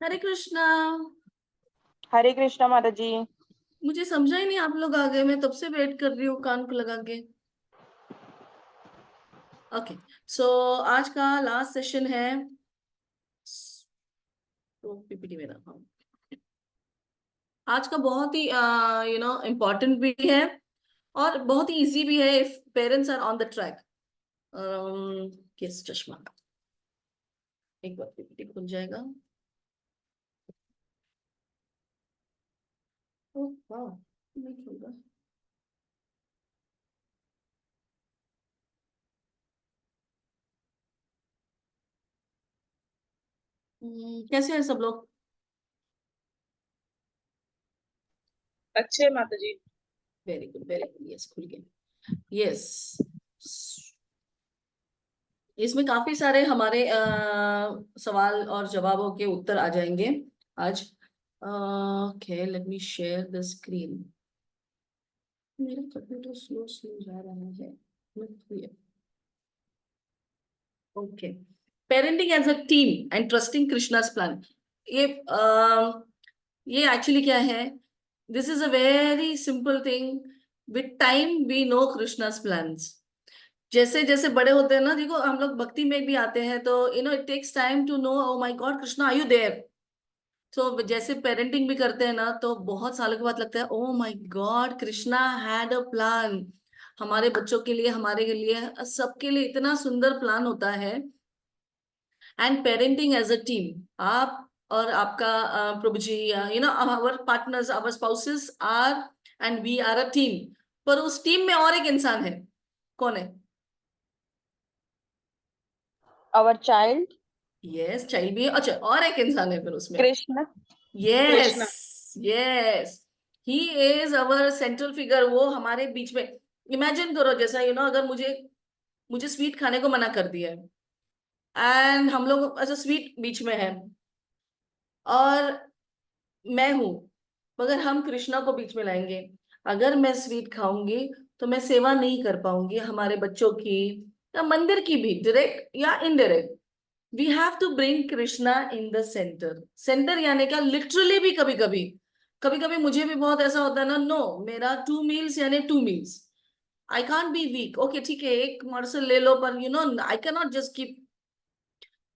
हरे कृष्णा। हरे कृष्णा माता जी। मुझे समझा ही नहीं आप लोग आ गए। मैं तब से वेट कर रही हूँ कान को लगा के। ओके। सो आज का लास्ट सेशन है। तो पीपीटी में रखा हूँ। आज का बहुत ही इम्पोर्टेंट भी है और बहुत ही इजी भी है if parents are on the track. Yes, चश्मा। एक बार पीपीटी खुल जाएगा। ओह वाह, नहीं खुल रहा। कैसे हैं सब लोग? अच्छे माता जी। Very good, very good. Yes, खुल गया। यस। इसमें काफी सारे हमारे सवाल और जवाबों के उत्तर आ जाएंगे आज। Okay, let me share the screen. मेरा कंप्यूटर स्लो स्लो जा रहा है। Okay. Parenting as a team and trusting Krishna's plan. ये ये एक्चुअली क्या है? This is a very simple thing. With time we know Krishna's plans. जैसे जैसे बड़े होते हैं ना, देखो हम लोग भक्ति में भी आते हैं तो it takes time to know oh my God Krishna are you there. तो जैसे पेरेंटिंग भी करते हैं ना तो बहुत सालों के बाद लगता है ओ my God Krishna had a plan. हमारे बच्चों के लिए, हमारे लिए, सबके लिए इतना सुंदर प्लान होता है। And parenting as a team, आप और आपका प्रभु जी, our partners, our spouses are, and we are a team. पर उस टीम में और एक इंसान है। कौन है? अवर चाइल्ड यस, चाइल्ड भी है। अच्छा, और एक इंसान है फिर उसमें। Krishna. Yes. Krishna. Yes. He is our central figure. वो हमारे बीच में। इमेजिन करो, जैसा अगर मुझे मुझे स्वीट खाने को मना कर दिया है एंड हम लोग ऐसा स्वीट बीच में है और मैं हूं, मगर हम कृष्णा को बीच में लाएंगे। अगर मैं स्वीट खाऊंगी तो मैं सेवा नहीं कर पाऊंगी हमारे बच्चों की या मंदिर की भी, डायरेक्ट या indirect. We have to bring Krishna in the centre. Centre यानी क्या? लिटरली भी कभी कभी मुझे भी बहुत ऐसा होता है ना, नो मेरा 2 मील्स यानी 2 meals. I can't be weak. Okay ठीक है, एक मर्सल ले लो, पर I can not just keep.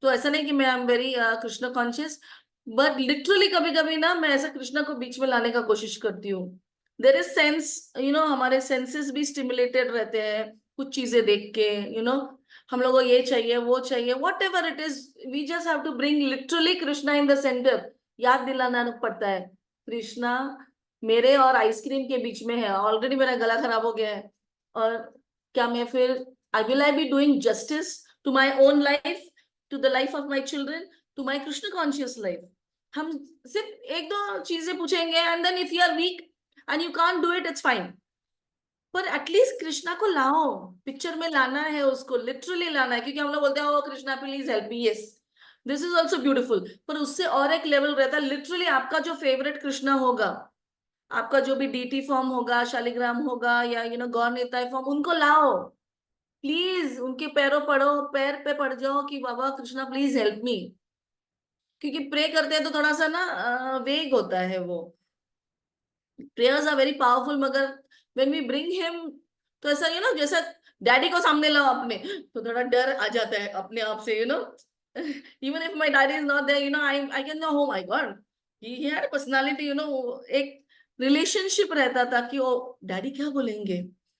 तो ऐसा नहीं कि मैं आई am very Krishna conscious, but literally कभी कभी ना मैं ऐसा कृष्णा को बीच में लाने का कोशिश करती हूँ। देर इज सेंस, हमारे सेंसेस भी स्टिमुलेटेड रहते हैं कुछ चीजें देख के। यू नो हम लोगों को ये चाहिए, वो चाहिए, whatever it is. We just have to bring literally Krishna in the centre. याद दिलाना पड़ता है, कृष्णा मेरे और आइसक्रीम के बीच में है। ऑलरेडी मेरा गला खराब हो गया है। और क्या मैं फिर, I be doing justice to my own life, to the life of my children, to my Krishna conscious life? हम सिर्फ एक दो चीजें पूछेंगे and then if you are weak and you can't do it, it's fine. पर at least Krishna को लाओ। Picture में लाना है, उसको लिटरली लाना है, क्योंकि हम लोग बोलते हैं oh Krishna please help me. Yes, this is also beautiful, पर उससे और एक लेवल रहता है। लिटरली आपका जो फेवरेट कृष्णा होगा, आपका जो भी डीटी फॉर्म होगा, शालिग्राम होगा, या गौर नेता फॉर्म, उनको लाओ। प्लीज उनके पैरों पड़ो, पैर पे पड़ जाओ कि बाबा कृष्णा प्लीज हेल्प मी। क्योंकि प्रे करते हैं तो थोड़ा सा ना वेग होता है वो। प्रेयर्स आर वेरी पावरफुल, मगर व्हेन वी ब्रिंग हिम, तो ऐसा जैसा डैडी को सामने लाओ अपने, तो थोड़ा डर आ जाता है अपने आप से। Even if my daddy is not there, I can know, oh my god, he had personality. एक रिलेशनशिप रहता था कि ओ डैडी क्या बोलेंगे,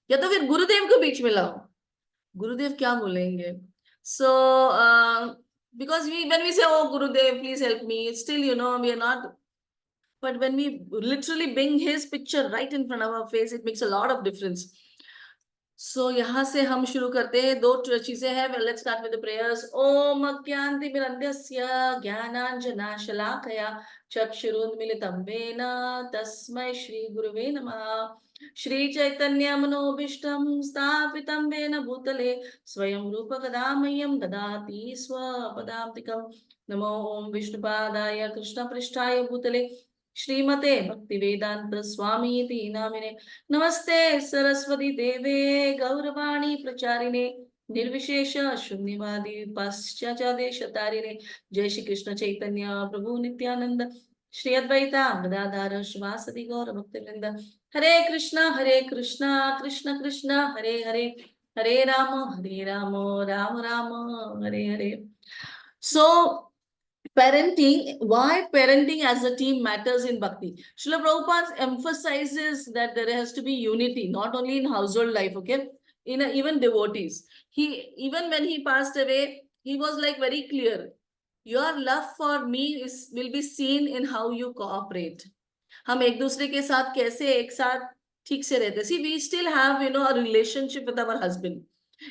या तो फिर गुरुदेव को बीच में लाओ, गुरुदेव क्या बोलेंगे। सो because when we say oh gurudev please help me, it's still we are not, but when we literally bring his picture right in front of our face, it makes a lot of difference. सो यहाँ से हम शुरू करते हैं। दो चीजें हैं। Let's start with the prayers. ओम अज्ञानतिमिरन्धस्य ज्ञानांजनाशलाकया चक्षुरुन्मीलितं येन तस्मै श्री गुरुवे नमः। श्री चैतन्य मनोभीष्टं स्थापितं येन भूतले स्वयं रूप कदा मह्यं ददाति स्वपदान्तिकं। नमो ओम विष्णुपादाय कृष्णपृष्ठाय भूतले श्रीमते भक्तिवेदांत स्वामी नामिने। नमस्ते सरस्वती देवे गौरवाणी प्रचारिणे निर्विशेष शून्यवादी पाश्चात्य तारिणे जय श्री कृष्ण चैतन्य प्रभु नित्यानंद श्री अद्वैता गदाधर श्रीवासदि गौर भक्तवृंद हरे Krishna Krishna Krishna Hare Hare Hare Ram Ram Ram Hare Hare. So parenting, why parenting as a team matters in bhakti. Srila Prabhupada emphasizes that there has to be unity, not only in household life, okay, in even devotees. Even when he passed away, he was like very clear. Your love for me will be seen in how you cooperate. हम एक दूसरे के साथ कैसे एक साथ ठीक से रहते. See, we still have, a relationship with our husband.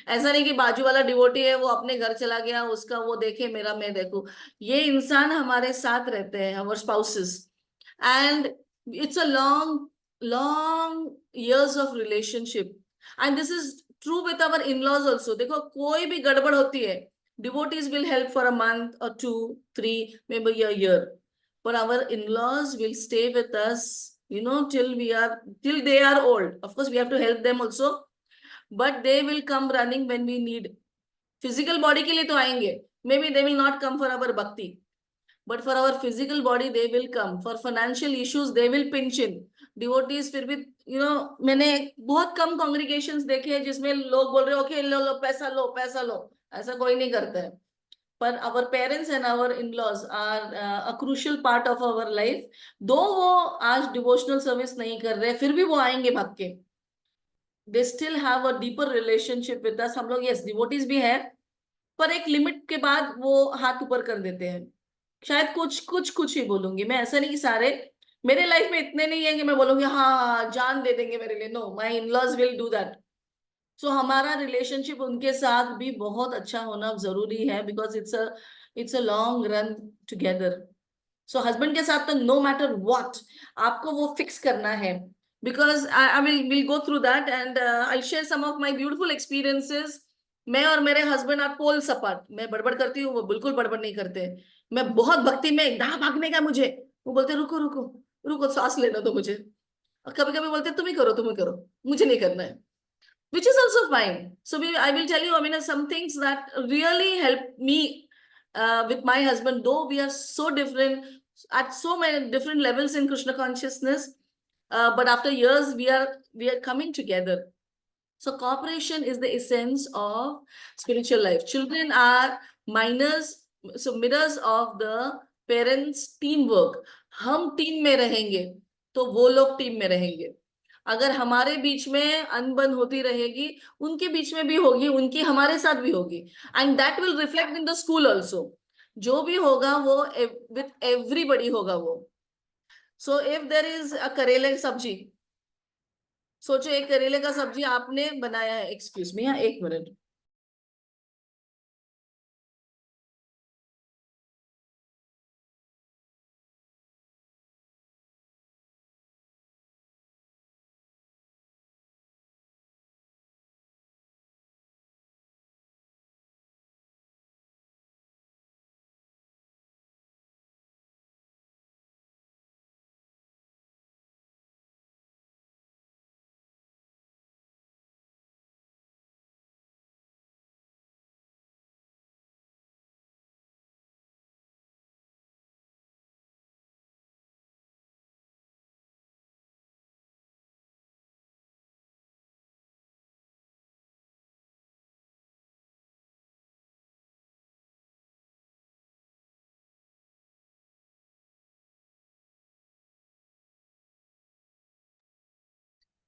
ऐसा नहीं कि बाजू वाला डिवोटी है वो अपने घर चला गया, उसका वो देखे मेरा मैं देखूं. ये इंसान हमारे साथ रहते हैं, our spouses, and it's a long years of relationship, and this is true with our in-laws also. देखो कोई भी गड़बड़ होती है, devotees will help for a month or 2, 3, maybe a year, but our in-laws will stay with us, till they are old. Of course we have to help them also, but they will come running when we need. Physical body के लिए तो आएंगे, maybe they will not come for our bhakti, but for our physical body they will come. For financial issues they will pinch in. Devotees फिर भी, मैंने बहुत कम congregations देखे हैं जिसमें लोग बोल रहे हो okay लो पैसा लो, ऐसा कोई नहीं करता है. पर our parents and our in-laws are a crucial part of our life. दो वो आज डिवोशनल सर्विस नहीं कर रहे, फिर भी वो आएंगे भाग के. they still have a deeper relationship with us. हम लोग yes devotees भी हैं, पर एक लिमिट के बाद वो हाथ ऊपर कर देते हैं. शायद कुछ ही बोलूंगी मैं, ऐसा नहीं कि सारे. मेरे लाइफ में इतने नहीं है कि मैं बोलूंगी हाँ जान दे देंगे मेरे लिए. No, my in laws will do that. So हमारा रिलेशनशिप उनके साथ भी बहुत अच्छा होना जरूरी है, because it's a long run together. So husband के साथ तो नो मैटर व्हाट आपको वो फिक्स करना है, because I will go through that, and I'll share some of my beautiful experiences. मैं और मेरे हस्बैंड आप पोल सपाट. मैं बड़बड़ करती हूँ, वो बिल्कुल बड़बड़ नहीं करते. मैं बहुत भक्ति में एकदम भागने का मुझे, वो बोलते रुको रुको रुको सांस लेना दो मुझे. और कभी कभी बोलते तुम ही करो, मुझे नहीं करना है, which is also fine. So I will tell you, I mean, some things that really help me with my husband, though we are so different at so many different levels in Krishna consciousness, but after years we are coming together. So cooperation is the essence of spiritual life. Children are minors, so mirrors of the parents' teamwork. हम team में रहेंगे तो वो लोग team में रहेंगे. अगर हमारे बीच में अनबन होती रहेगी, उनके बीच में भी होगी, उनकी हमारे साथ भी होगी. And that will reflect in the school also. जो भी होगा वो विथ एवरीबडी होगा वो. सो इफ देर इज अ करेले सब्जी, सोचो एक करेले का सब्जी आपने बनाया है. एक्सक्यूज मी, हाँ एक minute.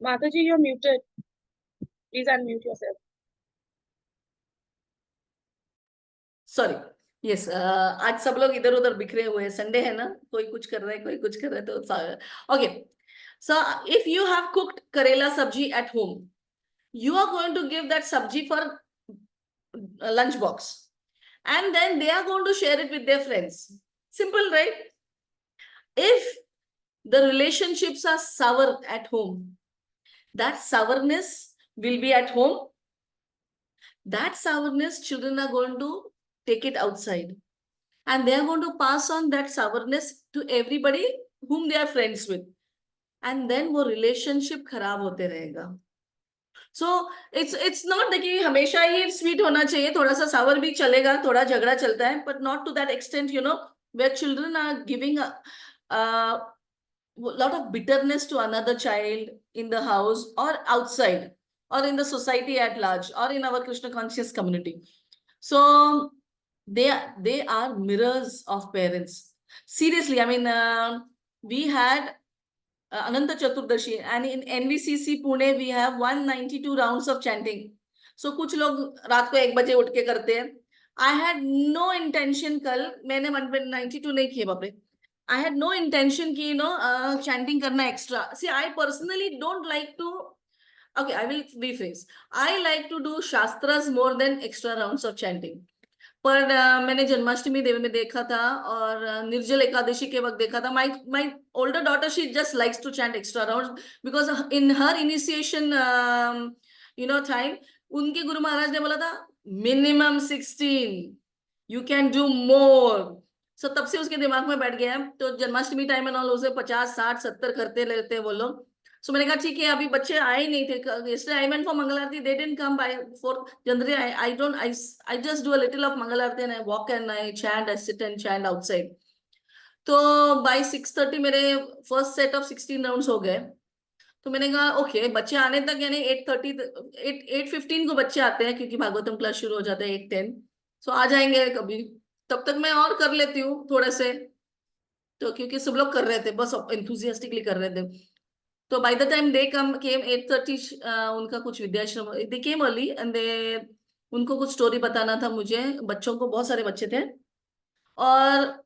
Mataji, you're muted. Please unmute yourself. Sorry. Yes, आज सब लोग इधर उधर बिखरे हुए हैं. संडे है ना, कोई कुछ कर रहा है कोई कुछ कर रहा है, तो okay. So if you have cooked करेला सब्जी at home, you are going to give that sabji for lunch box, and then they are going to share it with their friends. Simple, right? If the relationships are sour at home, that sourness will be at home. That sourness children are going to take it outside, and they are going to pass on that sourness to everybody whom they are friends with, and then वो relationship खराब होते रहेगा. So it's not कि हमेशा ही sweet होना चाहिए, थोड़ा सा सावर भी चलेगा, थोड़ा झगड़ा चलता है, but not to that extent, where children are giving lot of bitterness to another child in the house or outside or in the society at large or in our Krishna conscious community. So they are mirrors of parents. Seriously, I mean, we had Ananta Chaturdashi, and in NVCC Pune we have 192 rounds of chanting. So कुछ लोग रात को 1 बजे उठ के करते हैं. I had no intention, कल मैंने 192 नहीं किए बाप रे. I had no intention कि chanting करना extra. See, I personally don't like to. Okay, I will rephrase. I like to do shastras more than extra rounds of chanting. पर मैंने जन्माष्टमी देवी में देखा था और निर्जल एकादशी के वक्त देखा था. My older daughter, she just likes to chant extra round because in her initiation time उनके गुरु महाराज ने बोला था minimum 16, you can do more. So तब से उसके दिमाग में बैठ गया है. तो जन्माष्टमी टाइम में उसे 50, 60, 70 करते रहते हैं वो लोग. सो मैंने कहा ठीक है, अभी बच्चे आए ही नहीं थे. yesterday I went for Mangal Aarti, they didn't come by. For generally I just do a little of Mangal Aarti and I walk and I chant, I sit and chant outside. तो by 6:30 मेरे first set of 16 rounds हो गए. तो मैंने कहा okay, बच्चे आने तक, यानी 8:30 8:15 को बच्चे आते हैं क्योंकि भागवतम क्लास शुरू हो जाता है 8:10. सो आ जाएंगे कभी, तब तक मैं और कर लेती हूँ थोड़े से. तो क्योंकि सब लोग कर रहे थे, बस एंथुजियास्टिकली कर रहे थे. तो बाय द टाइम दे केम 8:30, उनका कुछ विद्याश्रम, दे केम अर्ली एंड दे, उनको कुछ स्टोरी बताना था मुझे. बच्चों को बहुत सारे बच्चे थे. और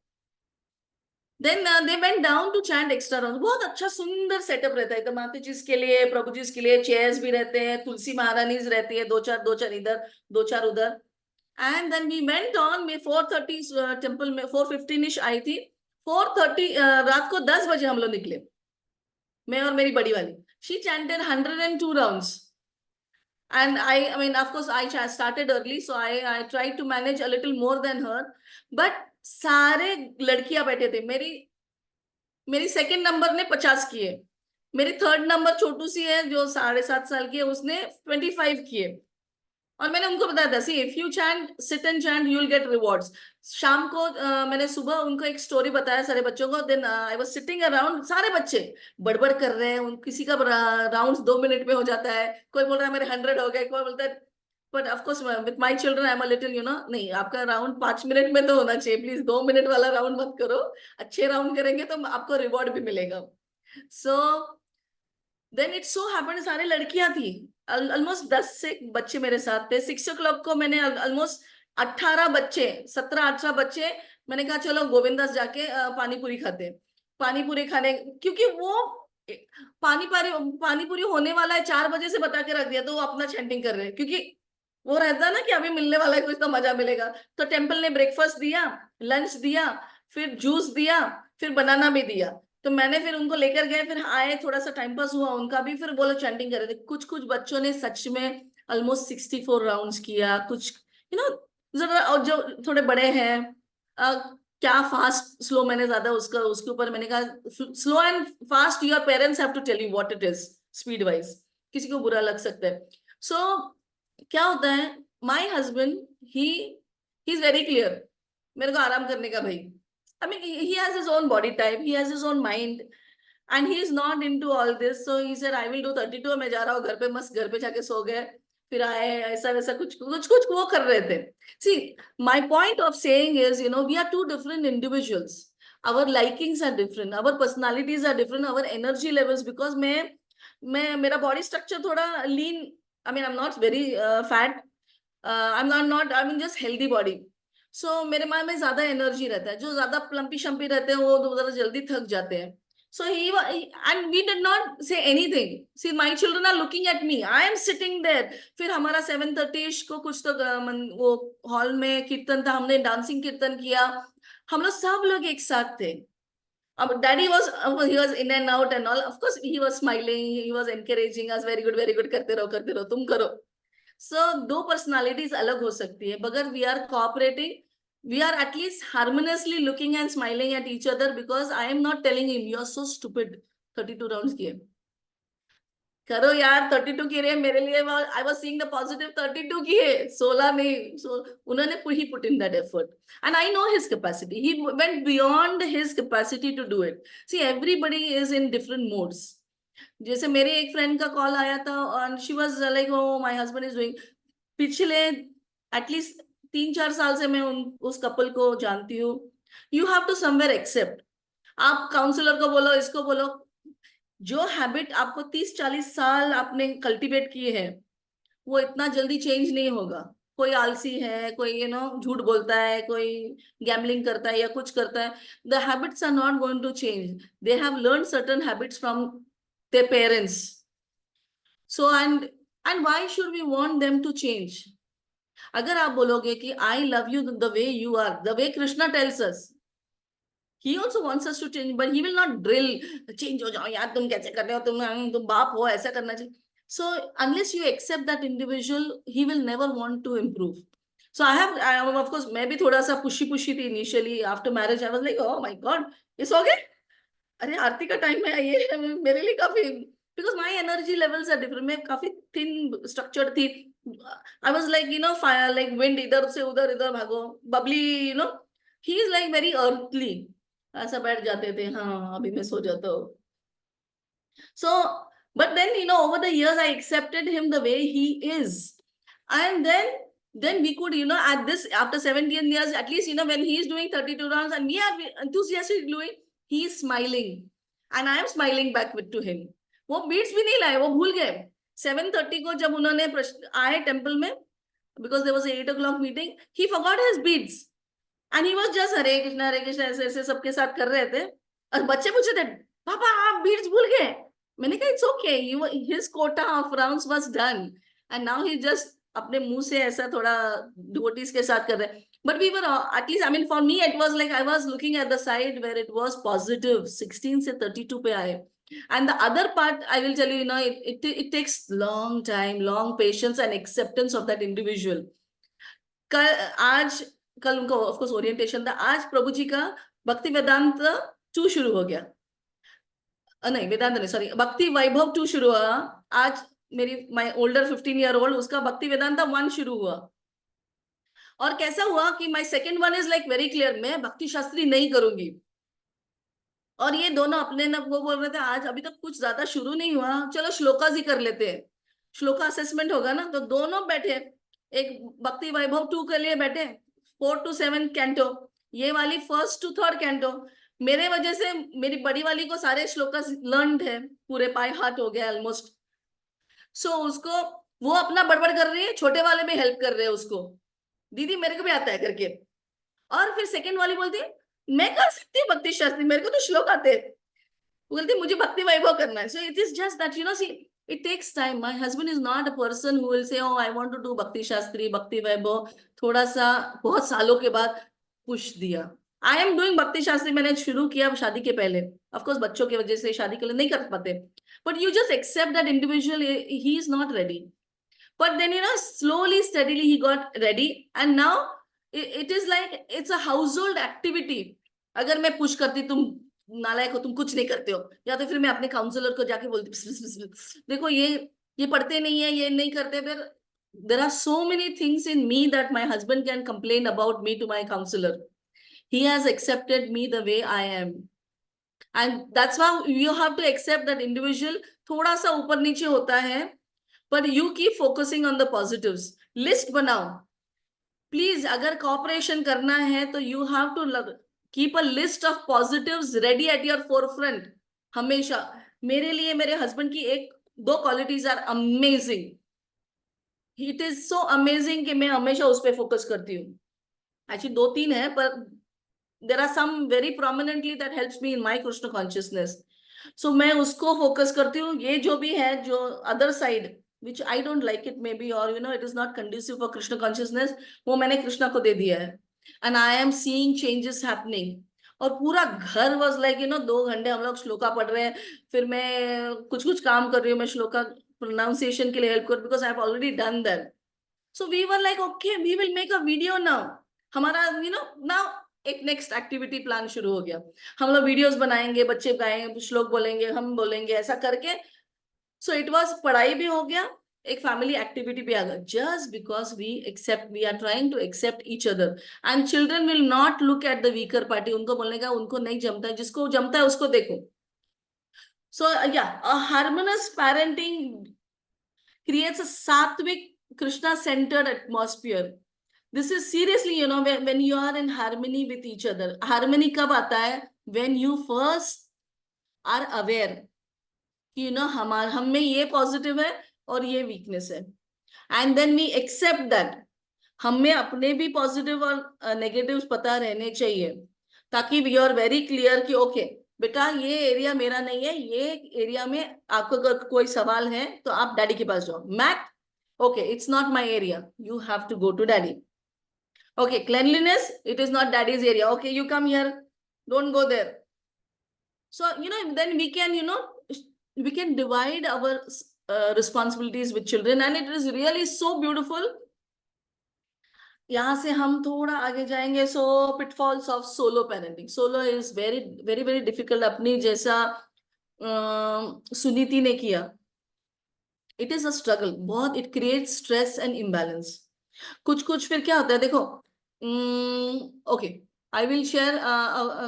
then they went down to chant extra round. बहुत अच्छा सुंदर सेटअप रहता है. तो माता जी के लिए, प्रभु जी के लिए चेयर्स भी रहते हैं, तुलसी महारानी रहती है, दो चार इधर, दो चार उधर. And then we went on में 4:30 टेम्पल में 4:15 आई थी. 4:30 रात को 10 बजे हम लोग निकले, मैं और मेरी बड़ी वाली. She chanted 102 rounds. And I mean, of course, I started early, so I tried to manage a little more than her. But सारे लड़कियां बैठे थे. मेरी सेकंड नंबर ने 50 किए. मेरी थर्ड नंबर छोटू सी है जो 7.5 साल की है, उसने 25 किए. और मैंने उनको बताया था, see if you chant, sit and chant, you will get rewards. शाम को मैंने सुबह उनको एक स्टोरी बताया सारे बच्चों को. Then I was sitting around, सारे बच्चे बड़बड़ कर रहे हैं. किसी का राउंड 2 मिनट में हो जाता है, कोई बोल रहा है मेरे 100 हो गए, कोई बोलता है. But of course with my children I am a little नहीं, आपका राउंड 5 मिनट में तो होना चाहिए. प्लीज 2 मिनट वाला राउंड मत करो. अच्छे राउंड करेंगे तो आपको रिवॉर्ड भी मिलेगा. So then it so happened, सारे लड़कियां थी. ऑलमोस्ट 10 से बच्चे मेरे साथ थे. 6 o'clock को मैंने ऑलमोस्ट 18 बच्चे, 17-18 बच्चे, मैंने कहा चलो गोविंदास जाके पानी पूरी खाते. पानी पूरी खाने, क्योंकि वो पानी पूरी होने वाला है 4 बजे से बता के रख दिया, तो वो अपना चैंटिंग कर रहे हैं क्योंकि वो रहता ना कि अभी मिलने वाला है कुछ तो मजा मिलेगा. तो टेम्पल ने ब्रेकफास्ट दिया, लंच दिया, फिर जूस दिया, फिर बनाना भी दिया. तो मैंने फिर उनको लेकर गए, फिर आए, थोड़ा सा टाइम पास हुआ उनका भी. फिर बोलो चैंटिंग कर रहे थे. कुछ कुछ बच्चों ने सच में ऑलमोस्ट 64 राउंड्स किया. कुछ जरा, और जो थोड़े बड़े हैं, क्या फास्ट स्लो, मैंने ज्यादा उसके ऊपर मैंने कहा slow and fast your parents have to tell you what it is speed wise. किसी को बुरा लग सकता है. सो क्या होता है, my husband he is very clear, मेरे को आराम करने का भाई. I mean, he has his own body type, he has his own mind, and he is not into all this. So he said, I will do 32. मैं जा रहा हूँ घर पे, मस्त घर पे जाके सो गए, फिर आए, ऐसा वैसा कुछ कुछ कुछ वो कर रहे थे. See, my point of saying is, we are two different individuals. Our likings are different, our personalities are different, our energy levels. Because मैं मेरा body structure थोड़ा lean. I mean, I'm not very fat. I'm not. I mean, just healthy body. सो मेरे माँ में ज्यादा energy रहता है. जो ज्यादा प्लम्पी शम्पी रहते हैं वो ज्यादा जल्दी थक जाते हैं. So he and we did not say anything. See my children are looking at me, I am sitting there. फिर हमारा 7:30 को कुछ तो वो हॉल में कीर्तन था, हमने डांसिंग कीर्तन किया. हम लोग सब लोग एक साथ थे. अब daddy he was in and out and all. Of course he was smiling, he was encouraging us, very good, करते रहो तुम करो. So दो पर्सनालिटीज अलग हो सकती है, मगर we are cooperating, we are at least harmoniously looking and smiling at each other. Because I am not telling him you are so stupid, 32 rounds किए. करो यार, 32 की रहे मेरे लिए, I was seeing the positive, 32 की है, 16 नहीं। सो उन्होंने he put in that effort, and I know his capacity, he went beyond his capacity to do it. See everybody is in different modes. जैसे मेरे एक फ्रेंड का call आया था, और she was like, oh my husband is doing, पिछले at least 3-4 साल से मैं उस कपल को जानती हूँ। You have to somewhere accept, आप काउंसलर को बोलो, इसको बोलो, जो हैबिट आपको 30-40 साल आपने कल्टीवेट किए हैं, वो इतना जल्दी चेंज नहीं होगा। कोई आलसी है, कोई झूठ बोलता है, कोई गैम्बलिंग करता है या कुछ करता है, the habits are not going to change. They have learn certain habits from their parents. So and why should we want them to change? अगर आप बोलोगे कि I love you the way you are, the way Krishna tells us, he also wants us to change, but he will not drill, change हो जाओ यार, तुम कैसे कर रहे हो, तुम बाप हो, ऐसा करना चाहिए। So unless you accept that individual, he will never want to improve. So of course, मैं भी थोड़ा सा पुशी थी initially. After marriage I was like, oh my god, इस हो गए, अरे आरती का टाइम है ये, मेरे लिए काफी, because my energy levels are different, मैं काफी थिन स्ट्रक्चर्ड थी। I was like fire, like wind, इधर से उधर, इधर भागो, bubbly, he is like very earthly. ऐसा बैठ जाते थे, हाँ अभी मैं सो जाता हूँ। So, but then over the years I accepted him the way he is, and then we could at this, after 17 years at least, when he is doing 32 rounds and we are enthusiastic doing, he is smiling and I am smiling back with to him. वो beats भी नहीं लाए, वो भूल गए। 7:30 को जब उन्होंने आए टेम्पल में, because there was a 8 o'clock meeting, he forgot his beads and he was just हरे कृष्णा ऐसे ऐसे सबके साथ कर रहे थे। और बच्चे पूछे थे, पापा आप बीड्स भूल गए? मैंने कहा it's okay, his Kota of rounds was done, and now he just अपने मुंह से ऐसा थोड़ा डिवोटीज के साथ कर रहे हैं। But we were at least, I mean for me it was like, I was looking at the side where it was positive, 16 से 32 पे आए। And the other part I will tell you, it takes long time, long patience and acceptance of that individual. कल उनका of course orientation था, आज प्रभु जी का भक्ति वेदांत 2 शुरू हो गया, नहीं वेदांत नहीं, सॉरी, भक्ति वैभव 2 शुरू हुआ आज। मेरी माय ओल्डर 15-year-old, उसका भक्ति वेदांता 1 शुरू हुआ। और कैसा हुआ कि my second one is like very clear, मैं भक्ति शास्त्री नहीं करूंगी। और ये दोनों अपने न वो बोल रहे थे, आज अभी तक कुछ ज्यादा शुरू नहीं हुआ, चलो श्लोकाज ही कर लेते हैं, श्लोका असेसमेंट होगा ना। तो दोनों बैठे, एक भक्ति वैभव 2 के लिए बैठे, 4 to 7 कैंटो, ये वाली 1st to 3rd कैंटो। मेरे वजह से मेरी बड़ी वाली को सारे श्लोका लर्न है, पूरे पाई हार्ट हो गया ऑलमोस्ट। सो उसको, वो अपना बड़बड़ कर रही है, छोटे वाले में हेल्प कर रहे हैं उसको, दीदी मेरे को भी आता है करके। और फिर सेकंड वाली बोलती है, मैं कर सकती हूँ भक्ति शास्त्री, मेरे को तो श्लोक आते हैं। वो बोलती है मुझे भक्ति वैभव करना है। So it is just that see it takes time. My husband is not a person who will say, oh I want to do bhakti shastri, bhakti vaibhav, थोड़ा सा बहुत सालों के बाद पुश दिया। आई एम डूइंग भक्ति शास्त्री, मैंने शुरू किया शादी के पहले, ऑफ कोर्स बच्चों की वजह से शादी के लिए नहीं कर पाते, but you just accept that individual, he is not ready. But then slowly steadily he got ready, and now it is like it's a household activity. अगर मैं पुश करती, तुम नालायक हो, तुम कुछ नहीं करते हो, या तो फिर मैं अपने काउंसलर को जाके बोलती, देखो ये पढ़ते नहीं है, ये नहीं करते, फिर there are so many things in me that my husband can complain about me to my counselor. He has accepted me the way I am, and that's why you have to accept that individual थोड़ा सा ऊपर नीचे होता है, but you keep focusing on the positives. List बनाओ please, अगर cooperation करना है तो you have to keep a list of positives ready at your forefront हमेशा। मेरे लिए मेरे हस्बैंड की 1-2 qualities are amazing, it is so amazing कि मैं हमेशा उस पर फोकस करती हूँ। एक्चुअली 2-3 है, पर there are some very prominently that helps me in my Krishna consciousness. So मैं उसको फोकस करती हूँ। ये जो भी है, जो other side which I don't like it maybe, or it is not conducive for Krishna consciousness, वो मैंने कृष्णा को दे दिया है, and I am seeing changes happening. और पूरा घर was like 2 घंटे हम लोग श्लोका पढ़ रहे हैं, फिर मैं कुछ काम कर रही हूँ, मैं श्लोका प्रोनाउंसिएशन के लिए हेल्प कर, because I have already done that. So we were like, okay, we will make a video now. हमारा now एक नेक्स्ट एक्टिविटी प्लान शुरू हो गया, हम लोग वीडियोस बनाएंगे, बच्चे गाएंगे, श्लोक बोलेंगे, हम बोलेंगे, ऐसा करके सो इट वॉज, पढ़ाई भी हो गया, एक फैमिली एक्टिविटी भी आ गया, just because we are trying to accept each other. And children will not look at the weaker party, उनको बोलने का उनको नहीं जमता है, जिसको जमता है उसको देखो। सो या harmonious parenting creates a sattvic krishna centered atmosphere. This is seriously, when you are in harmony with each other. Harmony कब आता है? When you first are aware कि हम में ये पॉजिटिव है और ये वीकनेस है, and then we accept that हम में अपने भी पॉजिटिव और नेगेटिव पता रहने चाहिए, ताकि वी आर वेरी क्लियर कि ओके बेटा ये एरिया मेरा नहीं है, ये एरिया में आपको अगर कोई सवाल है तो आप डैडी के पास जाओ। Math, okay it's not my area, you have to go to daddy. Okay cleanliness, it is not daddy's area, okay you come here, don't go there. So then we can divide our responsibilities with children, and it is really so beautiful. यहाँ से हम थोड़ा आगे जाएंगे। So pitfalls of solo parenting. Solo is very very very difficult, अपनी जैसा सुनीति ने किया, इट इज अ स्ट्रगल बहुत, it create stress and imbalance. कुछ फिर क्या होता है देखो, okay I will share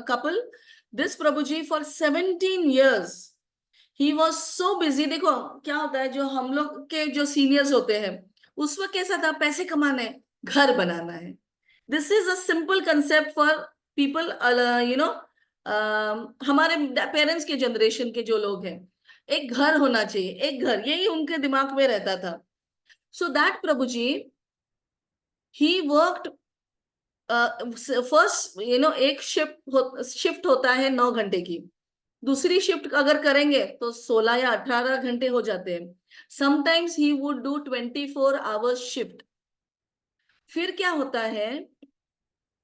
couple, this प्रभु जी for 17 years he was so busy. देखो क्या होता है, जो हम लोग के जो सीनियर्स होते हैं उस वक्त कैसा था, पैसे कमाने हैं, घर बनाना है। This is a simple concept for people, हमारे पेरेंट्स के जनरेशन के जो लोग हैं, एक घर होना चाहिए, एक घर, यही उनके दिमाग में रहता था। So that Prabhu ji he worked first, एक शिफ्ट होता है 9 घंटे की, दूसरी शिफ्ट अगर करेंगे तो 16 या 18 घंटे हो जाते हैं। Sometimes he would do 24 hours shift. फिर क्या होता है,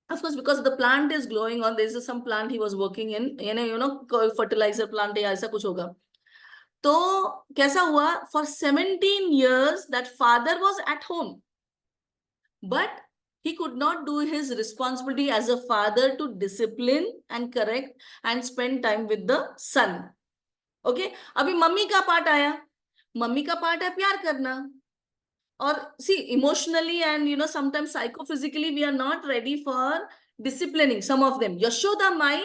of course because the plant is growing on, there is some plant he was working in, कोई fertilizer plant या ऐसा कुछ होगा। तो कैसा हुआ, for 17 years that father was at home, but he could not do his responsibility as a father to discipline and correct and spend time with the son. Okay अभी mummy का part आया, मम्मी का part है प्यार करना, और see emotionally and sometimes psychophysically we are not ready for disciplining some of them. Yashoda Mai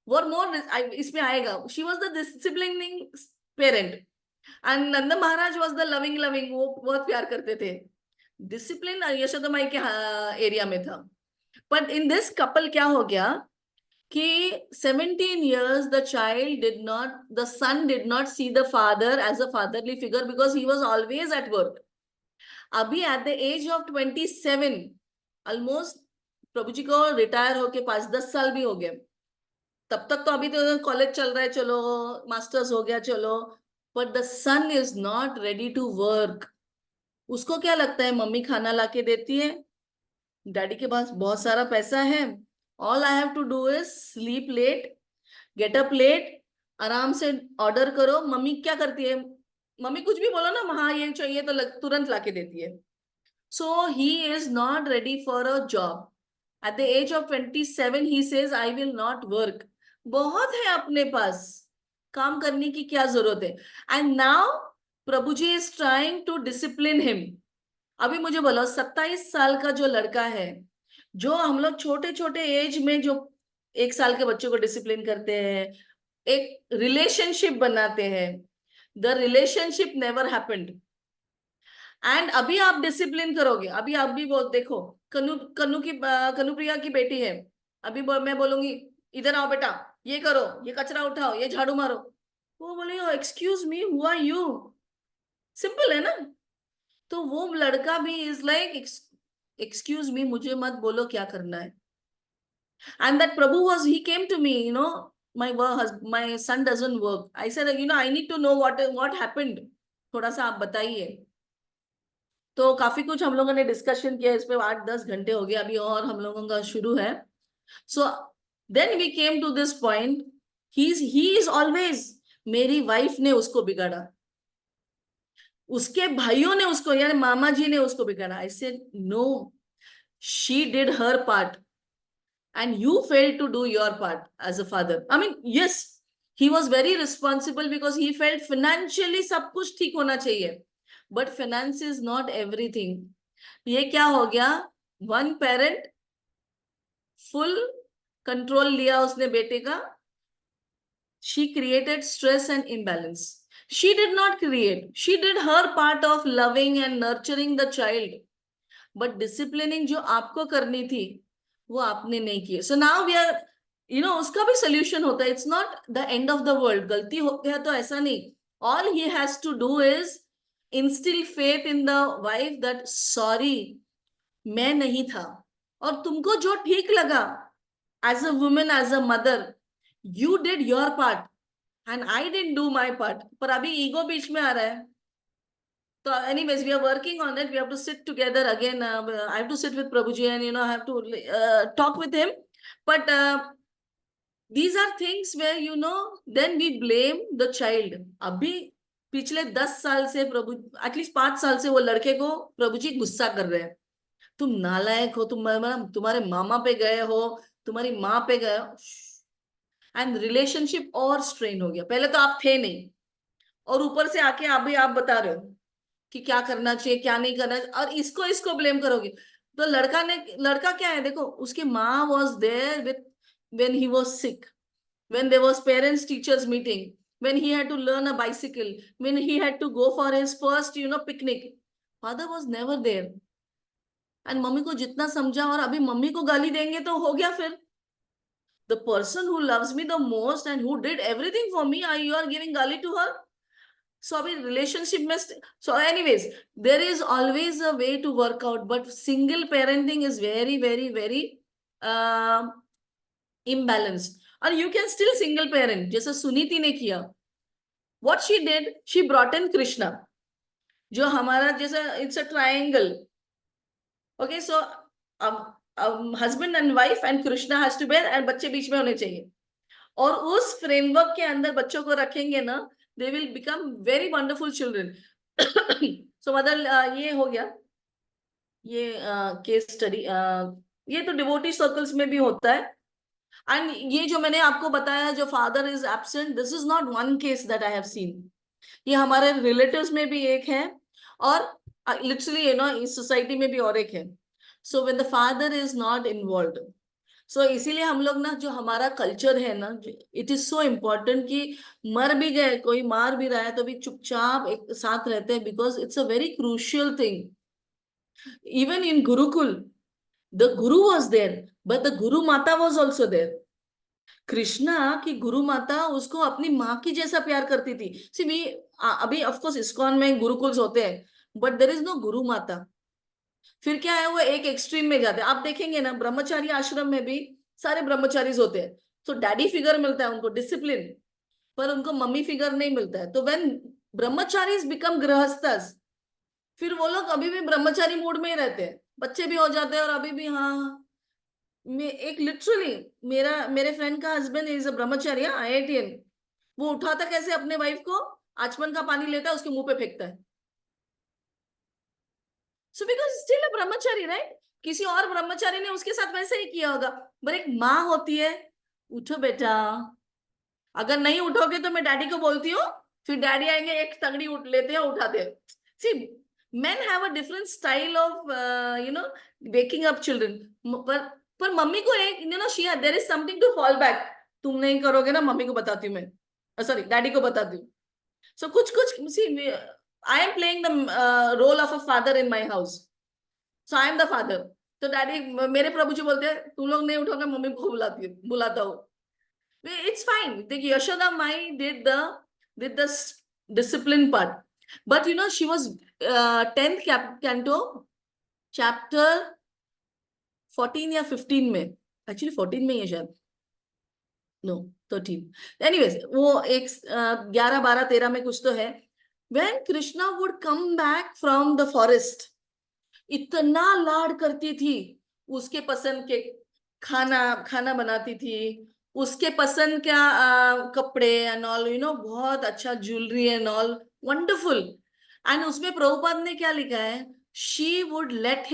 were more, इसमें आएगा, she was the disciplining parent, and Nanda Maharaj was the loving, वो बहुत प्यार करते थे। डिसिप्लिन यशोदा माई के एरिया में था। बट इन दिस कपल क्या हो गया कि 17 years the son did not see the father as a fatherly figure because he was always at work. अभी at the age of 27 almost प्रभु जी को रिटायर होके 5-10 साल भी हो गए, तब तक तो अभी तो कॉलेज चल रहा है, चलो मास्टर्स हो गया चलो, but the son is not ready to work. उसको क्या लगता है, मम्मी खाना लाके देती है, डैडी के पास बहुत सारा पैसा है, all I have to do is sleep late, get up late, आराम से ऑर्डर करो। मम्मी क्या करती है, मम्मी कुछ भी बोलो ना, हाँ ये चाहिए तो तुरंत लाके देती है। So he is not ready for a job. At the age of 27 he says I will not work. बहुत है अपने पास, काम करने की क्या जरूरत है। And now Prabhu ji is trying to discipline him. अभी मुझे बोलो 27 साल का जो लड़का है, जो हम लोग छोटे छोटे एज में जो 1 साल के बच्चों को डिसिप्लिन करते हैं, एक रिलेशनशिप बनाते हैं, the relationship never happened. And अभी आप डिसिप्लिन करोगे, अभी आप भी बोल, देखो कनुप्रिया की बेटी है, अभी मैं बोलूंगी इधर आओ बेटा, ये करो, ये कचरा उठाओ, ये झाड़ू मारो, वो बोलेगा excuse me who are you, simple है ना। तो वो लड़का भी इज लाइक एक्सक्यूज मी, मुझे मत बोलो क्या करना है। And that Prabhu he came to me, my son doesn't work. I said, I need to know what happened. थोड़ा सा आप बताइए। तो काफी कुछ हम लोगों ने डिस्कशन किया इस पे, 8-10 घंटे हो गए अभी, और हम लोगों का शुरू है। So then we came to this point, he is always, मेरी वाइफ ने उसको बिगाड़ा, उसके भाइयों ने उसको, यानी मामा जी ने उसको बिगाड़ा। I said no, she did her part and you failed to do your part as a father. I mean, yes, he was very responsible because he felt financially सब कुछ ठीक होना चाहिए, but finance is not everything. ये क्या हो गया, one parent full control लिया उसने बेटे का. She created stress and imbalance. She did not create, she did her part of loving and nurturing the child, but disciplining जो आपको करनी थी वो आपने नहीं की. So now we are, उसका भी solution होता है. It's not the end of the world. गलती हो गया तो ऐसा नहीं. All he has to do is instill faith in the wife that sorry, मैं नहीं था, और तुमको जो ठीक लगा as a woman, as a mother, you did your part and I didn't do my part. पर अभी ईगो बीच में आ रहा है. So anyways, we are working on it. We have to sit together again. I have to sit with Prabhuji and I have to talk with him. But these are things where then we blame the child. अभी पिछले 10 साल से प्रभु, at least 5 साल से वो लड़के को प्रभुजी गुस्सा कर रहे हैं. तुम नालायक हो, तुम्हारे मामा पे गए हो, तुम्हारी माँ पे गए हो. एंड रिलेशनशिप और स्ट्रेन हो गया. पहले तो आप थे नहीं, और ऊपर से आके अभी आप बता रहे हो कि क्या करना चाहिए क्या नहीं करना चाहिए, और इसको ब्लेम करोगे. तो लड़का क्या है, देखो उसकी माँ was there with when he was sick, when there was parents teachers meeting, when he had to learn a bicycle, when he had to go for his first picnic. Father was never there. And mummy को जितना समझा, और अभी mummy को गाली देंगे तो हो गया फिर. The person who loves me the most and who did everything for me, you are giving gali to her. So अभी relationship में, so anyways, there is always a way to work out, but single parenting is very very very imbalanced. And you can still single parent, जैसा सुनीति ने किया. What she did, she brought in Krishna, जो हमारा जैसा it's a triangle. Okay, so husband and wife and Krishna has to bear, and बच्चे बीच में होने चाहिए. और उस फ्रेमवर्क के अंदर बच्चों को रखेंगे ना, they will become very wonderful children. So मतलब ये हो गया, ये केस स्टडी. ये तो डिवोटी सर्कल्स में भी होता है. एंड ये जो मैंने आपको बताया, जो father is absent, this is not one case that I have seen. ये हमारे रिलेटिव्स में भी एक है, और लिटरली इस सोसाइटी में भी और एक है. So when the father is not involved, so इसीलिए हम लोग ना, जो हमारा कल्चर है ना, इट इज सो इम्पोर्टेंट कि मर भी गए, कोई मार भी रहा है तो भी चुपचाप एक साथ रहते हैं, because it's a very crucial thing. Even in Gurukul, the Guru was there, but the गुरु माता वॉज ऑल्सो देयर. कृष्णा की गुरु माता उसको अपनी माँ की जैसा प्यार करती थी. सी वी, अभी ऑफ कोर्स इस्कॉन में गुरुकुल्स होते हैं, बट देयर इज नो गुरु माता. फिर क्या है, वो एक एक्सट्रीम में जाते हैं. आप देखेंगे ना, ब्रह्मचारी आश्रम में भी सारे ब्रह्मचारीज होते हैं, तो डैडी फिगर मिलता है उनको, डिसिप्लिन, पर उनको मम्मी फिगर नहीं मिलता है. तो व्हेन ब्रह्मचारीज बिकम गृहस्थस, फिर वो लोग अभी भी ब्रह्मचारी मूड में ही रहते हैं, बच्चे भी हो जाते हैं, और अभी भी हाँ. एक लिटरली मेरे फ्रेंड का husband is a Brahmachari, IITian. वो उठाता कैसे अपने वाइफ को, आचमन का पानी लेता है उसके मुंह पे फेंकता है. So because still a Brahmachari, right. किसी और ब्रह्मचारी ने उसके साथ वैसे ही किया होगा. पर एक माँ होती है, उठो बेटा, अगर नहीं उठोगे तो मैं डैडी को बोलती हूँ, फिर डैडी आएंगे, एक तगड़ी उठ लेते हैं, उठाते हैं. सी, men have a different style of waking up children. पर मम्मी को एक there is something to fall back. तुम नहीं करोगे ना, मम्मी को बताती हूँ मैं, सॉरी डैडी को बताती हूँ. So कुछ see, I am playing the role of a father in my house. So I am the father. तो डैडी, मेरे प्रभु जी बोलते हैं, तुम लोग नहीं उठोगे, मम्मी को बुलाता हूँ. It's fine. The Yashoda Mai did the discipline part, but she was 10th canto, chapter 14 या 15 में, actually 14 में ही है शायद, no 13. Anyways, वो एक 11, 12, 13 में कुछ तो है. When Krishna would come back from the forest, इतना लाड करती थी, उसके पसंद के खाना बनाती थी, उसके पसंद क्या कपड़े एंड ऑल, बहुत अच्छा jewellery and all, wonderful. And उसमें प्रभुपाद ने क्या लिखा है, she would late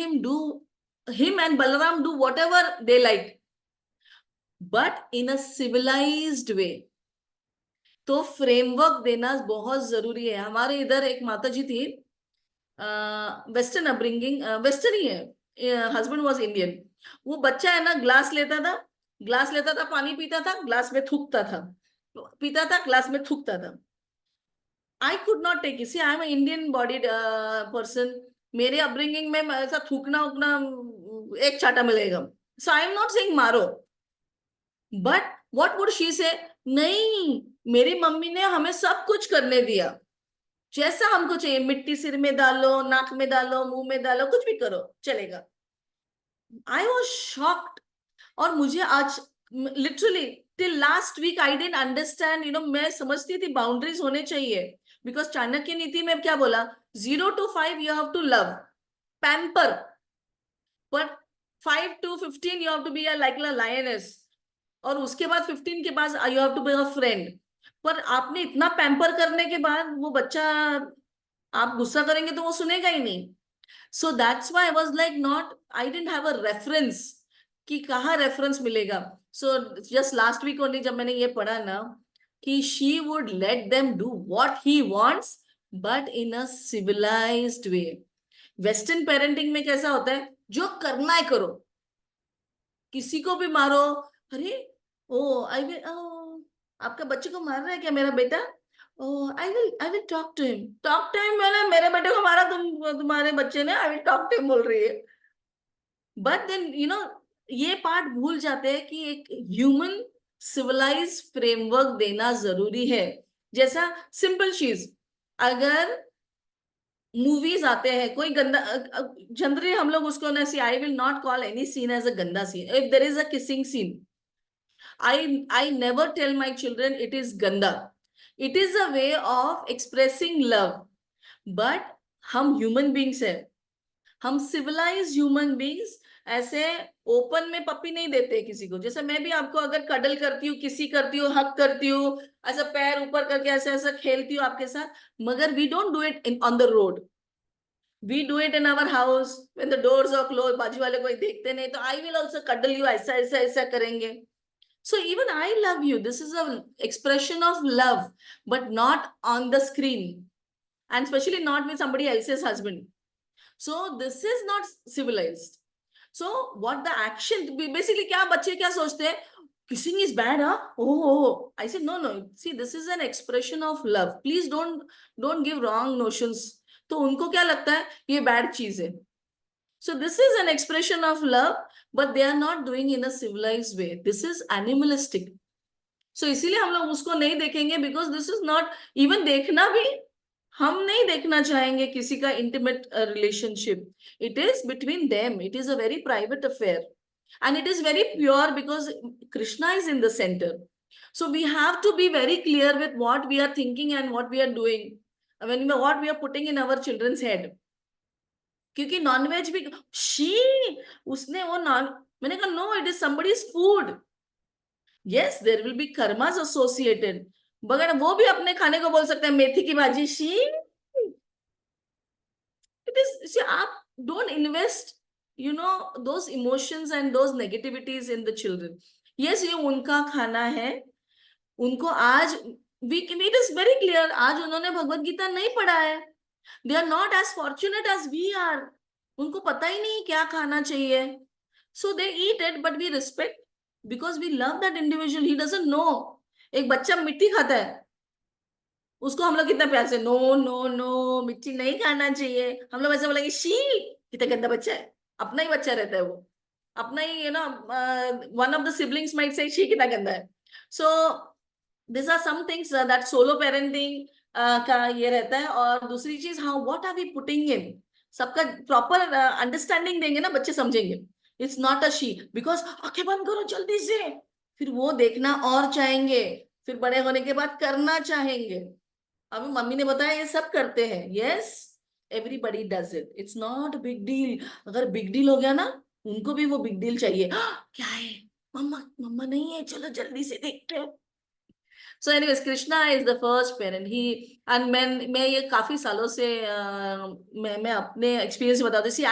him and Balaram do whatever they like, but in a civilized way. तो फ्रेमवर्क देना बहुत जरूरी है। हमारे इधर एक माता जी थी, वेस्टर्न अपब्रिंगिंग, वेस्टर्न ही है, हस्बैंड वाज इंडियन। वो बच्चा है ना, ग्लास लेता था, पानी पीता था, ग्लास में थूकता था, पीता था, ग्लास में थूकता था। I could not take it. See I am Indian bodied person, मेरे अपब्रिंगिंग में ऐसा थूकना उकना एक चाटा मिलेगा। So I am not saying मारो, but what would she say, नहीं, मेरी मम्मी ने हमें सब कुछ करने दिया, जैसा हमको चाहिए, मिट्टी सिर में डालो, नाक में डालो, मुंह में डालो, कुछ भी करो चलेगा। I was shocked. और मुझे आज literally till last week I didn't understand, मैं समझती थी बाउंड्रीज होने चाहिए, बिकॉज चाणक्य नीति में क्या बोला, 0 to 5 you have to love, pamper, but 5 to 15 you have to be like a lioness, और उसके बाद 15 के बाद you have to be a friend. पर आपने इतना पैम्पर करने के बाद वो बच्चा, आप गुस्सा करेंगे तो वो सुनेगा ही नहीं। So that's why I was like not, I didn't have a reference कि कहाँ रेफरेंस मिलेगा। So just last week only जब मैंने ये पढ़ा ना कि she would let them do what he wants, but in a civilised way. Western parenting में कैसा होता है, जो करना है करो, किसी को भी मारो। अरे, ओ आई विल, आपका बच्चे को मार रहा है क्या मेरा बेटा, oh I will talk to him, मैंने मेरे बेटे को मारा, तुम्हारे बच्चे ने, I will talk to him बोल रही है। बट देन ये पार्ट भूल जाते हैं कि एक ह्यूमन सिविलाइज फ्रेमवर्क देना जरूरी है। जैसा सिंपल चीज, अगर मूवीज आते हैं कोई गंदा, जनरली हम लोग उसको ना, see I will not call any scene as a गंदा scene. If there is a kissing scene, I never tell my children it is ganda. It is a way of expressing love. But हम human beings हैं, हम civilised human beings, ऐसे open में puppy नहीं देते किसी को। जैसे मैं भी आपको अगर कडल करती हूँ, किसी करती हूँ, हक करती हूँ, ऐसा पैर ऊपर करके ऐसा ऐसा खेलती हूँ आपके साथ, मगर we don't do it in on the road, we do it in our house when the doors are close, बाजू वाले कोई देखते नहीं तो I will also cuddle you, ऐसा ऐसा ऐसा करेंगे। So even I love you. This is a expression of love, but not on the screen, and especially not with somebody else's husband. So this is not civilized. So what the action, basically क्या बच्चे क्या सोचते हैं, kissing is bad, huh? Oh, I said no, no. See, this is an expression of love. Please don't give wrong notions. तो उनको क्या लगता है ये bad चीज है। So this is an expression of love, but they are not doing in a civilized way. This is animalistic. So इसीलिए हम लोग उसको नहीं देखेंगे, because this is not, even देखना भी हम नहीं देखना चाहेंगे किसी का intimate relationship. It is between them. It is a very private affair, and it is very pure because Krishna is in the center. So we have to be very clear with what we are thinking and what we are doing, what we are putting in our children's head. क्योंकि nonveg भी, she, उसने वो non, मैंने कहा no, it is somebody's food. Yes, there will be karmas associated, मगर वो भी अपने खाने को बोल सकते हैं मेथी की भाजी, शी, इट इज, आप don't invest those emotions and those negativities in the children. Yes, ये उनका खाना है, उनको आज, it is very clear, आज उन्होंने भगवत गीता नहीं पढ़ा है, they are not as fortunate as we are, उनको पता ही नहीं क्या खाना चाहिए, so they eat it, but we respect because we love that individual. He doesn't know. एक बच्चा मिट्टी खाता है, उसको हम लोग कितना प्यार से, नो नो नो, मिट्टी नहीं खाना चाहिए, हम लोग ऐसे बोलेंगे शी, कितना गंदा बच्चा है, अपना ही बच्चा रहता है वो, अपना ही, one of the siblings might say she कितना गंदा है। So this are some things that solo parenting का ये रहता है। और दूसरी चीज, how what are we putting in, सबका प्रॉपर अंडरस्टैंडिंग देंगे ना, बच्चे समझेंगे। It's not a she, because आंखें बंद करो जल्दी से, फिर वो देखना और चाहेंगे, फिर बड़े होने के बाद करना चाहेंगे। अभी मम्मी ने बताया ये सब करते हैं, yes, everybody does it, it's not big deal. अगर बिग डील हो गया ना, उनको भी वो बिग डील चाहिए, क्या है, मम्मा मम्मा नहीं है, चलो जल्दी से देखते हैं। So anyways, Krishna is the first parent, he, and मैं ये काफी सालों से मैं अपने एक्सपीरियंस बताती हूँ। See,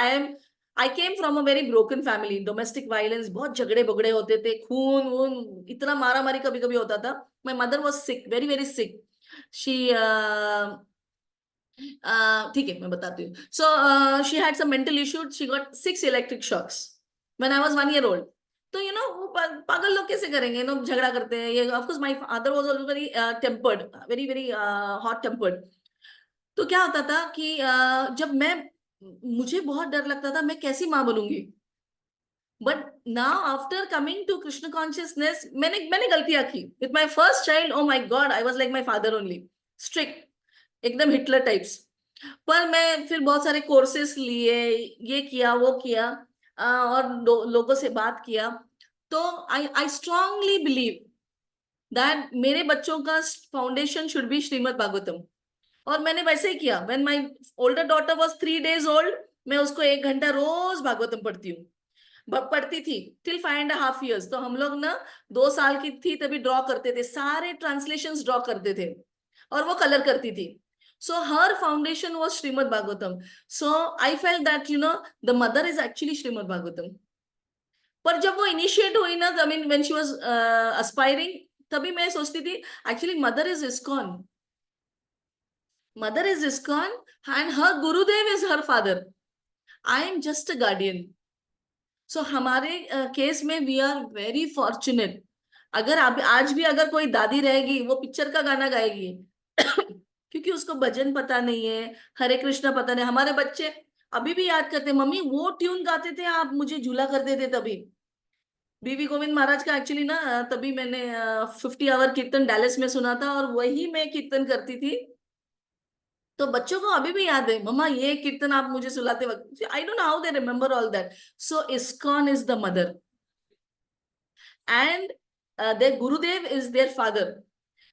I came from a very broken family, domestic violence, बहुत झगड़े बगड़े होते थे, खून वून, इतना मारा मारी कभी कभी होता था. My mother was sick, very very sick. She ठीक है मैं बताती हूँ. So she had some mental issues, she got 6 electric shocks when I was 1 year old. तो वो पागल लोग कैसे करेंगे, झगड़ा करते हैं. ये of course my father was also very tempered, very very hot tempered. तो क्या होता था कि जब मैं, मुझे बहुत डर लगता था मैं कैसी माँ बनूंगी. But now after coming to Krishna consciousness, मैंने मैंने गलतियां की with my first child. Oh my god, I was like my father only, strict, एकदम हिटलर टाइप्स. पर मैं फिर बहुत सारे कोर्सेस लिए, ये किया वो किया, और लोगों से बात किया. तो आई आई स्ट्रांगली बिलीव दैट मेरे बच्चों का foundation should be Shrimad Bhagavatam. और मैंने वैसे ही किया. When my older daughter was 3 days old, मैं उसको 1 घंटा रोज भागवतम पढ़ती हूँ, पढ़ती थी टिल 5.5 years. तो हम लोग ना 2 साल की थी तभी ड्रॉ करते थे, सारे ट्रांसलेशंस ड्रॉ करते थे, और वो कलर करती थी. So her foundation was Srimad Bhagavatam. So I felt that the mother is actually Srimad Bhagavatam. पर जब वो इनिशिएट हुई ना, I mean when she was aspiring, तभी मैं सोचती थी actually mother is ISKCON. Mother is ISKCON and her Gurudev is her father. I am just a guardian. So हमारे केस में वी आर वेरी फॉर्चुनेट. अगर आप आज भी अगर कोई दादी रहेगी वो पिक्चर का गाना गाएगी क्योंकि उसको भजन पता नहीं है, हरे कृष्णा पता नहीं. हमारे बच्चे अभी भी याद करते, मम्मी वो ट्यून गाते थे आप, मुझे झूला करते थे तभी. बीवी गोविंद महाराज का एक्चुअली ना तभी मैंने 50 hour कीर्तन डैलस में सुना था, और वही मैं कीर्तन करती थी. तो बच्चों को अभी भी याद है, मम्मा ये कीर्तन आप मुझे सुलाते वक्त. I don't know how they remember all that. So ISKCON is the mother and their Gurudev is their father.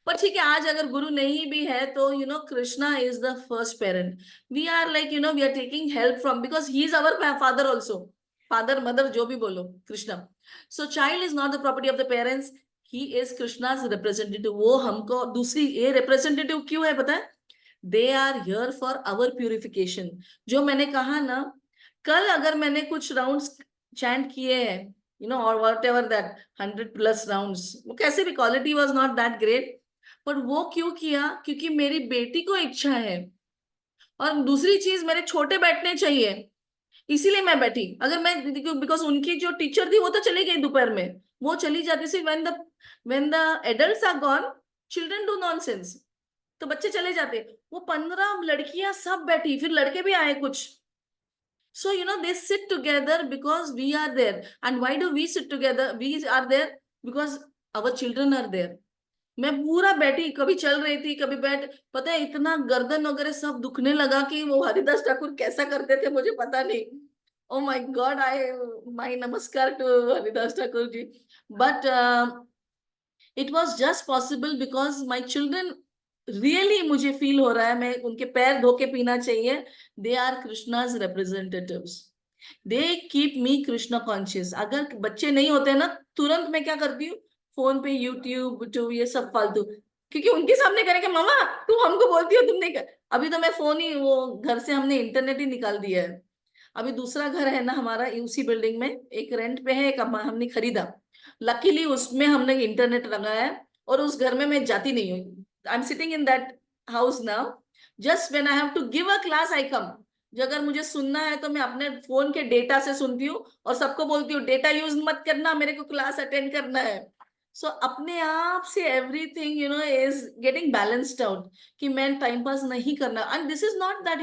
पर ठीक है, आज अगर गुरु नहीं भी है तो Krishna is the first parent. We are like we are taking help from, because he is our father also. Father mother जो भी बोलो, Krishna. So child is not the property of the parents, he is Krishna's representative. वो हमको दूसरी, ये representative क्यों है पता है? They are here for our purification. जो मैंने कहा ना, कल अगर मैंने कुछ राउंड्स चैंट किए हैं, और वॉट एवर दैट 100+ राउंड्स, वो कैसे भी, quality was not that great. पर वो क्यों किया? क्योंकि मेरी बेटी को इच्छा है, और दूसरी चीज मेरे छोटे बैठने चाहिए, इसीलिए मैं बैठी. अगर मैं, बिकॉज उनकी जो टीचर थी वो तो चली गई दोपहर में, वो चली जाती थी. When the adults are gone, children do nonsense. तो बच्चे चले जाते, वो 15 लड़कियां सब बैठी, फिर लड़के भी आए कुछ. So, they sit together because we are there. And why do we sit together? We are there because our children are there. मैं पूरा बैठी, कभी चल रही थी कभी बैठ, पता है इतना गर्दन वगैरह सब दुखने लगा कि वो हरिदास ठाकुर कैसा करते थे मुझे पता नहीं. Oh my god, I my नमस्कार to Haridas Thakur ji. But it was just possible because my children, really मुझे फील हो रहा है मैं उनके पैर धो के पीना चाहिए. They are Krishna's representatives. They keep me Krishna conscious. अगर बच्चे नहीं होते ना, तुरंत मैं क्या करती हूँ, फोन पे यूट्यूब टू ये सब फालतू, क्योंकि उनके सामने करेंगे मामा तुम हमको बोलती हो तुम नहीं कर. अभी तो मैं फोन ही, वो घर से हमने इंटरनेट ही निकाल दिया है. अभी दूसरा घर है ना हमारा, उसी बिल्डिंग में, एक रेंट पे है, एक हमने खरीदा. लकीली उसमें हमने इंटरनेट लगाया है, और उस घर में मैं जाती नहीं हूँ. I am sitting in that house now. Just when I have to give a class I come. जो अगर मुझे सुनना है तो मैं अपने फोन के डेटा से सुनती हूँ, और सबको बोलती हूँ डेटा यूज मत करना, मेरे को क्लास अटेंड करना है. सो अपने आप से everything is getting balanced out, कि मैं टाइम पास नहीं करना. And this is not that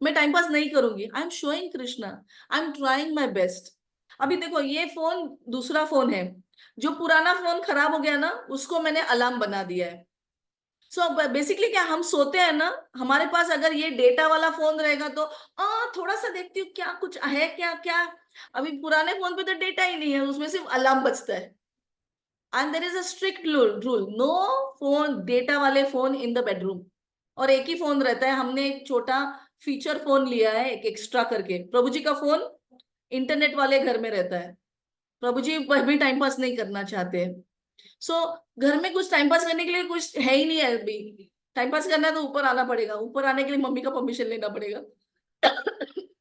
मैं टाइम पास नहीं करूंगी. I am showing Krishna, I am trying my best. अभी देखो ये फोन दूसरा फोन है, जो पुराना फोन खराब हो गया ना, उसको मैंने अलार्म बना दिया है. सो बेसिकली क्या, हम सोते हैं ना, हमारे पास अगर ये डेटा वाला फोन रहेगा तो थोड़ा सा देखती हूँ क्या कुछ है क्या क्या. अभी पुराने फोन पे तो डेटा ही नहीं है, उसमें सिर्फ अलार्म बजता है. And there is a strict rule, no phone, data वाले फोन इन द बेडरूम. और एक ही फोन रहता है. हमने एक छोटा फीचर फोन लिया है, एक एक्स्ट्रा करके. प्रभु जी का फोन इंटरनेट वाले घर में रहता है. प्रभु जी भी टाइम पास नहीं करना चाहते. सो घर में कुछ टाइम पास करने के लिए कुछ है ही नहीं है. अभी टाइम पास करना है तो ऊपर आना पड़ेगा, ऊपर आने के लिए मम्मी का परमिशन लेना पड़ेगा.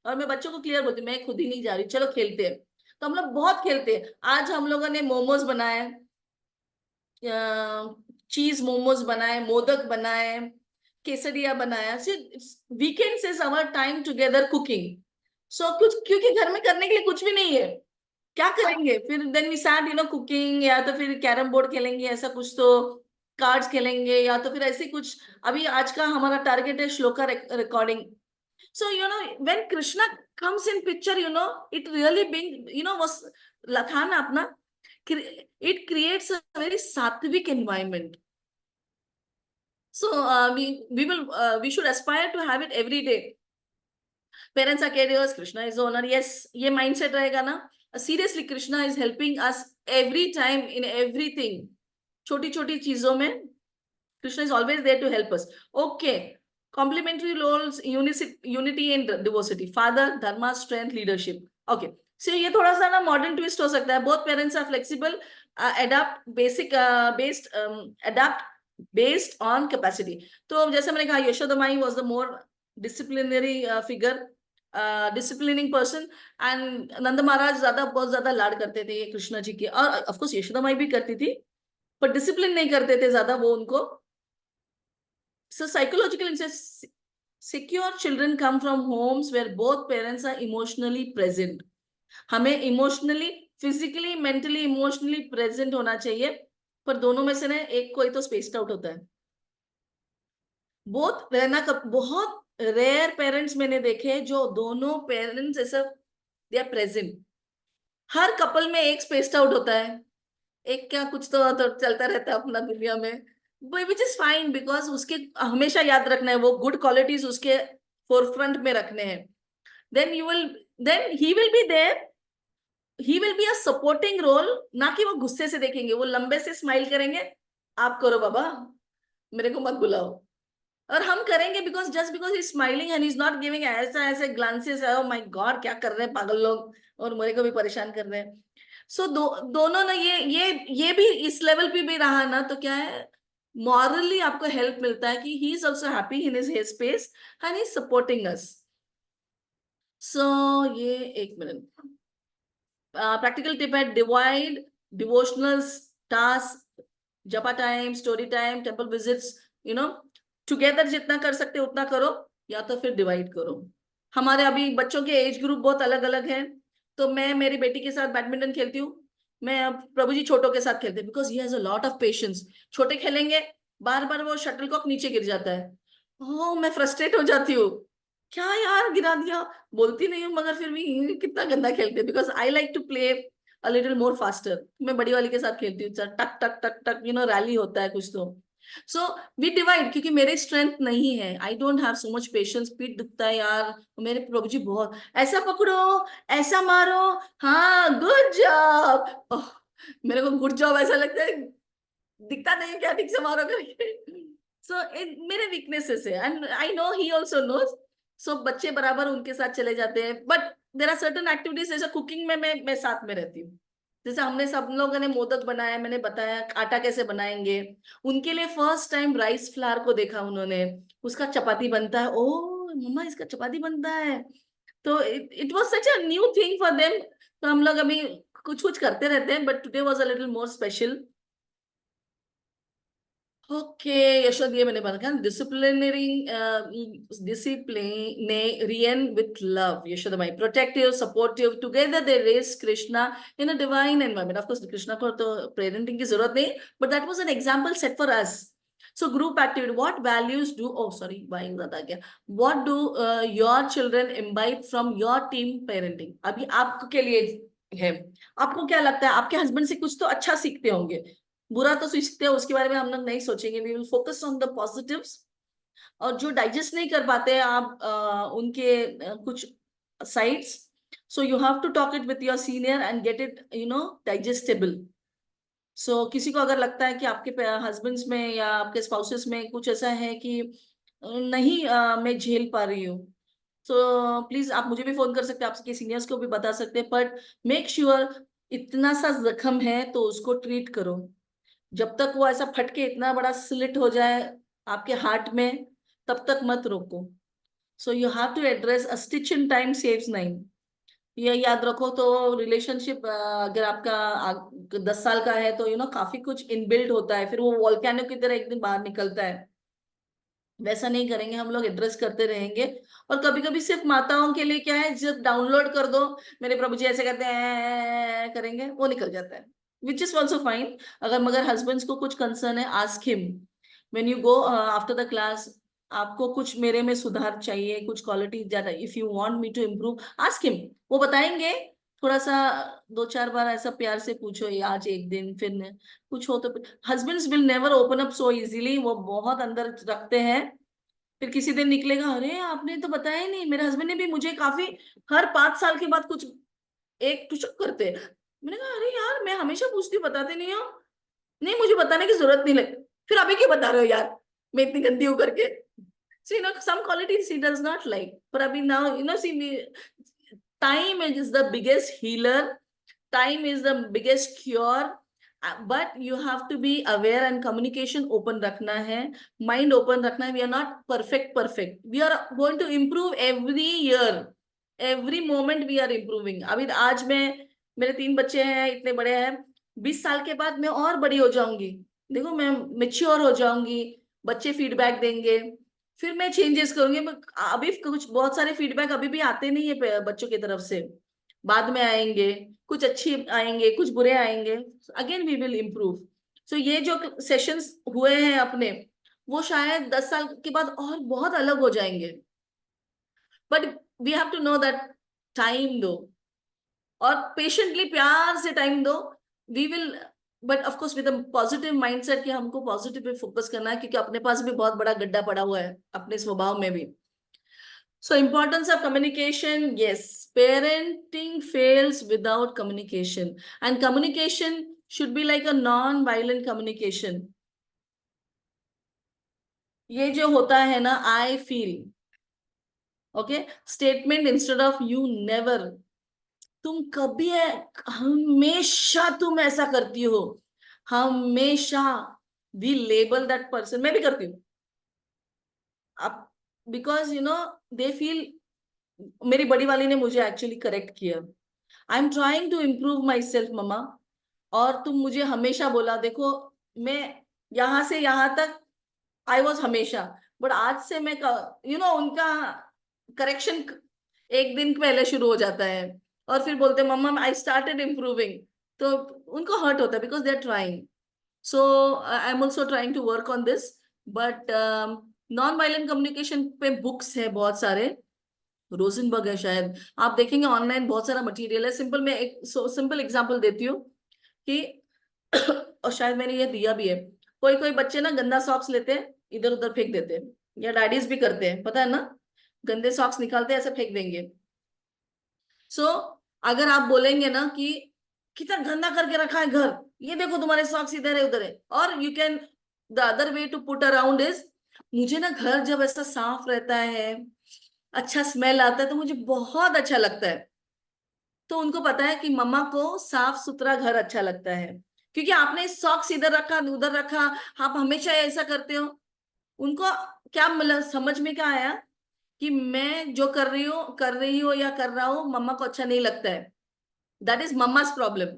और मैं बच्चों को क्लियर बोलती हूँ, मैं खुद ही नहीं जा रही, चलो खेलते हैं। तो हम लोग बहुत खेलते हैं। आज हम लोगों ने मोमोज बनाए, चीज मोमोज बनाए, मोदक बनाए, केसरिया बनाया। Weekends is our time together cooking. So कुछ, क्योंकि घर में करने के लिए कुछ भी नहीं है, क्या करेंगे फिर? देन वी स्टार्ट कुकिंग, या तो फिर कैरम बोर्ड खेलेंगे, ऐसा कुछ, तो कार्ड्स खेलेंगे, या तो फिर ऐसे कुछ। अभी आज का हमारा टारगेट है shloka recording. So, when Krishna comes in picture, it really being, was था ना अपना, it creates a very sattvic environment. So, we should aspire to have it every day. Parents are caregivers, Krishna is the owner. Yes, ये mindset रहेगा ना. Seriously, Krishna is helping us every time in everything. छोटी छोटी चीजों में Krishna is always there to help us. Okay. Complementary roles, unity and diversity. Father, dharma, strength, leadership. Okay. So ये थोड़ा सा ना modern twist हो सकता है. Both parents are flexible, adapt based on capacity. तो जैसे मैंने कहा, यशोदा माई was the more disciplinary figure, disciplining person, and नंद महाराज बहुत ज्यादा लाड करते थे कृष्ण जी के, और ऑफ कोर्स यशोदा माई भी करती थी, पर डिसिप्लिन नहीं करते थे ज्यादा वो उनको. So psychological insights, secure children come from homes where both parents are emotionally present. हमें emotionally, physically, mentally, emotionally present होना चाहिए, पर दोनों में से ना एक कोई तो स्पेस्ड आउट होता है. बोथ रहना बहुत रेयर पेरेंट्स मैंने देखे जो दोनों पेरेंट्स ऐसा दे आर प्रेजेंट. हर कपल में एक स्पेस्ड आउट होता है, एक क्या कुछ तो चलता रहता है अपना दुनिया में, विच इज फाइन, बिकॉज उसके हमेशा याद रखना है, वो गुड क्वालिटीज उसके फोरफ्रंट में रखने हैं. Then he will be there, he will be a supporting role. ना कि वो गुस्से से देखेंगे, वो लंबे से स्माइल करेंगे, आप करो बाबा, मेरे को मत बुलाओ. और हम करेंगे because just because he smiling and is not giving ऐसा ऐसे ग्लांसेस, ओ माय गॉड क्या कर रहे हैं पागल लोग, और मेरे को भी परेशान कर रहे हैं. सो दोनों ना, ये भी इस लेवल पे भी रहा ना, तो क्या है, मॉरली आपको हेल्प मिलता है कि he is also happy in his space and he supporting us. So ये एक मिनट, प्रैक्टिकल टिप है, divide devotional task, japa time, story time, temple visits, together जितना कर सकते उतना करो, या तो फिर डिवाइड करो. हमारे अभी बच्चों के एज ग्रुप बहुत अलग अलग हैं, तो मैं मेरी बेटी के साथ बैडमिंटन खेलती हूँ, मैं प्रभु जी छोटों के साथ खेलते हैं, because he has a lot of patience. छोटे खेलेंगे, बार बार वो शटलकॉक नीचे गिर जाता है, ओह मैं फ्रस्ट्रेट हो जाती हूँ, क्या यार गिरा दिया. बोलती नहीं हूँ, मगर फिर भी कितना गंदा खेलते हैं, because I like to play a little more faster. मैं बड़ी वाली के साथ खेलती हूँ, टक टक टक टक, रैली होता है कुछ तो. सो वी डिवाइड, क्योंकि मेरे स्ट्रेंथ नहीं है, I don't have so much patience, पीठ दुखता है यार, मेरे प्रभु जी बहुत ऐसा पकड़ो, ऐसा मारो, हाँ गुड जॉब. मेरे को गुड जॉब ऐसा लगता है, दिखता नहीं है क्या ठीक से मारो करके. सो मेरे वीकनेसेस है, and I know he also knows. So बच्चे बराबर उनके साथ चले जाते हैं, but there are certain activities, जैसे कुकिंग में मैं साथ में रहती हूँ. जैसे हमने सब लोगों ने मोदक बनाया, मैंने बताया आटा कैसे बनाएंगे, उनके लिए फर्स्ट टाइम राइस फ्लावर को देखा उन्होंने, उसका चपाती बनता है, ओ मम्मा इसका चपाती बनता है. तो it was such a new thing for them. तो हम लोग अभी कुछ कुछ करते रहते हैं, but today was a little more special. Okay Yashoda, ये मैंने बता, disciplinary, disciplinarian with love, Yashoda Mai, protective, supportive, together they raise Krishna in a divine environment. Of course Krishna को तो parenting की जरूरत नहीं, but that was an example set for us. So group activity, what values do, oh sorry why ज्यादा गया, what do your children imbibe from your team parenting? अभी आपके लिए है, आपको क्या लगता है, आपके हस्बैंड से कुछ तो अच्छा सीखते होंगे, बुरा तो सीखते हैं, उसके बारे में हम लोग नहीं सोचेंगे, we will focus on the positives. और जो डाइजेस्ट नहीं कर पाते हैं आप उनके कुछ sides, so you have to talk it with your senior and get it digestible. So किसी को अगर लगता है कि आपके हस्बैंड्स में या आपके स्पाउसेस में कुछ ऐसा है कि नहीं मैं झेल पा रही हूँ, तो प्लीज आप मुझे भी फोन कर सकते हैं, आपके सीनियर्स को भी बता सकते हैं, बट मेक श्योर इतना सा जख्म है तो उसको ट्रीट करो. जब तक वो ऐसा फट के इतना बड़ा स्लिट हो जाए आपके हार्ट में, तब तक मत रोको. So you have to address a stitch in time saves 9। ये याद रखो। तो रिलेशनशिप अगर आपका 10 साल का है तो काफी कुछ इनबिल्ट होता है, फिर वो वॉल्केनो की तरह एक दिन बाहर निकलता है। वैसा नहीं करेंगे हम लोग, एड्रेस करते रहेंगे। और कभी कभी सिर्फ माताओं के लिए क्या है, जब डाउनलोड कर दो, मेरे प्रभु जी ऐसे कहते हैं करेंगे, वो निकल जाता है, विच इज ऑल्सो फाइन। अगर मगर हस्बैंड्स को कुछ कंसर्न है, ask him when you go after the class, आपको कुछ मेरे में सुधार चाहिए, कुछ क्वालिटी ज्यादा, if you want me to improve, ask him, वो बताएंगे। थोड़ा सा 2-4 बार ऐसा प्यार से पूछो, ये आज एक दिन, फिर कुछ हो तो। Husbands will never open up so easily, वो बहुत अंदर रखते हैं। फिर किसी दिन निकलेगा, अरे आपने तो बताया ही नहीं। मेरे हस्बैंड ने भी मुझे काफी, हर 5 साल के बाद कुछ एक टुचक करते हैं। मैंने कहा अरे यार, मैं हमेशा पूछती हूँ, बताते नहीं हो। नहीं, मुझे बताने की जरूरत नहीं लगी। फिर अभी क्यों बता रहे हो यार, मैं इतनी गंदी हूँ करके। सो some qualities he does not like, पर अभी now see time is the biggest healer, time is the biggest cure. But you have to be aware and communication open रखना है, mind open रखना है। We are not perfect, we are going to improve every year, every moment we are improving। अभी आज मैं, मेरे 3 बच्चे हैं, इतने बड़े हैं, 20 साल के बाद मैं और बड़ी हो जाऊंगी। देखो, मैं मेच्योर हो जाऊंगी, बच्चे फीडबैक देंगे, फिर मैं चेंजेस करूंगी। अभी कुछ बहुत सारे फीडबैक अभी भी आते नहीं है बच्चों की तरफ से, बाद में आएंगे, कुछ अच्छी आएंगे, कुछ बुरे आएंगे, अगेन वी विल इम्प्रूव। सो ये जो सेशंस हुए हैं अपने, वो शायद 10 साल के बाद और बहुत अलग हो जाएंगे। But we have to know that time दो, और पेशेंटली प्यार से टाइम दो, we will. But of course with positive mindset, कि हमको पॉजिटिव पे फोकस करना है, क्योंकि अपने पास भी बहुत बड़ा गड्ढा पड़ा हुआ है अपने स्वभाव में भी। So importance of communication, yes. Parenting fails without communication. And communication should be like a non-violent communication. ये जो होता है ना, I feel, okay? Statement instead of you never. तुम कभी है, हमेशा तुम ऐसा करती हो, हमेशा। We label that person, मैं भी करती हूँ। अब बिकॉज दे फील, मेरी बड़ी वाली ने मुझे एक्चुअली करेक्ट किया, I am trying to improve myself mamma, और तुम मुझे हमेशा बोला, देखो मैं यहां से यहां तक आई वॉज हमेशा, बट आज से मैं उनका करेक्शन एक दिन पहले शुरू हो जाता है, और फिर बोलते मम्मा आई स्टार्टेड इम्प्रूविंग। तो उनको हर्ट होता है, because they are trying. So I am also trying to work on this. But non violent communication पे बुक्स है बहुत सारे, रोजनबर्ग है शायद, आप देखेंगे ऑनलाइन बहुत सारा मटेरियल है। सिंपल, मैं एक सिंपल एग्जांपल देती हूँ कि और शायद मैंने ये दिया भी है। कोई कोई बच्चे ना गंदा सॉक्स लेते हैं, इधर उधर फेंक देते हैं, या डैडीज भी करते हैं, पता है ना, गंदे सॉक्स निकालते हैं, ऐसे फेंक देंगे। सो अगर आप बोलेंगे ना कि कितना गंदा करके रखा है घर, ये देखो तुम्हारे सॉक्स इधर है उधर है, और you can, the other way to put around is, मुझे ना घर जब ऐसा साफ रहता है, अच्छा स्मेल आता है, तो मुझे बहुत अच्छा लगता है। तो उनको पता है कि मम्मा को साफ सुथरा घर अच्छा लगता है, क्योंकि आपने सॉक्स इधर रखा उधर रखा, आप हमेशा ऐसा करते हो। उनको क्या मतलब समझ में क्या आया, कि मैं जो कर रही हूँ या कर रहा हूँ, मम्मा को अच्छा नहीं लगता है, दैट इज मम्मा's प्रॉब्लम।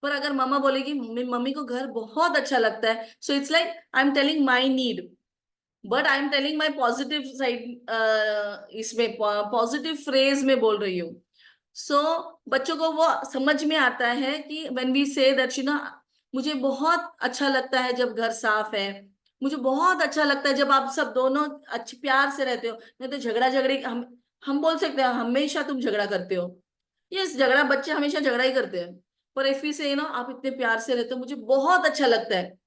पर अगर मम्मा बोलेगी मम्मी मम्मी को घर बहुत अच्छा लगता है, so it's like I am telling my need, but I am telling my positive side, इसमें पॉजिटिव फ्रेज में बोल रही हूँ। सो बच्चों को वो समझ में आता है कि व्हेन वी से दैट मुझे बहुत अच्छा लगता है जब घर साफ है, मुझे बहुत अच्छा लगता है जब आप सब दोनों अच्छे प्यार से रहते हो, नहीं तो झगड़ा झगड़ी हम बोल सकते हैं हमेशा तुम झगड़ा करते हो। यस, झगड़ा, बच्चे हमेशा झगड़ा ही करते हैं। पर इफ यू से आप इतने प्यार से रहते हो, मुझे बहुत अच्छा लगता है,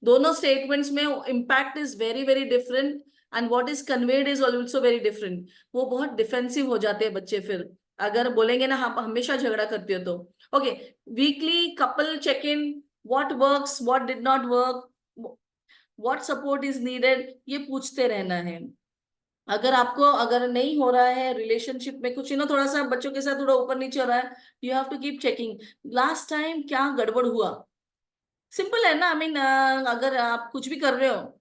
दोनों स्टेटमेंट्स में impact is very very different, and what is conveyed is also very different. वो बहुत डिफेंसिव हो जाते हैं बच्चे फिर, अगर बोलेंगे ना आप हमेशा झगड़ा करते हो तो। Okay, weekly couple check in, what works, what did not work, what support is needed, ये पूछते रहना है। अगर आपको अगर नहीं हो रहा है रिलेशनशिप में कुछ थोड़ा सा बच्चों के साथ थोड़ा ऊपर नीचे हो रहा है, you have to keep checking, last time क्या गड़बड़ हुआ। सिंपल है ना, आई मीन अगर आप कुछ भी कर रहे हो,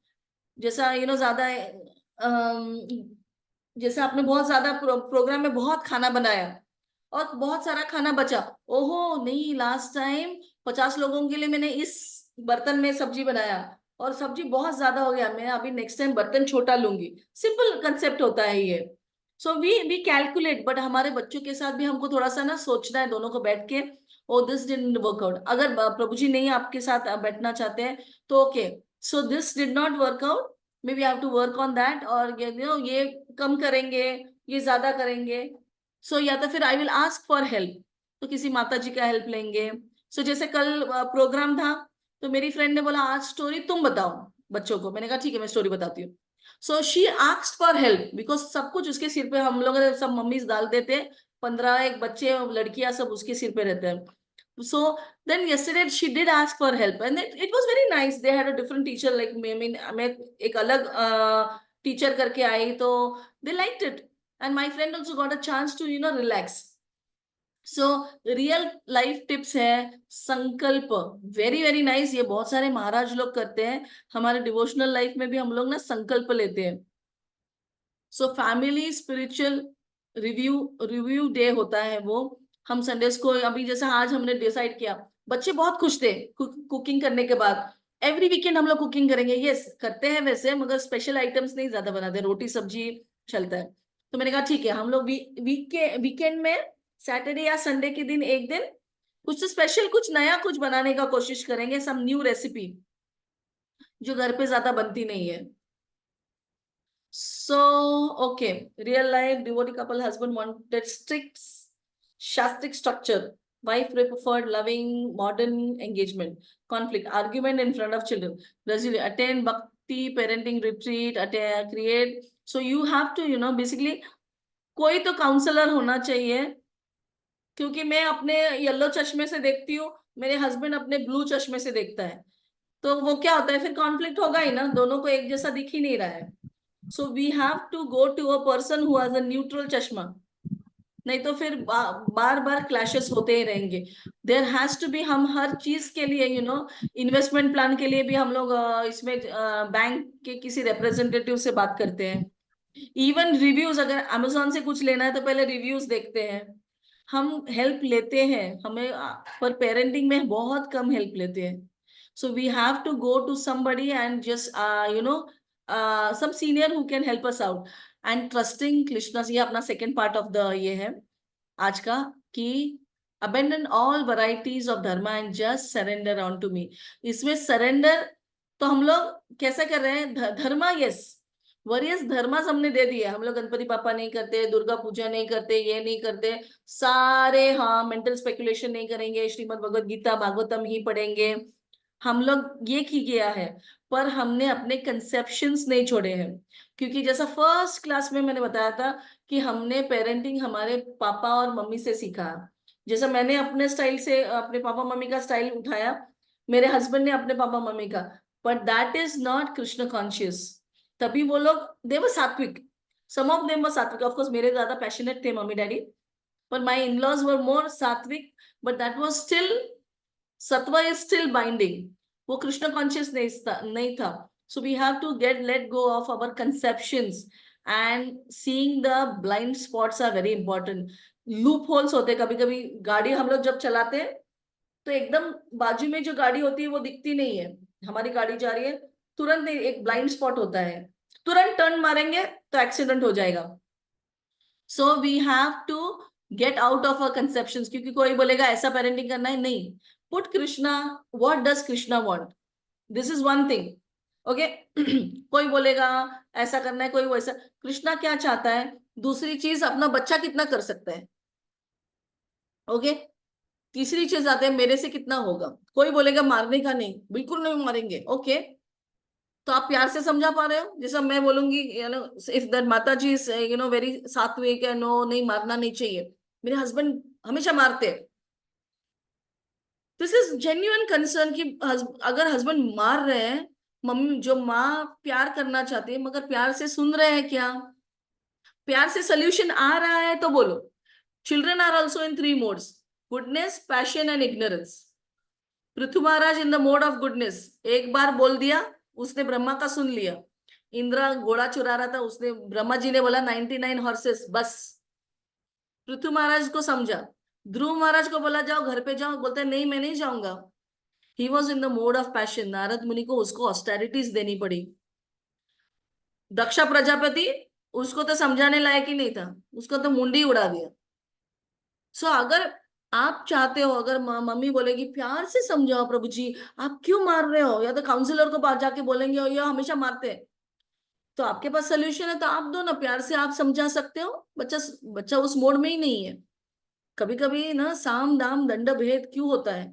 जैसा ज्यादा जैसे आपने बहुत ज्यादा प्रोग्राम में बहुत खाना बनाया और बहुत सारा खाना बचा, ओहो नहीं लास्ट टाइम 50 लोगों के लिए मैंने इस बर्तन में सब्जी बनाया और सब्जी बहुत ज्यादा हो गया, मैं अभी नेक्स्ट टाइम बर्तन छोटा लूंगी। सिंपल कंसेप्ट होता है ये। सो वी कैलकुलेट, बट हमारे बच्चों के साथ भी हमको थोड़ा सा ना सोचना है, दोनों को बैठ के। ओ दिस डिडंट वर्क आउट, अगर प्रभु जी नहीं आपके साथ बैठना चाहते हैं तो okay, so this did not work out, may we have to work on that, और ये कम करेंगे, ये ज्यादा करेंगे। सो या तो फिर I will ask for help, तो किसी माता जी का हेल्प लेंगे। सो जैसे कल प्रोग्राम था, तो मेरी फ्रेंड ने बोला आज स्टोरी तुम बताओ बच्चों को, मैंने कहा ठीक है मैं स्टोरी बताती हूँ। So she asked for help, because सब कुछ उसके सिर पे हम लोग सब मम्मीज डाल देते, 15 एक बच्चे लड़कियां सब उसके सिर पे रहते हैं। so then yesterday she did ask for help and it was very nice, they had a different teacher like me, I mean मैं एक अलग टीचर करके आई तो they liked it, and my friend also got a chance to relax. So real life tips है संकल्प, very very nice, ये बहुत सारे महाराज लोग करते हैं, हमारे डिवोशनल लाइफ में भी हम लोग ना संकल्प लेते हैं। So family spiritual review review day होता है वो, हम संडेज को, अभी जैसा आज हमने डिसाइड किया, बच्चे बहुत खुश थे कुकिंग करने के बाद, एवरी वीकेंड हम लोग कुकिंग करेंगे, यस करते हैं वैसे, मगर स्पेशल आइटम्स नहीं ज्यादा बनाते, रोटी सब्जी चलता है। तो मैंने कहा ठीक है हम लोग वीकेंड में सैटरडे या संडे के दिन एक दिन कुछ तो स्पेशल, कुछ नया कुछ बनाने का कोशिश करेंगे, सम न्यू रेसिपी जो घर पे ज्यादा बनती नहीं है। So, okay, real life devotee couple, husband wanted strict Shastric structure. Wife preferred loving modern engagement, conflict, argument in front of children. Resilience, attend bhakti parenting retreat, attend, create. So you have to, basically कोई तो counsellor होना चाहिए, क्योंकि मैं अपने yellow चश्मे से देखती हूँ, मेरे हस्बैंड अपने ब्लू चश्मे से देखता है, तो वो क्या होता है फिर कॉन्फ्लिक्ट होगा ही ना, दोनों को एक जैसा दिख ही नहीं रहा है। So we have to go to a person who has a neutral चश्मा, नहीं तो फिर बार बार क्लैशेस होते ही रहेंगे। देयर हैज टू बी, हम हर चीज के लिए इन्वेस्टमेंट प्लान के लिए भी हम लोग इसमें बैंक के किसी रिप्रेजेंटेटिव से बात करते हैं। इवन रिव्यूज, अगर अमेजोन से कुछ लेना है तो पहले रिव्यूज देखते हैं, हम हेल्प लेते हैं, हमें पर पेरेंटिंग में बहुत कम हेल्प लेते हैं। So we have to go to somebody and just some senior who can help us out, and trusting Krishna. ये अपना सेकेंड पार्ट ऑफ द ये है आज का, कि abandon all varieties of dharma and just surrender on to me. इसमें surrender तो हम लोग कैसे कर रहे हैं, धर्मा यस, वरियस धर्मास हमने दे दिए, हम लोग गणपति पापा नहीं करते, दुर्गा पूजा नहीं करते, ये नहीं करते सारे, हाँ मेंटल स्पेकुलेशन नहीं करेंगे, श्रीमद् भगवद गीता भागवतम ही पढ़ेंगे, हम लोग ये की गया है। पर हमने अपने कंसेप्शंस नहीं छोड़े हैं, क्योंकि जैसा फर्स्ट क्लास में मैंने बताया था कि हमने पेरेंटिंग हमारे पापा और मम्मी से सीखा, जैसा मैंने अपने स्टाइल से अपने पापा मम्मी का स्टाइल उठाया, मेरे हस्बैंड ने अपने पापा मम्मी का, but that is not Krishna conscious. तभी वो लोग देव सात्विक, सम ऑफ देम वर सात्विक, ऑफ कोर्स मेरे ज्यादा पैशनेट थे mummy daddy, but my in-laws were more sattvic, but that was still, sattva is still binding, वो कृष्ण कॉन्शियस नहीं था। So we have to let go of our conceptions, and seeing the blind spots are very important. Loop holes होते, कभी कभी गाड़ी हम लोग जब चलाते हैं तो एकदम बाजू में जो गाड़ी होती है वो दिखती नहीं है, हमारी गाड़ी जा रही है, तुरंत एक ब्लाइंड स्पॉट होता है, तुरंत टर्न मारेंगे तो एक्सीडेंट हो जाएगा। So we have to get out of our conceptions, क्योंकि कोई बोलेगा ऐसा पेरेंटिंग करना है, नहीं, put Krishna, what does Krishna want, this is one thing, okay. कोई बोलेगा ऐसा करना है, कोई वैसा, कृष्णा क्या चाहता है, दूसरी चीज अपना बच्चा कितना कर सकता है, ओके। तीसरी चीज आते हैं मेरे से कितना होगा, कोई बोलेगा मारने का नहीं, बिल्कुल नहीं मारेंगे, ओके, तो आप प्यार से समझा पा रहे हो, जैसा मैं बोलूंगी इफ दैट माता जी इज वेरी सात्विक, नो नहीं मारना नहीं चाहिए, मेरे हस्बैंड हमेशा मारते हैं, दिस इज जेन्युइन कंसर्न कि अगर हस्बैंड मार रहे हैं, मम्मी जो माँ प्यार करना चाहती है, मगर प्यार से सुन रहे हैं क्या, प्यार से सोल्यूशन आ रहा है तो बोलो। Children are also in 3 modes, goodness, passion and ignorance. Prithu Maharaj in the mode of goodness, एक बार बोल दिया, उसने ब्रह्मा का सुन लिया, इंद्रा घोड़ा चुरा रहा था, उसने ब्रह्मा जी ने बोला 99 हॉर्सेस बस। पृथ्वी महाराज को समझा, ध्रुव महाराज को बोला जाओ घर पे जाओ, बोलते नहीं मैं नहीं जाऊंगा। He was in the mode of passion. Narad मुनि को उसको ऑस्टेरिटीज देनी पड़ी। दक्षा प्रजापति, उसको तो समझाने लायक ही नहीं था, उसको तो मुंडी उड़ा दिया। सो अगर आप चाहते हो, अगर मम्मी बोलेगी प्यार से समझाओ प्रभु जी, आप क्यों मार रहे हो, या तो काउंसलर को पास जाके बोलेंगे और ये हमेशा मारते हैं, तो आपके पास सोल्यूशन है तो आप दो ना, प्यार से आप समझा सकते हो। बच्चा बच्चा उस मोड में ही नहीं है। कभी कभी ना साम दाम दंड भेद क्यों होता है।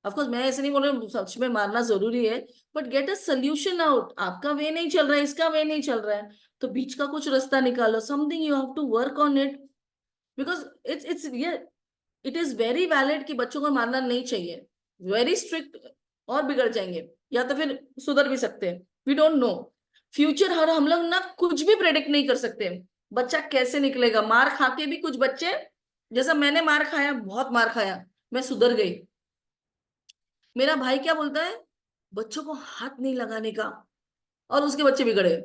ऑफकोर्स मैं ऐसे नहीं बोल रही हूँ सच में मारना जरूरी है, but get a solution out. आपका वे नहीं चल रहा है, इसका वे नहीं चल रहा है, तो बीच का कुछ रास्ता निकालो। Something you have to work on it, because it's ये इट इज वेरी वैलिड कि बच्चों को मारना नहीं चाहिए। वेरी स्ट्रिक्ट और बिगड़ जाएंगे, या तो फिर सुधर भी सकते हैं, वी डोंट नो। फ्यूचर हर हम लोग ना कुछ भी प्रेडिक्ट नहीं कर सकते, बच्चा कैसे निकलेगा। मार खा के भी कुछ बच्चे, जैसा मैंने मार खाया, बहुत मार खाया, मैं सुधर गई। मेरा भाई क्या बोलता है, बच्चों को हाथ नहीं लगाने का, और उसके बच्चे बिगड़े।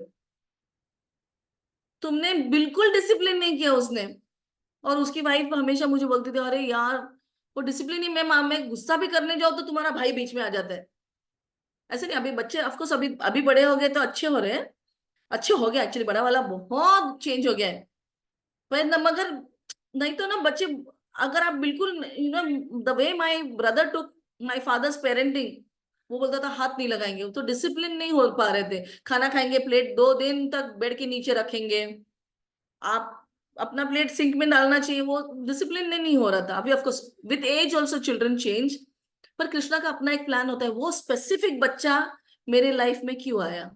तुमने बिल्कुल डिसिप्लिन नहीं किया उसने। और उसकी वाइफ हमेशा मुझे बोलती थी अरे यार वो डिसिप्लिन ही, मैं गुस्सा भी करने जाऊँ तो तुम्हारा भाई बीच में आ जाता है। ऐसे नहीं, अभी बच्चे ऑफकोर्स अभी अभी बड़े हो गए तो अच्छे हो रहे हैं, अच्छे हो गए एक्चुअली, बड़ा वाला बहुत चेंज हो गया है। पर मगर नहीं तो ना बच्चे, अगर आप बिल्कुल you know the way my brother took my father's parenting, वो बोलता था हाथ नहीं लगाएंगे, वो तो डिसिप्लिन नहीं हो पा रहे थे। खाना खाएंगे प्लेट 2 दिन तक बेड के नीचे रखेंगे, आप अपना प्लेट सिंक में डालना चाहिए, वो डिसिप्लिन नहीं हो रहा था। अभी of course with age also children change, पर कृष्णा का अपना एक प्लान होता है। वो स्पेसिफिक बच्चा मेरे लाइफ में क्यों आया,